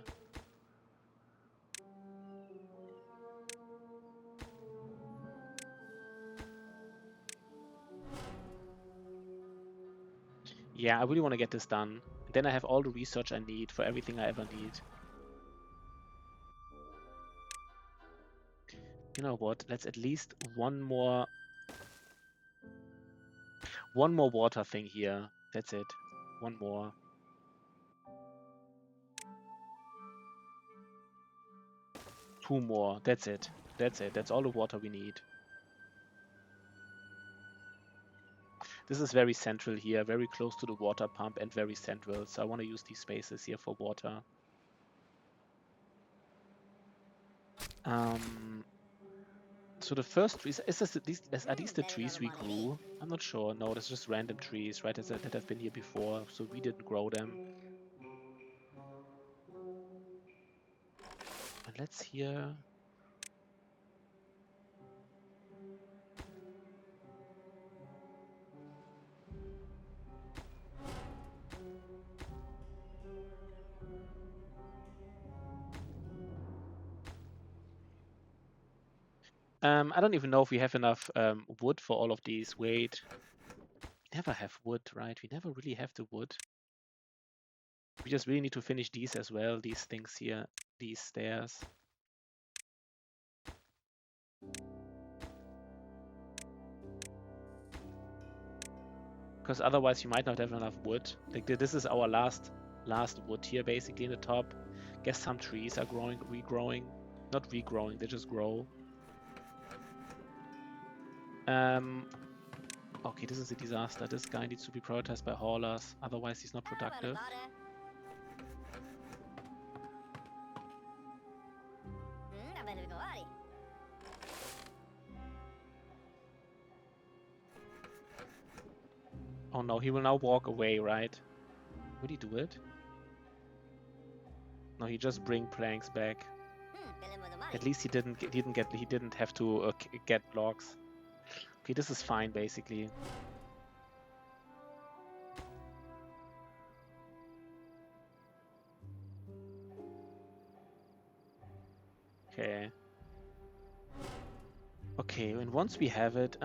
Yeah, I really want to get this done. Then I have all the research I need for everything I ever need. You know what? Let's at least one more water thing here. That's it. One more. Two more. That's it. That's it. That's all the water we need. This is very central here, very close to the water pump and very central. So I want to use these spaces here for water. So the first trees, are these the trees we grew? I'm not sure. No, that's just random trees, right? That have been here before, so we didn't grow them. And let's here. I don't even know if we have enough wood for all of these. Wait. We never have wood, right? We never really have the wood. We just really need to finish these as well, these things here, these stairs. Because otherwise you might not have enough wood. Like this is our last wood here basically in the top. Guess some trees are regrowing. Not regrowing, they just grow. Okay, this is a disaster. This guy needs to be prioritized by haulers, otherwise he's not productive. Oh no, he will now walk away, right? Would he do it? No, he just bring planks back. At least he didn't have to get blocks. Okay, this is fine basically. Okay. Okay, and once we have it,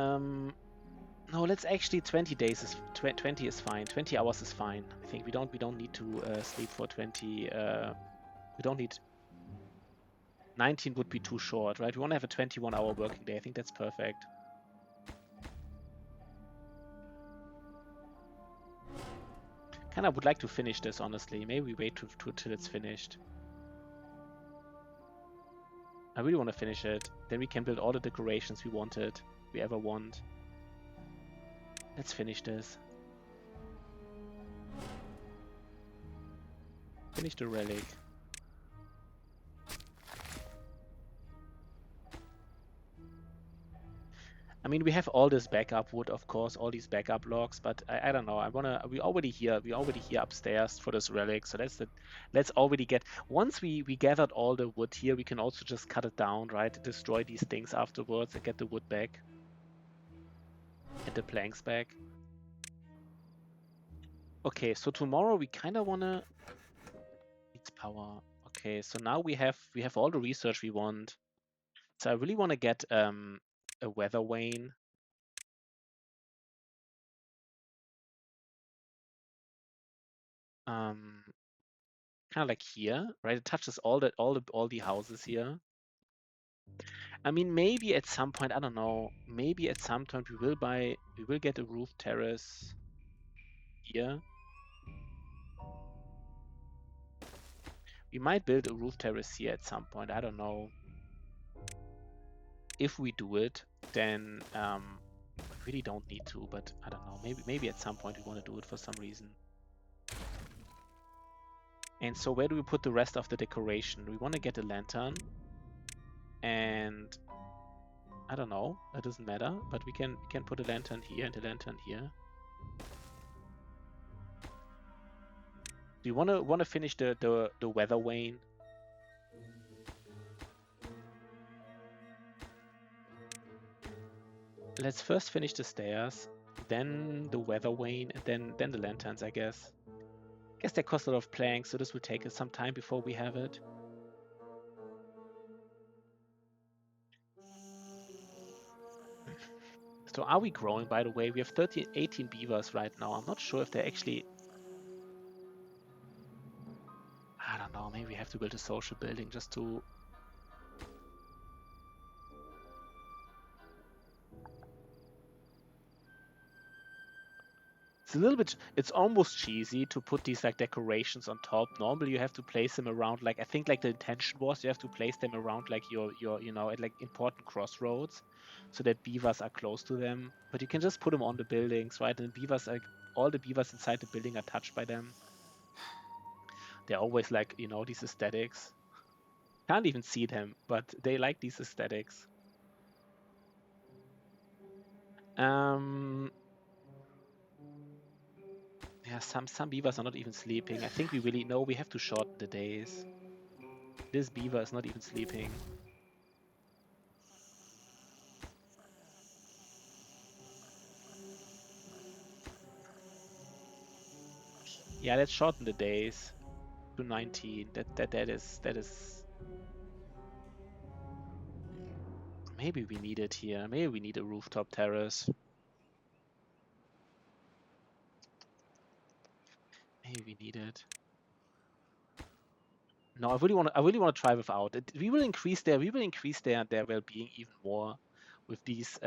no, let's actually 20 days is 20 is fine. 20 hours is fine. I think we don't need to sleep for 20. We don't need 19 would be too short, right? We want to have a 21-hour working day. I think that's perfect. Kind of would like to finish this, honestly. Maybe we wait till it's finished. I really want to finish it. Then we can build all the decorations we ever want. Let's finish this. Finish the relic. I mean, we have all this backup wood, of course, all these backup logs, but I don't know. We already here upstairs for this relic, so let's already get. Once we gathered all the wood here, we can also just cut it down, right? Destroy these things afterwards and get the wood back. Get the planks back. Okay, so tomorrow we kind of wanna. Needs power. Okay, so now we have all the research we want. So I really want to get a weather vane. Kind of like here, right? It touches all the houses here. I mean, maybe at some point, I don't know. Maybe at some point we will get a roof terrace here. We might build a roof terrace here at some point. I don't know. If we do it, then we really don't need to. But I don't know. Maybe at some point we want to do it for some reason. And so where do we put the rest of the decoration? We want to get a lantern. And I don't know, that doesn't matter, but we can put a lantern here and a lantern here. Do you wanna finish the weather vane? Let's first finish the stairs, then the weather vane, and then the lanterns, I guess. I guess they cost a lot of planks, so this will take us some time before we have it. So are we growing, by the way? We have 18 beavers right now. I'm not sure if they're actually... I don't know, maybe we have to build a social building just to... It's a little bit, it's almost cheesy to put these like decorations on top. Normally you have to place them around, like, I think like the intention was you have to place them around like your you know, at like important crossroads so that beavers are close to them. But you can just put them on the buildings, right? And beavers, like all the beavers inside the building are touched by them. They're always like, you know, these aesthetics. Can't even see them, but they like these aesthetics. Yeah, some beavers are not even sleeping. I think we really know we have to shorten the days. This beaver is not even sleeping. Yeah, let's shorten the days to 19. That is. Maybe we need it here. Maybe we need a rooftop terrace. Maybe we need it. No, I really want to try without it. We will increase their well-being even more with these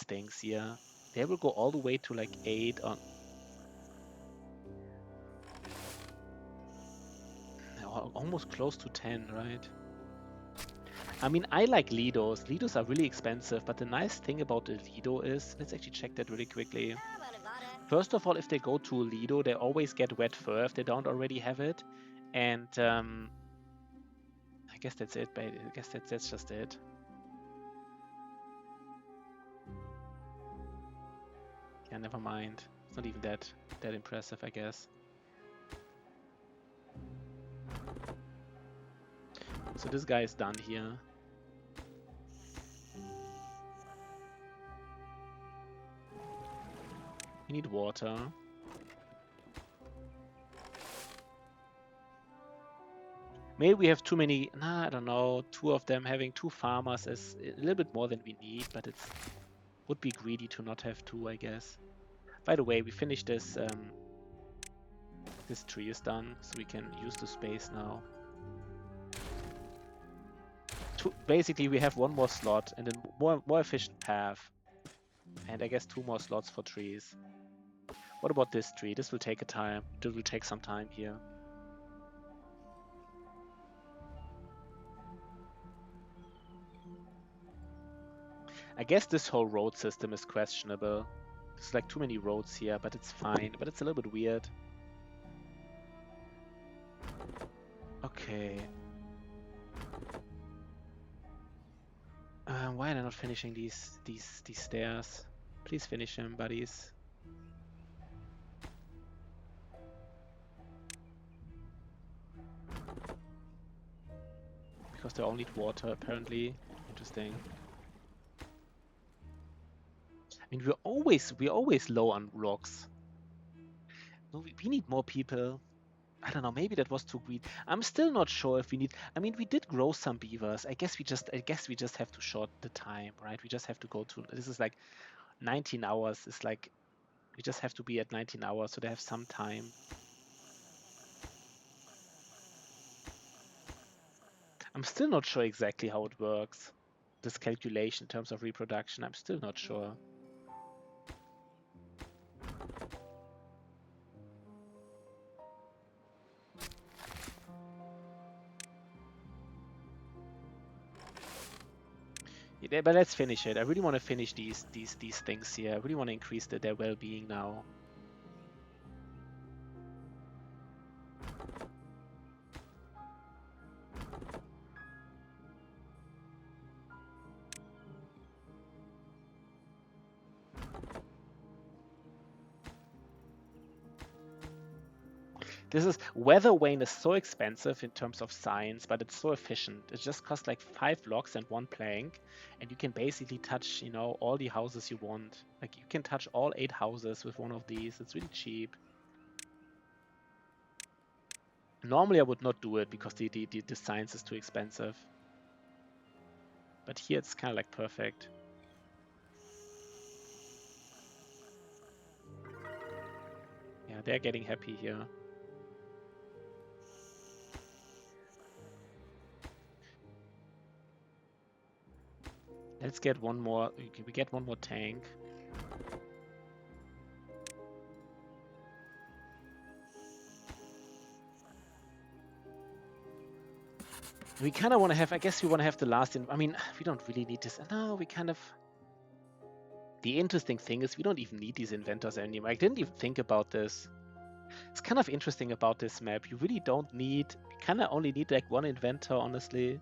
things here. They will go all the way to like 8 on almost close to 10, right? I mean, I like Lidos. Lidos are really expensive, but the nice thing about the Lido is, let's actually check that really quickly. First of all, if they go to a Lido, they always get wet fur if they don't already have it. And I guess that's it, but I guess that's just it. Yeah, never mind. It's not even that impressive, I guess. So this guy is done here. We need water. Maybe we have too many. Nah, I don't know. Two of them having two farmers is a little bit more than we need, but it's would be greedy to not have two, I guess. By the way, we finished this. This tree is done, so we can use the space now. Basically, we have one more slot and a more efficient path, and I guess two more slots for trees. What about this tree? This will take some time here. I guess this whole road system is questionable. There's like too many roads here, but it's fine. But it's a little bit weird. Okay. Why are they not finishing these stairs? Please finish them, buddies. Because they all need water, apparently. Interesting. I mean, we're always low on rocks. No, we need more people. I don't know, maybe that was too greedy. I'm still not sure if we need. I mean, we did grow some beavers. I guess we just have to short the time, right? We just have to go to. This is like 19 hours. It's like we just have to be at 19 hours, so they have some time. I'm still not sure exactly how it works. This calculation in terms of reproduction, I'm still not sure. Yeah, but let's finish it. I really want to finish these things here. I really want to increase their well-being now. Weather Vane is so expensive in terms of science, but it's so efficient. It just costs like 5 logs and 1 plank, and you can basically touch, you know, all the houses you want. Like you can touch all 8 houses with one of these. It's really cheap. Normally I would not do it because the science is too expensive. But here it's kind of like perfect. Yeah, they're getting happy here. Let's get one more. We get one more tank. We kind of want to have. I guess we want to have the last. I mean, we don't really need this. No, we kind of. The interesting thing is we don't even need these inventors anymore. I didn't even think about this. It's kind of interesting about this map. You really don't need. You kind of only need like one inventor, honestly.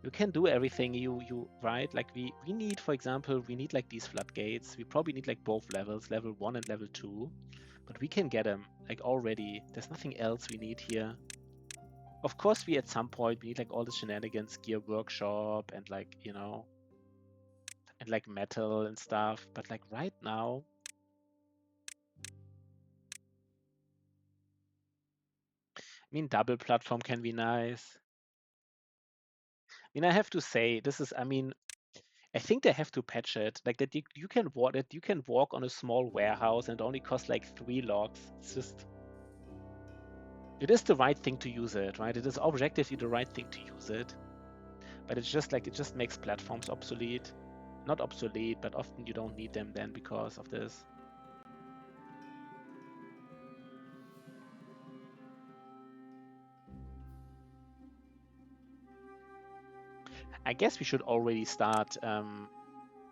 You can do everything you right. Like we need, for example, we need like these floodgates. We probably need like both levels, level 1 and level 2. But we can get them like already. There's nothing else we need here. Of course, we at some point we need like all the shenanigans, gear workshop and like, you know, and like metal and stuff. But like right now, I mean, double platform can be nice. I mean, I have to say, this is, I mean, I think they have to patch it like that. You can walk on a small warehouse and it only costs like 3 logs. It's just, it is the right thing to use it, right? It is objectively the right thing to use it, but it's just like it just makes platforms obsolete. Not obsolete, but often you don't need them then because of this. I guess we should already start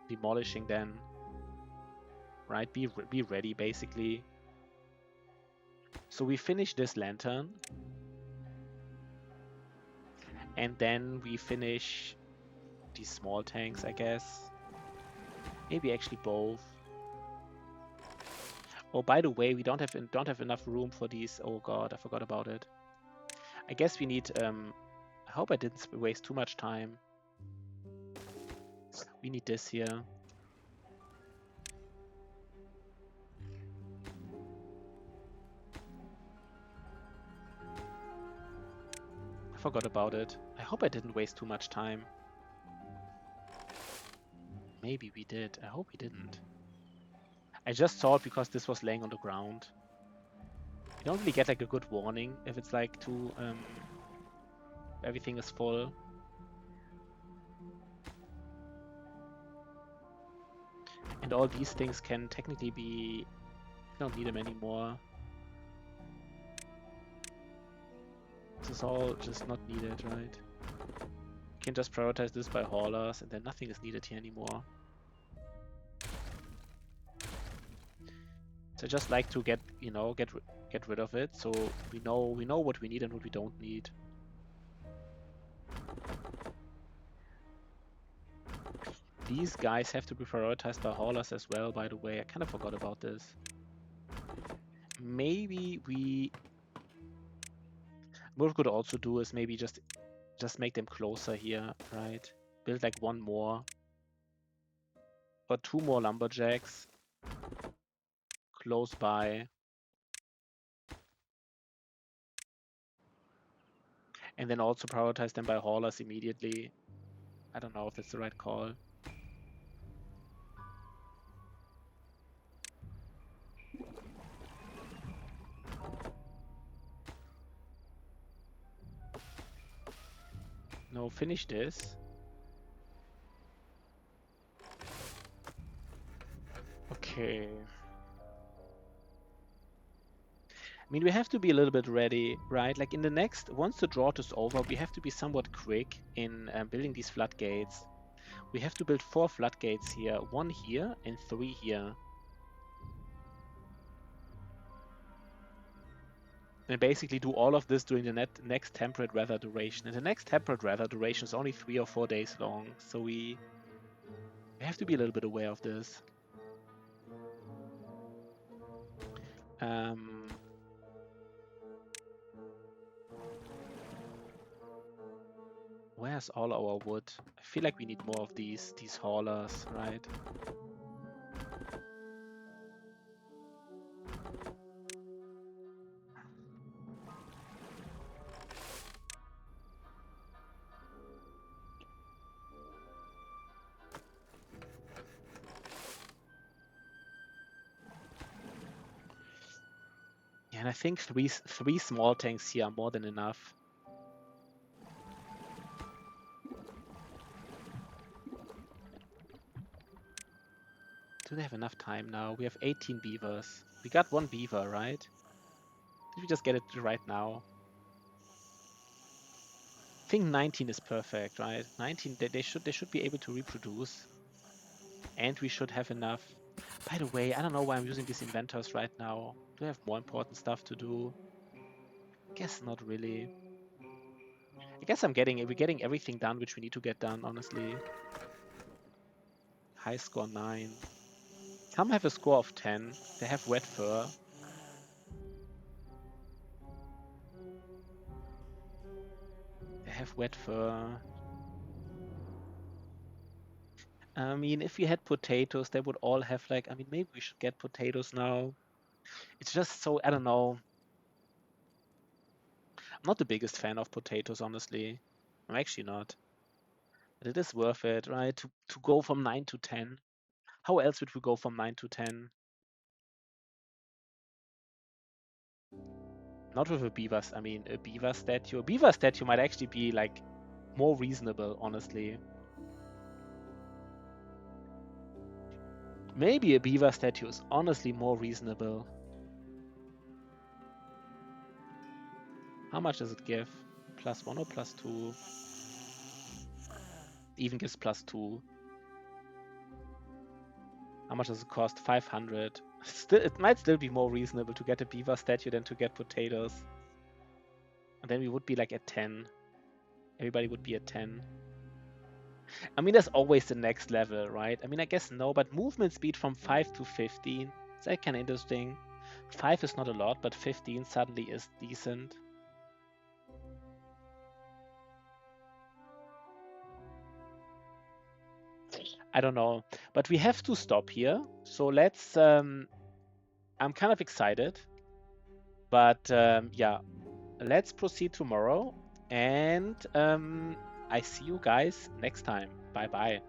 demolishing then, right? Be ready basically. So we finish this lantern, and then we finish these small tanks, I guess. Maybe actually both. Oh, by the way, we don't have enough room for these. Oh god, I forgot about it. I guess we need. I hope I didn't waste too much time. We need this here. I forgot about it. I hope I didn't waste too much time. Maybe we did. I hope we didn't. I just saw it because this was laying on the ground. You don't really get like a good warning if it's like too everything is full. And all these things can technically be, you don't need them anymore. This is all just not needed, right? You can just prioritize this by haulers and then nothing is needed here anymore. So I just like to get, you know, get rid of it, so we know what we need and what we don't need. These guys have to be prioritized by haulers as well, by the way. I kind of forgot about this. Maybe what we could also do is maybe just make them closer here, right? Build like one more. Or 2 more lumberjacks close by. And then also prioritize them by haulers immediately. I don't know if that's the right call. No, finish this. Okay. I mean, we have to be a little bit ready, right? Like in the next, once the drought is over, we have to be somewhat quick in building these floodgates. We have to build 4 floodgates here, 1 here and 3 here. And basically do all of this during the next temperate weather duration. And the next temperate weather duration is only 3 or 4 days long, so we have to be a little bit aware of this. Where's all our wood? I feel like we need more of these haulers, right? Yeah, and I think three small tanks here are more than enough. Do they have enough time now? We have 18 beavers. We got 1 beaver, right? Did we just get it right now? I think 19 is perfect, right? 19, they should be able to reproduce. And we should have enough. By the way, I don't know why I'm using these inventors right now. Do I have more important stuff to do? Guess not really. I guess we're getting everything done which we need to get done, honestly. High score 9. Some have a score of 10. They have wet fur. They have wet fur. I mean, if we had potatoes, they would all have like, I mean, maybe we should get potatoes now. It's just so, I don't know. I'm not the biggest fan of potatoes, honestly. I'm actually not. But it is worth it, right? To go from 9 to 10. How else would we go from 9 to 10? Not with a beaver, I mean, a beaver statue. A beaver statue might actually be like more reasonable, honestly. Maybe a beaver statue is honestly more reasonable. How much does it give? +1 or +2? Even gives +2. How much does it cost? 500. Still, it might still be more reasonable to get a beaver statue than to get potatoes. And then we would be like at 10. Everybody would be at 10. I mean, there's always the next level, right? I mean, I guess no, but movement speed from 5 to 15. It's like kind of interesting. 5 is not a lot, but 15 suddenly is decent. I don't know, but we have to stop here. So let's, I'm kind of excited, but yeah, let's proceed tomorrow. And I see you guys next time. Bye-bye.